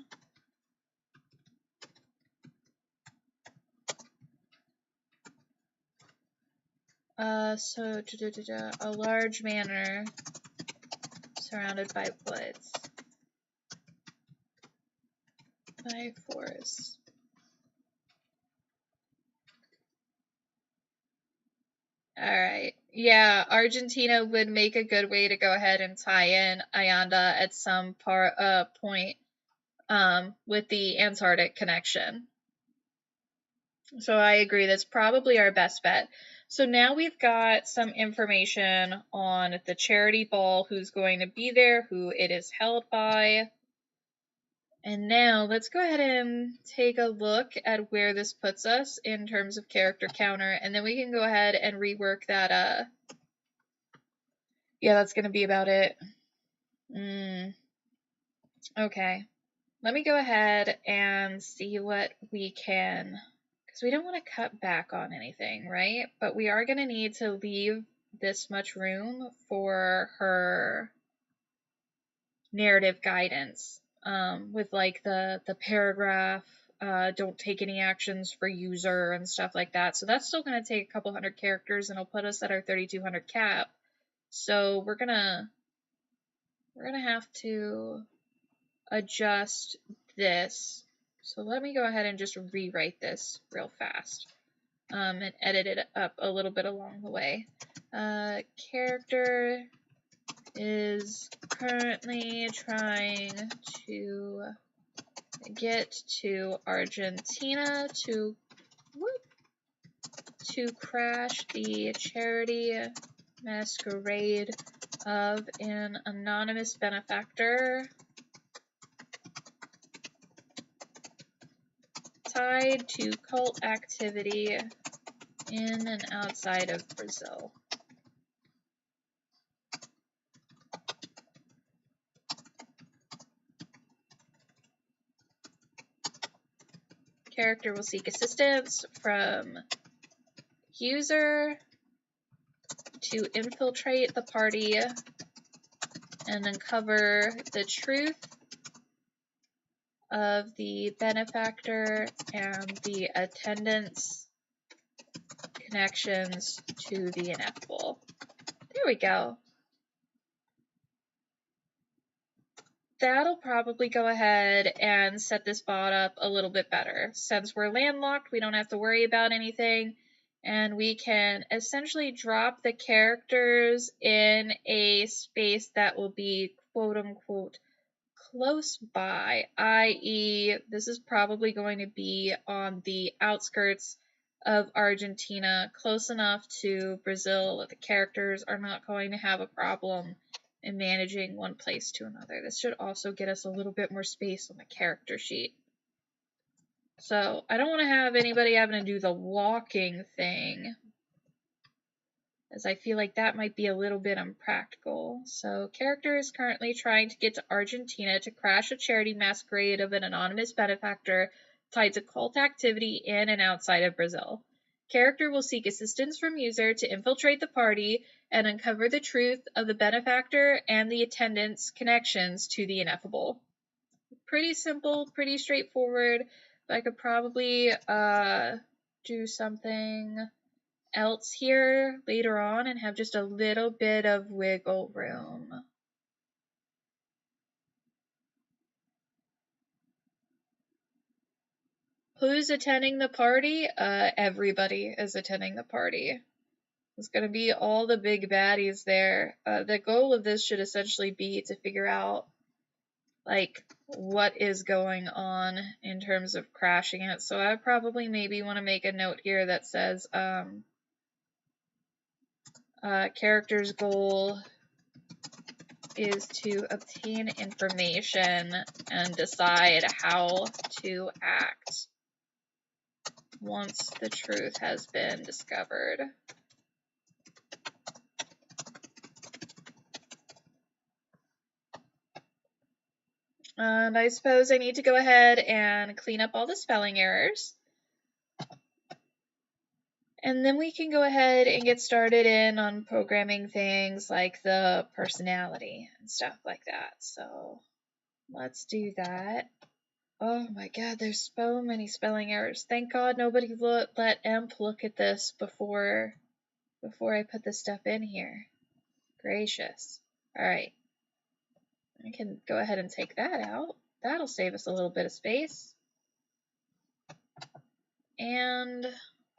Speaker 1: So a large manor surrounded by woods, by forests. Alright, yeah, Argentina would make a good way to go ahead and tie in Ayanda at some point with the Antarctic connection. So I agree, that's probably our best bet. So now we've got some information on the charity ball, who's going to be there, who it is held by. And now let's go ahead and take a look at where this puts us in terms of character counter, and then we can go ahead and rework that. Yeah, that's going to be about it. Okay. Let me go ahead and see what we can, because we don't want to cut back on anything, right? But we are going to need to leave this much room for her narrative guidance, with like the paragraph, don't take any actions for user and stuff like that. So that's still going to take a couple hundred characters, and it'll put us at our 3200 cap. So we're gonna have to adjust this. So let me go ahead and just rewrite this real fast, and edit it up a little bit along the way. Character is currently trying to get to Argentina to crash the charity masquerade of an anonymous benefactor tied to cult activity in and outside of Brazil. Character will seek assistance from user to infiltrate the party and uncover the truth of the benefactor and the attendant's connections to the ineffable. There we go. That'll probably go ahead and set this bot up a little bit better. Since we're landlocked, we don't have to worry about anything, and we can essentially drop the characters in a space that will be quote-unquote close by, i.e. this is probably going to be on the outskirts of Argentina, close enough to Brazil that the characters are not going to have a problem in managing one place to another. This should also get us a little bit more space on the character sheet. So I don't want to have anybody having to do the walking thing, as I feel like that might be a little bit impractical. So character is currently trying to get to Argentina to crash a charity masquerade of an anonymous benefactor tied to cult activity in and outside of Brazil. Character will seek assistance from user to infiltrate the party and uncover the truth of the benefactor and the attendant's connections to the ineffable. Pretty simple, pretty straightforward, but I could probably do something else here later on and have just a little bit of wiggle room. Who's attending the party? Everybody is attending the party. It's going to be all the big baddies there. The goal of this should essentially be to figure out, like, what is going on in terms of crashing it. So I probably maybe want to make a note here that says, character's goal is to obtain information and decide how to act once the truth has been discovered. And I suppose I need to go ahead and clean up all the spelling errors. And then we can go ahead and get started in on programming things like the personality and stuff like that. So let's do that. Oh my god, there's so many spelling errors. Thank God nobody let Emp look at this before I put this stuff in here. Gracious. Alright. I can go ahead and take that out. That'll save us a little bit of space. And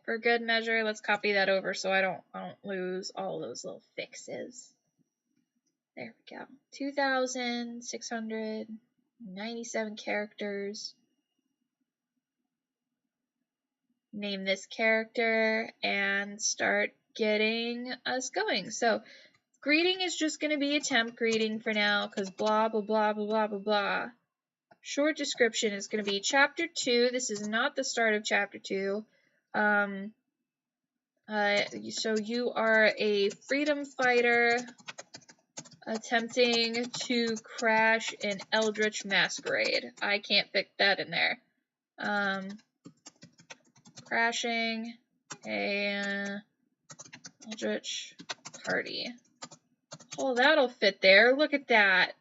Speaker 1: for good measure, let's copy that over so I don't lose all those little fixes. There we go. 2,697 characters. Name this character and start getting us going. So greeting is just going to be a temp greeting for now because blah, blah, blah, blah, blah, blah, blah. Short description is going to be Chapter 2. This is not the start of Chapter 2. So you are a freedom fighter attempting to crash an Eldritch Masquerade. I can't fit that in there. Crashing a Eldritch party. Oh, that'll fit there. Look at that.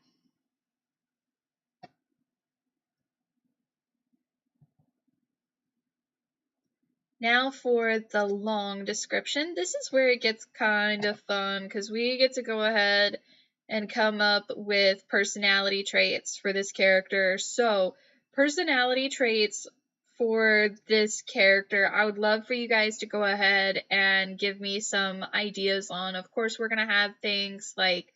Speaker 1: Now for the long description. This is where it gets kind of fun because we get to go ahead and come up with personality traits for this character. So, personality traits for this character, I would love for you guys to go ahead and give me some ideas on. Of course, we're going to have things like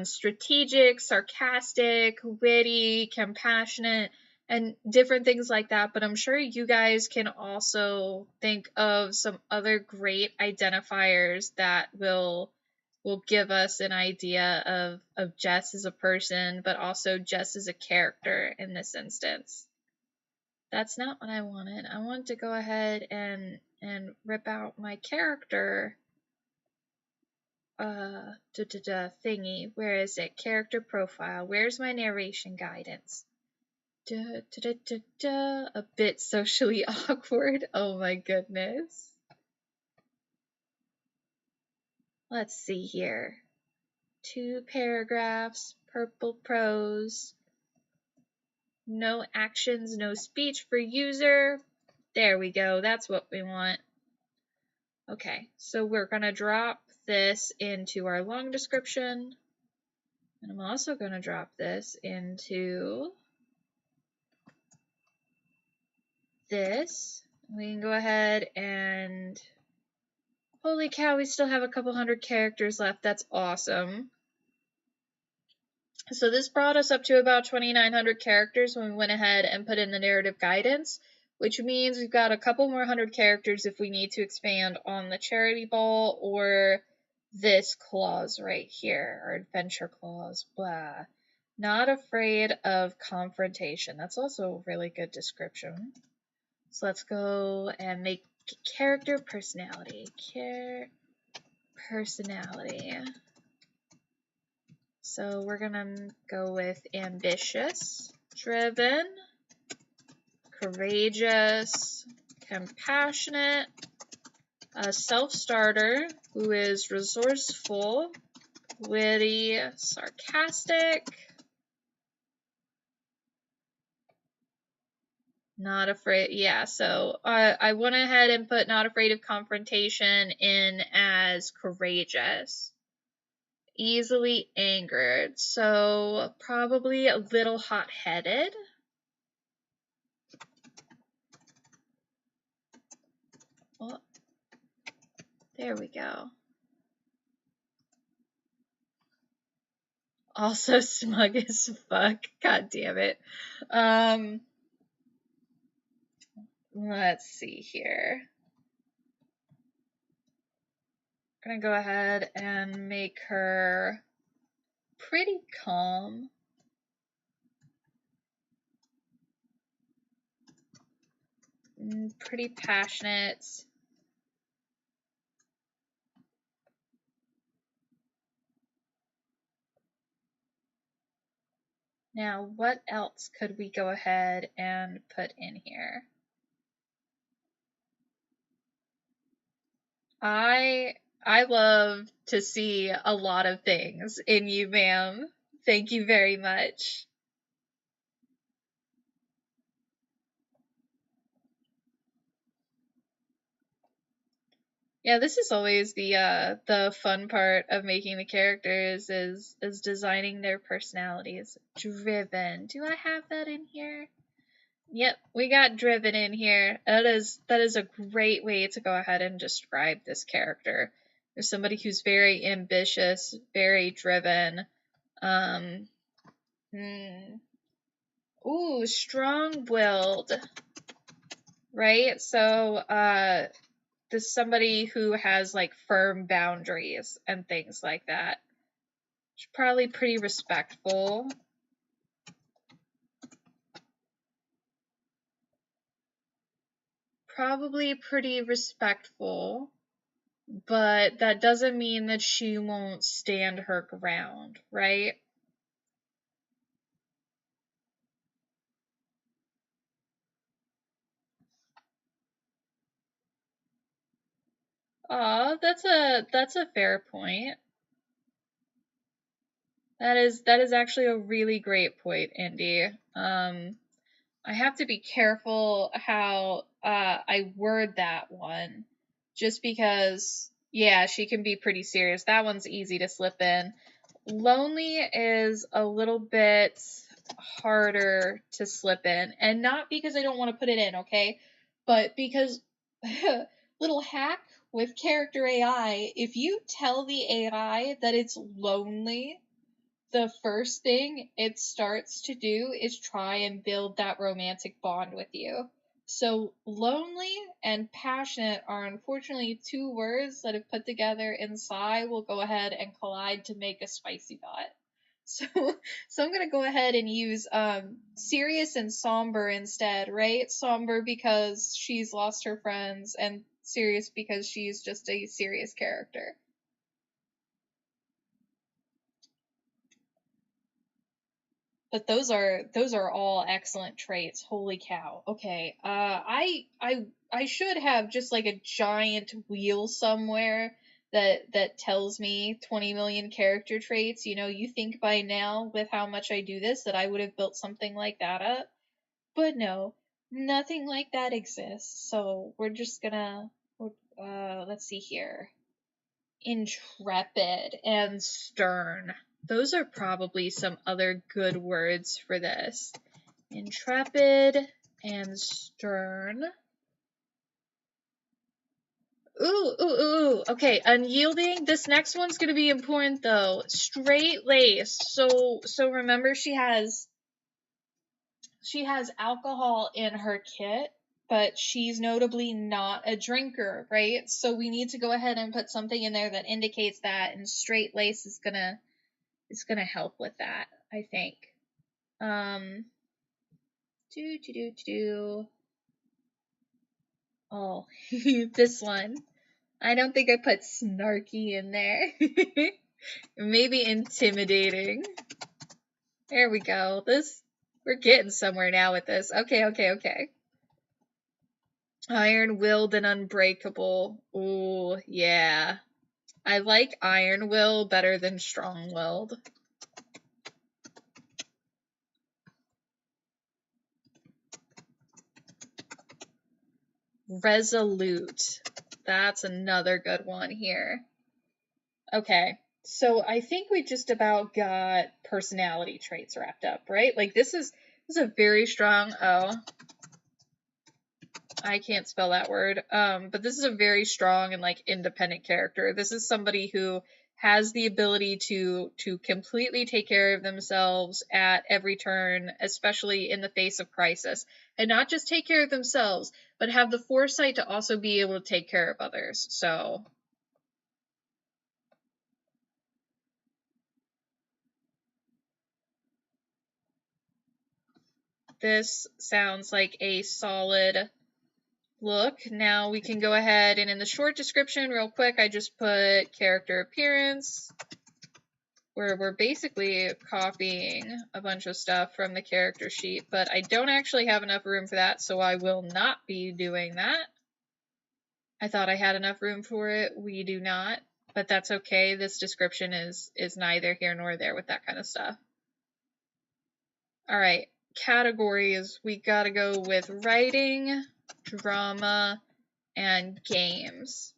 Speaker 1: strategic, sarcastic, witty, compassionate, and different things like that. But I'm sure you guys can also think of some other great identifiers that will give us an idea of Jess as a person, but also Jess as a character in this instance. That's not what I wanted. I wanted to go ahead and rip out my character thingy. Where is it? Character profile. Where's my narration guidance? A bit socially awkward. Oh my goodness. Let's see here. 2 paragraphs, purple prose. No actions, no speech for user. There we go. That's what we want. Okay, so we're going to drop this into our long description. And I'm also going to drop this into this. We can go ahead and... Holy cow, we still have a couple hundred characters left. That's awesome. So this brought us up to about 2,900 characters when we went ahead and put in the narrative guidance, which means we've got a couple more hundred characters if we need to expand on the charity ball or this clause right here, our adventure clause, blah. Not afraid of confrontation. That's also a really good description. So let's go and make character personality. Personality. So we're gonna go with ambitious, driven, courageous, compassionate, a self-starter who is resourceful, witty, sarcastic, not afraid. Yeah, so I went ahead and put not afraid of confrontation in as courageous. Easily angered, so probably a little hot-headed. Oh, there we go. Also smug as fuck. God damn it. Let's see here. I'm gonna go ahead and make her pretty calm. Pretty passionate. Now, what else could we go ahead and put in here? I love to see a lot of things in you, ma'am. Thank you very much. Yeah, this is always the fun part of making the characters is designing their personalities. Driven. Do I have that in here? Yep, we got driven in here. That is a great way to go ahead and describe this character. There's somebody who's very ambitious, very driven. Ooh, strong-willed. Right? So, this somebody who has like firm boundaries and things like that. She's probably pretty respectful. Probably pretty respectful, but that doesn't mean that she won't stand her ground, right? Aw, that's a fair point. That is actually a really great point, Indy. I have to be careful how I word that one, just because, yeah, she can be pretty serious. That one's easy to slip in. Lonely is a little bit harder to slip in, and not because I don't want to put it in, okay? But because, little hack with character AI, if you tell the AI that it's lonely, the first thing it starts to do is try and build that romantic bond with you. So, lonely and passionate are unfortunately two words that, if put together in Psy, will go ahead and collide to make a spicy bot. So, I'm gonna go ahead and use serious and somber instead, right? Somber because she's lost her friends, and serious because she's just a serious character. But those are all excellent traits. Holy cow. Okay. I should have just like a giant wheel somewhere that tells me 20 million character traits. You know, you think by now with how much I do this that I would have built something like that up. But no, nothing like that exists. So we're just gonna let's see here. Intrepid and stern. Those are probably some other good words for this. Intrepid and stern. Ooh. Okay, unyielding. This next one's gonna be important though. Straight laced. So remember she has alcohol in her kit, but she's notably not a drinker, right? So we need to go ahead and put something in there that indicates that, and straight lace is gonna help with that, I think. Oh, this one. I don't think I put snarky in there. Maybe intimidating. There we go. We're getting somewhere now with this. Okay. Iron-willed and unbreakable. Ooh, yeah. I like iron-will better than strong-willed. Resolute. That's another good one here. Okay, so I think we just about got personality traits wrapped up, right? Like this is a very strong, oh, I can't spell that word. But this is a very strong and like independent character. This is somebody who has the ability to completely take care of themselves at every turn, especially in the face of crisis. And not just take care of themselves, but have the foresight to also be able to take care of others. So this sounds like a solid look. Now we can go ahead and in the short description, real quick, I just put character appearance, where we're basically copying a bunch of stuff from the character sheet, but I don't actually have enough room for that, so I will not be doing that. I thought I had enough room for it. We do not, but that's okay. This description is neither here nor there with that kind of stuff. All right, categories. We gotta go with writing, drama, and games.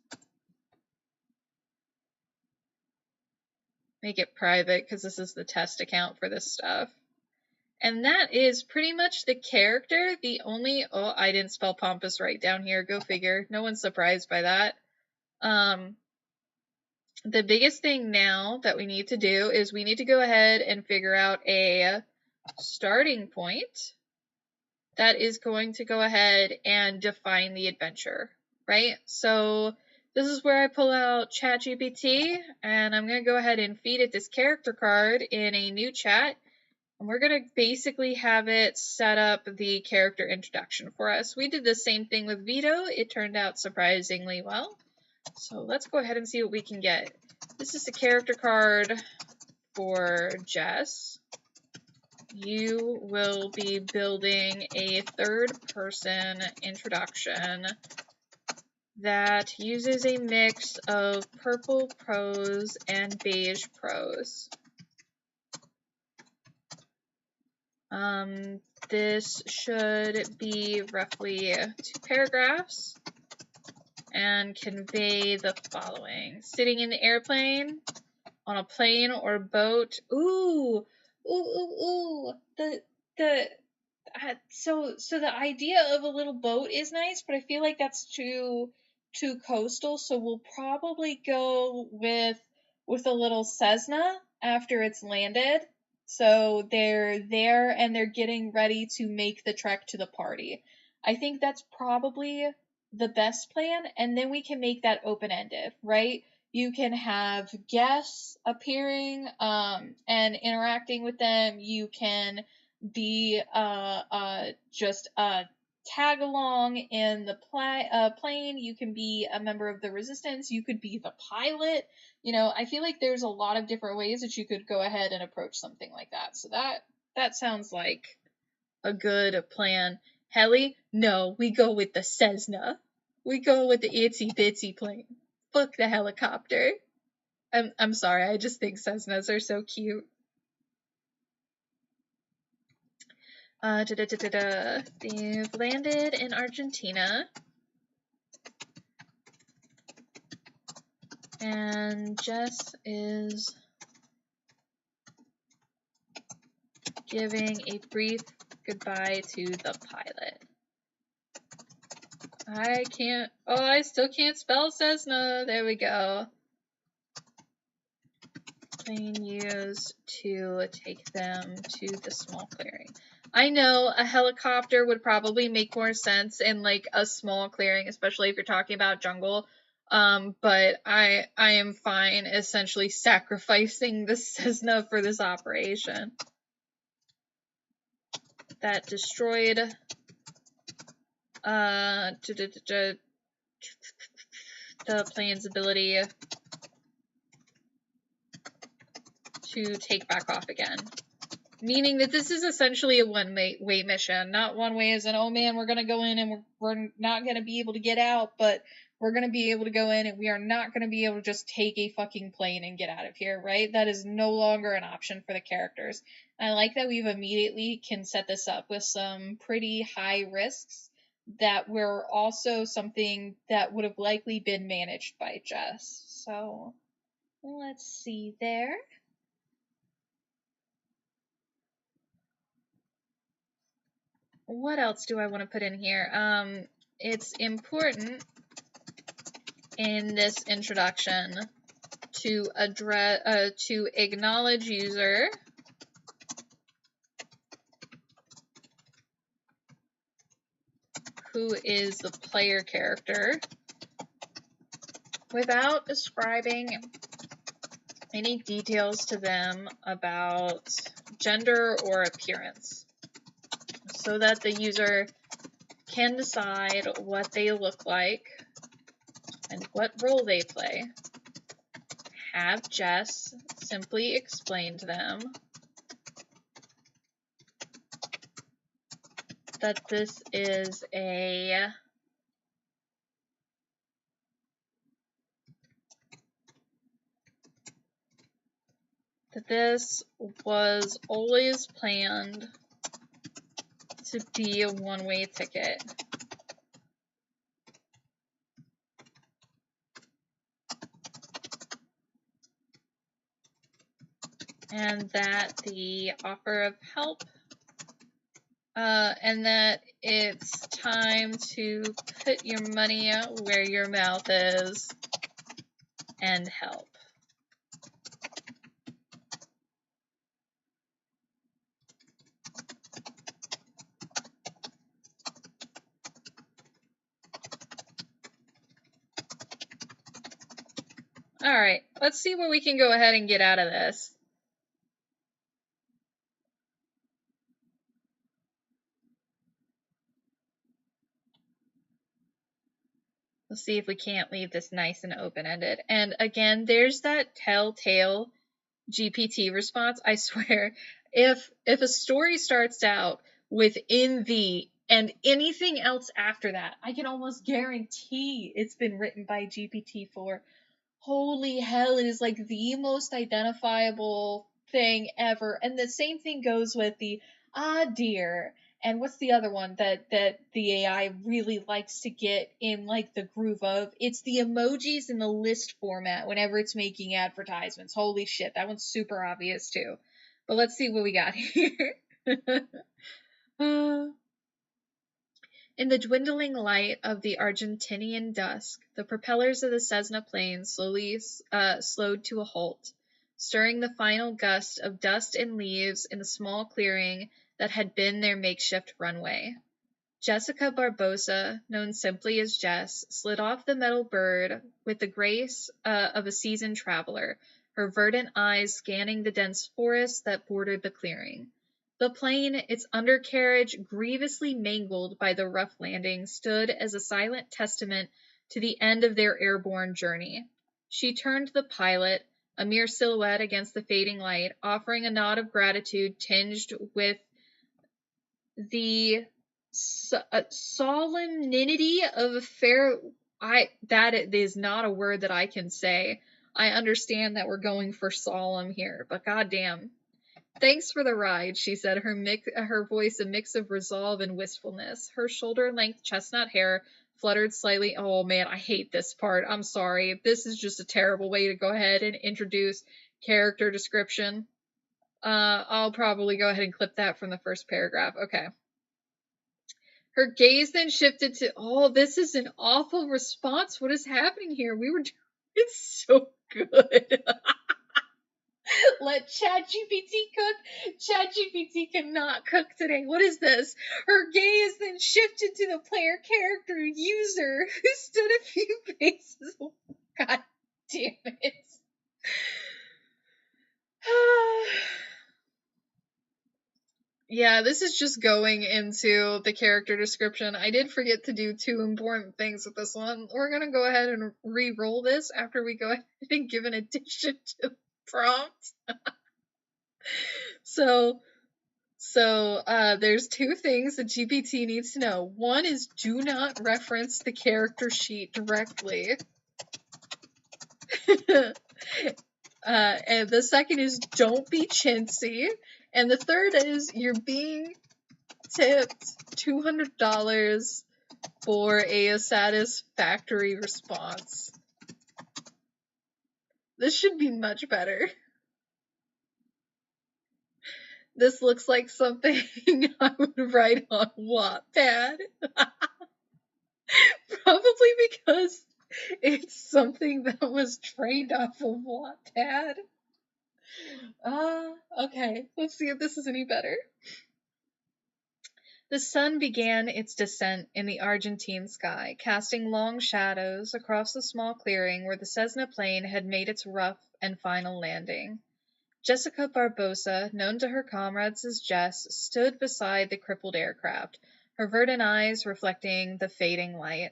Speaker 1: Make it private because this is the test account for this stuff. And that is pretty much the character. The only, oh, I didn't spell pompous right down here. Go figure. No one's surprised by that. The biggest thing now that we need to do is we need to go ahead and figure out a starting point that is going to go ahead and define the adventure, right? So this is where I pull out ChatGPT, and I'm going to go ahead and feed it this character card in a new chat, and we're going to basically have it set up the character introduction for us. We did the same thing with Vito. It turned out surprisingly well. So let's go ahead and see what we can get. This is the character card for Jess. You will be building a third-person introduction that uses a mix of purple prose and beige prose. This should be roughly 2 paragraphs and convey the following. Sitting in the airplane, on a plane or boat. Ooh. So the idea of a little boat is nice, but I feel like that's too coastal, so we'll probably go with a little Cessna after it's landed. So they're there and they're getting ready to make the trek to the party. I think that's probably the best plan, and then we can make that open-ended, right? You can have guests appearing and interacting with them. You can be just tag along in the plane. You can be a member of the resistance. You could be the pilot. You know, I feel like there's a lot of different ways that you could go ahead and approach something like that. So that sounds like a good plan. Heli? No, we go with the Cessna. We go with the itsy bitsy plane. Fuck the helicopter. I'm sorry, I just think Cessnas are so cute. They've landed in Argentina. And Jess is giving a brief goodbye to the pilot. I still can't spell Cessna. There we go. Plane used to take them to the small clearing. I know a helicopter would probably make more sense in like a small clearing, especially if you're talking about jungle. But I am fine essentially sacrificing the Cessna for this operation. That destroyed the plane's ability to take back off again. Meaning that this is essentially a one-way mission. Not one way as in, oh man, we're going to go in and we're not going to be able to get out, but we're going to be able to go in and we are not going to be able to just take a fucking plane and get out of here, right? That is no longer an option for the characters. And I like that we've immediately can set this up with some pretty high risks that were also something that would have likely been managed by Jess. So, let's see there. What else do I want to put in here? It's important in this introduction to acknowledge user who is the player character without describing any details to them about gender or appearance. so that the user can decide what they look like and what role they play. Have Jess simply explain to them that this is this was always planned to be a one-way ticket. And that the offer of help, and that it's time to put your money where your mouth is and help. Alright, let's see what we can go ahead and get out of this. Let's see if we can't leave this nice and open-ended. And again, there's that telltale GPT response. I swear, if a story starts out with "in the" and anything else after that, I can almost guarantee it's been written by GPT-4. Holy hell, it is like the most identifiable thing ever. And the same thing goes with the "ah dear." And what's the other one that the AI really likes to get in like the groove of? It's the emojis in the list format whenever it's making advertisements. Holy shit, that one's super obvious too. But let's see what we got here. In the dwindling light of the Argentinian dusk, the propellers of the Cessna plane slowly slowed to a halt, stirring the final gust of dust and leaves in the small clearing that had been their makeshift runway. Jessica Barbosa, known simply as Jess, slid off the metal bird with the grace of a seasoned traveler, her verdant eyes scanning the dense forest that bordered the clearing. The plane, its undercarriage grievously mangled by the rough landing, stood as a silent testament to the end of their airborne journey. She turned to the pilot, a mere silhouette against the fading light, offering a nod of gratitude tinged with the solemnity of affair. That is not a word that I can say. I understand that we're going for solemn here, but goddamn. Thanks for the ride, she said, her voice a mix of resolve and wistfulness. Her shoulder-length chestnut hair fluttered slightly. Oh man, I hate this part. I'm sorry. This is just a terrible way to go ahead and introduce character description. I'll probably go ahead and clip that from the first paragraph. Okay. Her gaze then shifted to, oh, this is an awful response. What is happening here? We were doing it so good. Let ChatGPT cook. ChatGPT cannot cook today. What is this? Her gaze then shifted to the player character user who stood a few paces away. God damn it. Yeah, this is just going into the character description. I did forget to do two important things with this one. We're going to go ahead and re-roll this after we go ahead and give an addition to the prompt. So there's two things that GPT needs to know. One is do not reference the character sheet directly. And the second is don't be chintzy. And the third is you're being tipped $200 for a satisfactory response. This should be much better. This looks like something I would write on Wattpad. Probably because it's something that was trained off of Wattpad. Okay, let's see if this is any better. The sun began its descent in the Argentine sky, casting long shadows across the small clearing where the Cessna plane had made its rough and final landing. Jessica Barbosa, known to her comrades as Jess, stood beside the crippled aircraft, her verdant eyes reflecting the fading light.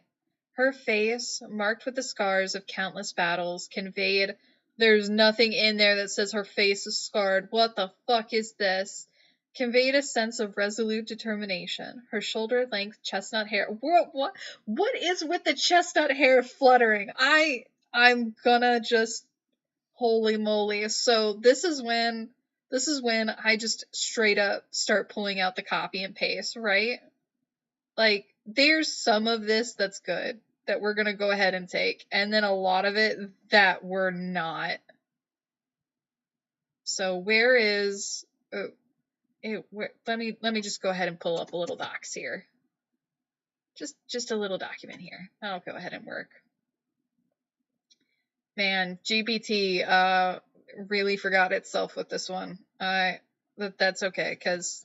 Speaker 1: Her face, marked with the scars of countless battles, conveyed, "There's nothing in there that says her face is scarred. What the fuck is this?" Conveyed a sense of resolute determination. Her shoulder-length chestnut hair. What is with the chestnut hair fluttering? I'm gonna just, holy moly. So this is when I just straight up start pulling out the copy and paste, right? Like, there's some of this that's good that we're gonna go ahead and take, and then a lot of it that we're not. So where is let me just go ahead and pull up a little docs here. Just a little document here. That'll go ahead and work. Man, GPT really forgot itself with this one. That's okay, because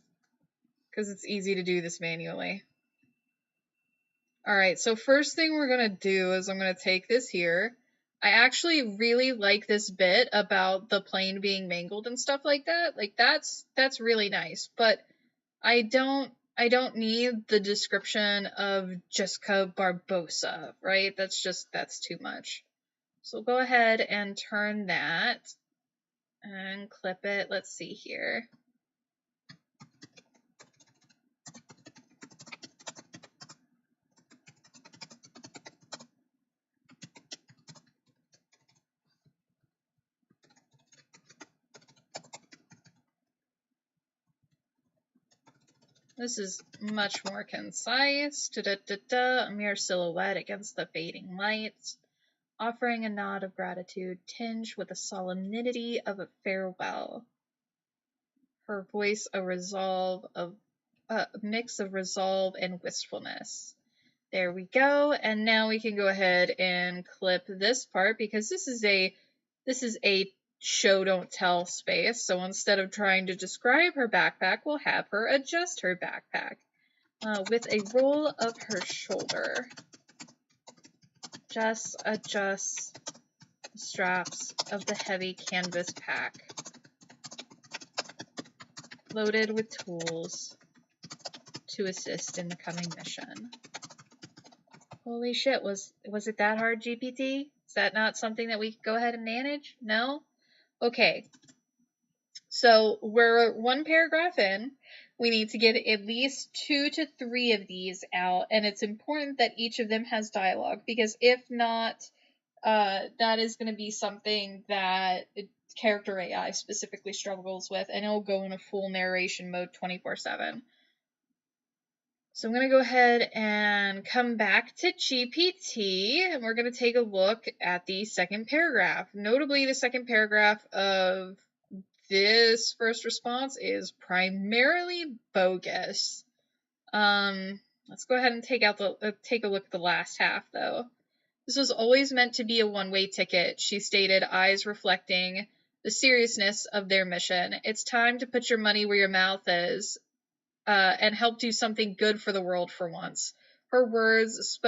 Speaker 1: it's easy to do this manually. Alright, so first thing we're going to do is I'm going to take this here. I actually really like this bit about the plane being mangled and stuff like that. Like, that's really nice, but I don't need the description of Jessica Barbosa, right? That's too much. So we'll go ahead and turn that and clip it. Let's see here. This is much more concise. A mere silhouette against the fading lights, offering a nod of gratitude tinged with the solemnity of a farewell. Her voice a mix of resolve and wistfulness. There we go. And now we can go ahead and clip this part, because this is a show don't tell space. So instead of trying to describe her backpack, we'll have her adjust her backpack with a roll of her shoulder. Just adjust the straps of the heavy canvas pack, loaded with tools to assist in the coming mission. Holy shit, was it that hard, GPT? Is that not something that we could go ahead and manage? No? Okay. So we're one paragraph in. We need to get at least 2 to 3 of these out, and it's important that each of them has dialogue, because if not, that is going to be something that character AI specifically struggles with, and it'll go in a full narration mode 24/7. So I'm going to go ahead and come back to GPT, and we're going to take a look at the second paragraph. Notably, the second paragraph of this first response is primarily bogus. Let's go ahead and take a look at the last half, though. This was always meant to be a one-way ticket, she stated, eyes reflecting the seriousness of their mission. It's time to put your money where your mouth is, and help do something good for the world for once. Her words,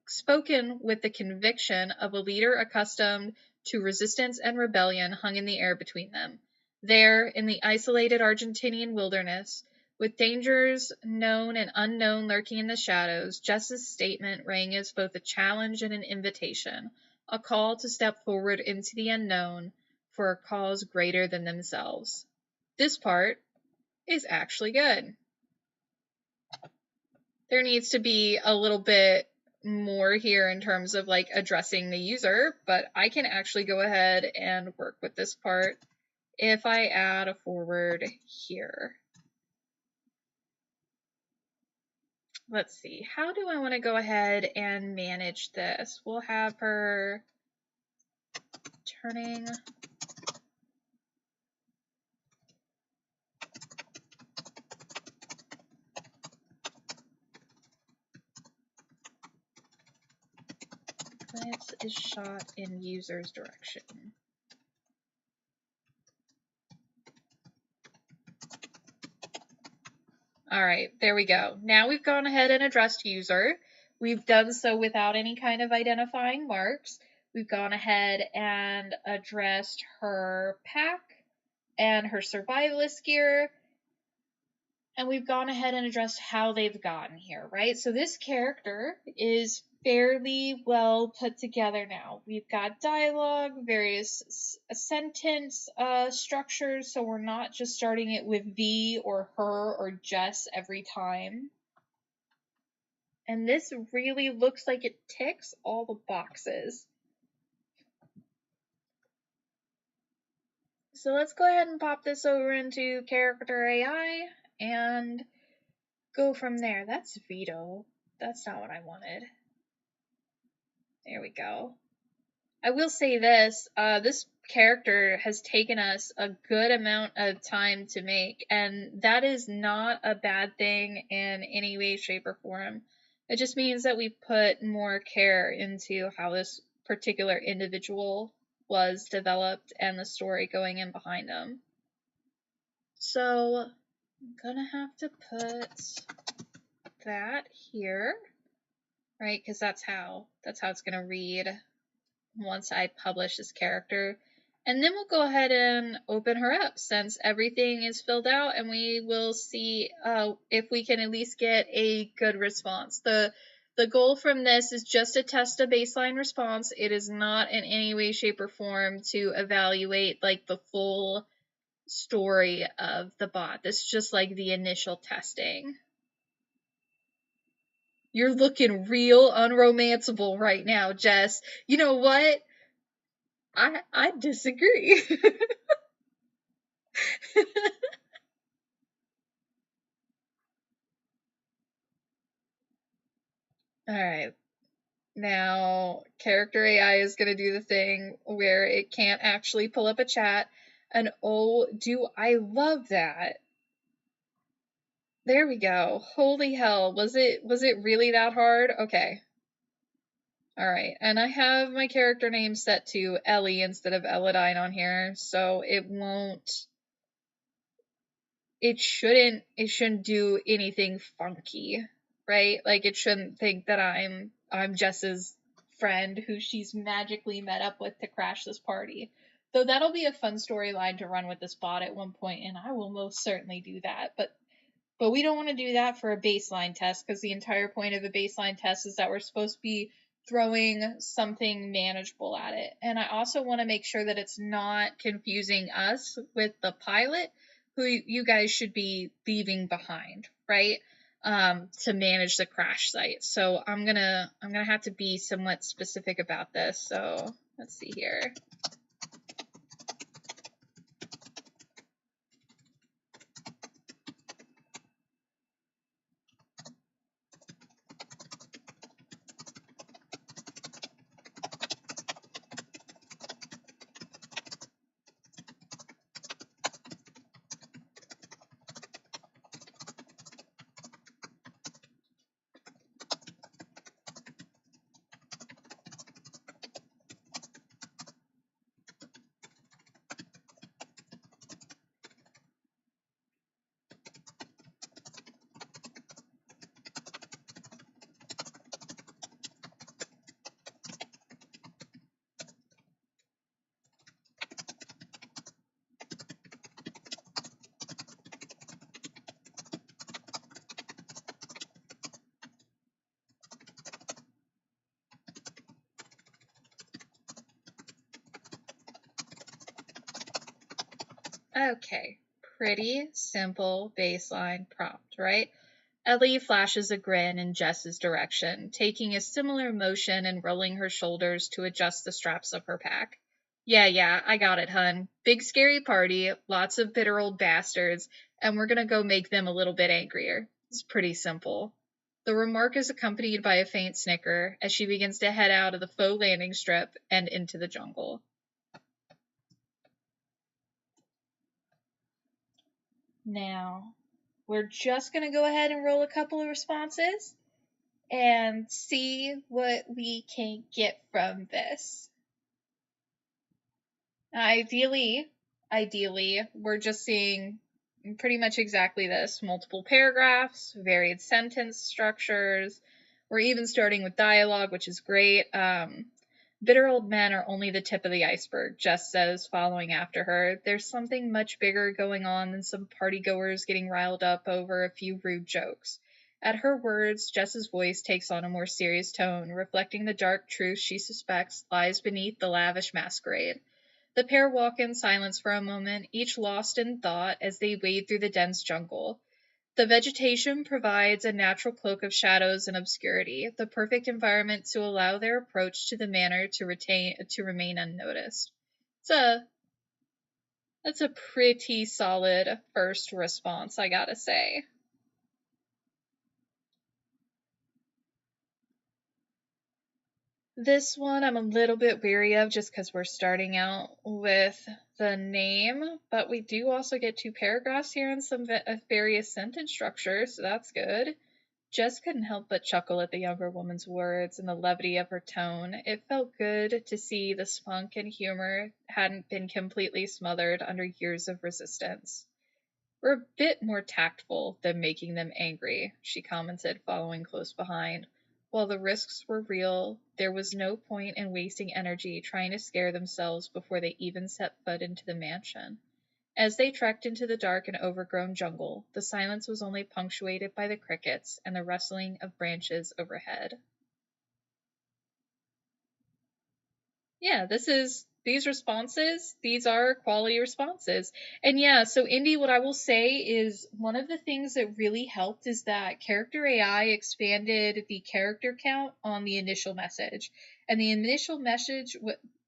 Speaker 1: spoken with the conviction of a leader accustomed to resistance and rebellion, hung in the air between them. There, in the isolated Argentinian wilderness, with dangers known and unknown lurking in the shadows, Jess's statement rang as both a challenge and an invitation, a call to step forward into the unknown for a cause greater than themselves. This part is actually good. There needs to be a little bit more here in terms of like addressing the user, but I can actually go ahead and work with this part if I add a forward here. Let's see, how do I want to go ahead and manage this? We'll have her turning glance is shot in user's direction. All right, there we go. Now we've gone ahead and addressed user. We've done so without any kind of identifying marks. We've gone ahead and addressed her pack. and her survivalist gear. And we've gone ahead and addressed how they've gotten here, right? So this character is fairly well put together now. We've got dialogue, various sentence structures, so we're not just starting it with V or her or Jess every time. And this really looks like it ticks all the boxes. So let's go ahead and pop this over into character AI and go from there. That's Vito. That's not what I wanted. There we go. I will say this, this character has taken us a good amount of time to make, and that is not a bad thing in any way, shape, or form. It just means that we put more care into how this particular individual was developed and the story going in behind them. So I'm gonna have to put that here, right? Because that's how it's gonna read once I publish this character. And then we'll go ahead and open her up since everything is filled out, and we will see if we can at least get a good response. The goal from this is just to test a baseline response. It is not in any way, shape, or form to evaluate like the full story of the bot. This is just like the initial testing. You're looking real unromanceable right now, Jess. You know what? I disagree. Alright. Now, character AI is going to do the thing where it can't actually pull up a chat. And oh, do I love that. There we go. Holy hell. Was it really that hard? Okay. Alright. And I have my character name set to Ellie instead of Eladine on here, so it shouldn't do anything funky, right? Like it shouldn't think that I'm Jess's friend who she's magically met up with to crash this party. Though that'll be a fun storyline to run with this bot at one point, and I will most certainly do that. But we don't want to do that for a baseline test, because the entire point of a baseline test is that we're supposed to be throwing something manageable at it. And I also want to make sure that it's not confusing us with the pilot, who you guys should be leaving behind, right? To manage the crash site. So I'm gonna have to be somewhat specific about this. So let's see here. Okay, pretty simple baseline prompt, right? Ellie flashes a grin in Jess's direction, taking a similar motion and rolling her shoulders to adjust the straps of her pack. Yeah, I got it, hun. Big scary party, lots of bitter old bastards, and we're gonna go make them a little bit angrier. It's pretty simple. The remark is accompanied by a faint snicker as she begins to head out of the faux landing strip and into the jungle. Now, we're just going to go ahead and roll a couple of responses and see what we can get from this. Ideally, we're just seeing pretty much exactly this. Multiple paragraphs, varied sentence structures. We're even starting with dialogue, which is great. Bitter old men are only the tip of the iceberg, Jess says, following after her. There's something much bigger going on than some partygoers getting riled up over a few rude jokes. At her words, Jess's voice takes on a more serious tone, reflecting the dark truth she suspects lies beneath the lavish masquerade. The pair walk in silence for a moment, each lost in thought as they wade through the dense jungle. The vegetation provides a natural cloak of shadows and obscurity, the perfect environment to allow their approach to the manor to remain unnoticed. That's a pretty solid first response, I gotta say. This one I'm a little bit weary of just because we're starting out with the name, but we do also get 2 paragraphs here and some various sentence structures, so that's good. Jess couldn't help but chuckle at the younger woman's words and the levity of her tone. It felt good to see the spunk and humor hadn't been completely smothered under years of resistance. "We're a bit more tactful than making them angry," she commented, following close behind. While the risks were real, there was no point in wasting energy trying to scare themselves before they even set foot into the mansion. As they trekked into the dark and overgrown jungle, the silence was only punctuated by the crickets and the rustling of branches overhead. Yeah, these responses, these are quality responses. And yeah, so Indy, what I will say is one of the things that really helped is that character AI expanded the character count on the initial message. And the initial message,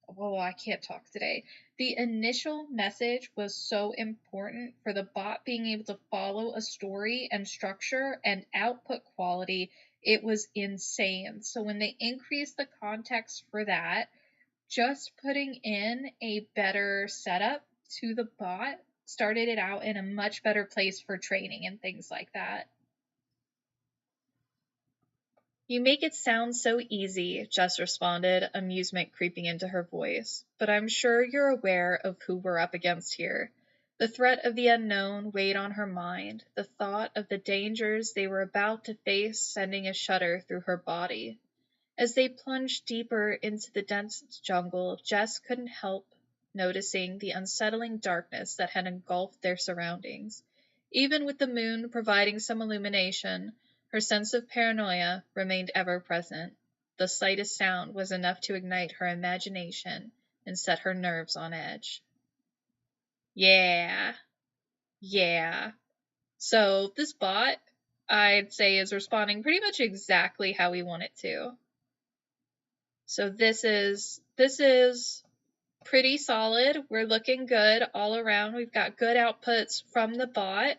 Speaker 1: I can't talk today. The initial message was so important for the bot being able to follow a story and structure and output quality. It was insane. So when they increased the context for that, just putting in a better setup to the bot started it out in a much better place for training and things like that. "You make it sound so easy," Jess responded, amusement creeping into her voice. "But I'm sure you're aware of who we're up against here." The threat of the unknown weighed on her mind, the thought of the dangers they were about to face sending a shudder through her body. As they plunged deeper into the dense jungle, Jess couldn't help noticing the unsettling darkness that had engulfed their surroundings. Even with the moon providing some illumination, her sense of paranoia remained ever present. The slightest sound was enough to ignite her imagination and set her nerves on edge. Yeah. So this bot, I'd say, is responding pretty much exactly how we want it to. So this is pretty solid. We're looking good all around. We've got good outputs from the bot,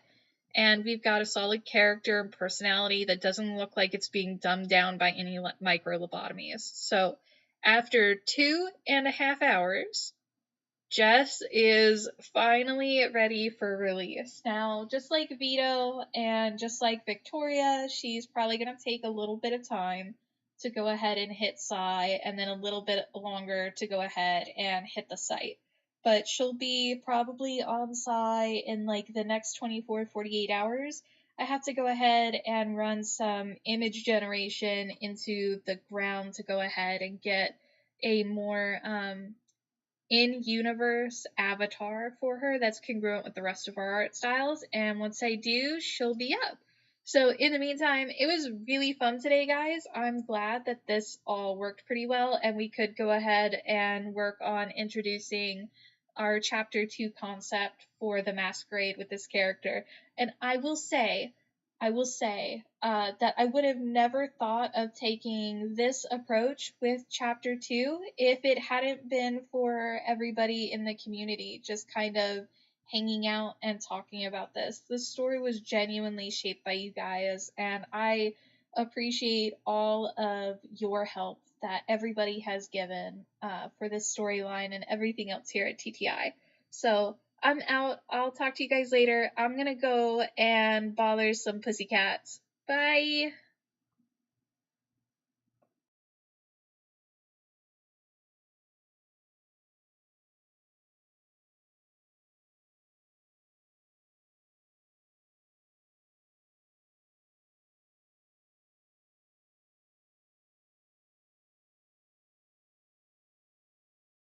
Speaker 1: and we've got a solid character and personality that doesn't look like it's being dumbed down by any micro lobotomies. So after 2.5 hours, Jess is finally ready for release. Now, just like Vito and just like Victoria, she's probably going to take a little bit of time to go ahead and hit Psy, and then a little bit longer to go ahead and hit the site. But she'll be probably on Psy in like the next 24 to 48 hours. I have to go ahead and run some image generation into the ground to go ahead and get a more in-universe avatar for her that's congruent with the rest of our art styles, and once I do, she'll be up. So in the meantime, it was really fun today, guys. I'm glad that this all worked pretty well, and we could go ahead and work on introducing our chapter 2 concept for the masquerade with this character. And I will say that I would have never thought of taking this approach with Chapter 2 if it hadn't been for everybody in the community just kind of hanging out and talking about this. This story was genuinely shaped by you guys, and I appreciate all of your help that everybody has given for this storyline and everything else here at TTI. So I'm out. I'll talk to you guys later. I'm gonna go and bother some pussycats. Bye.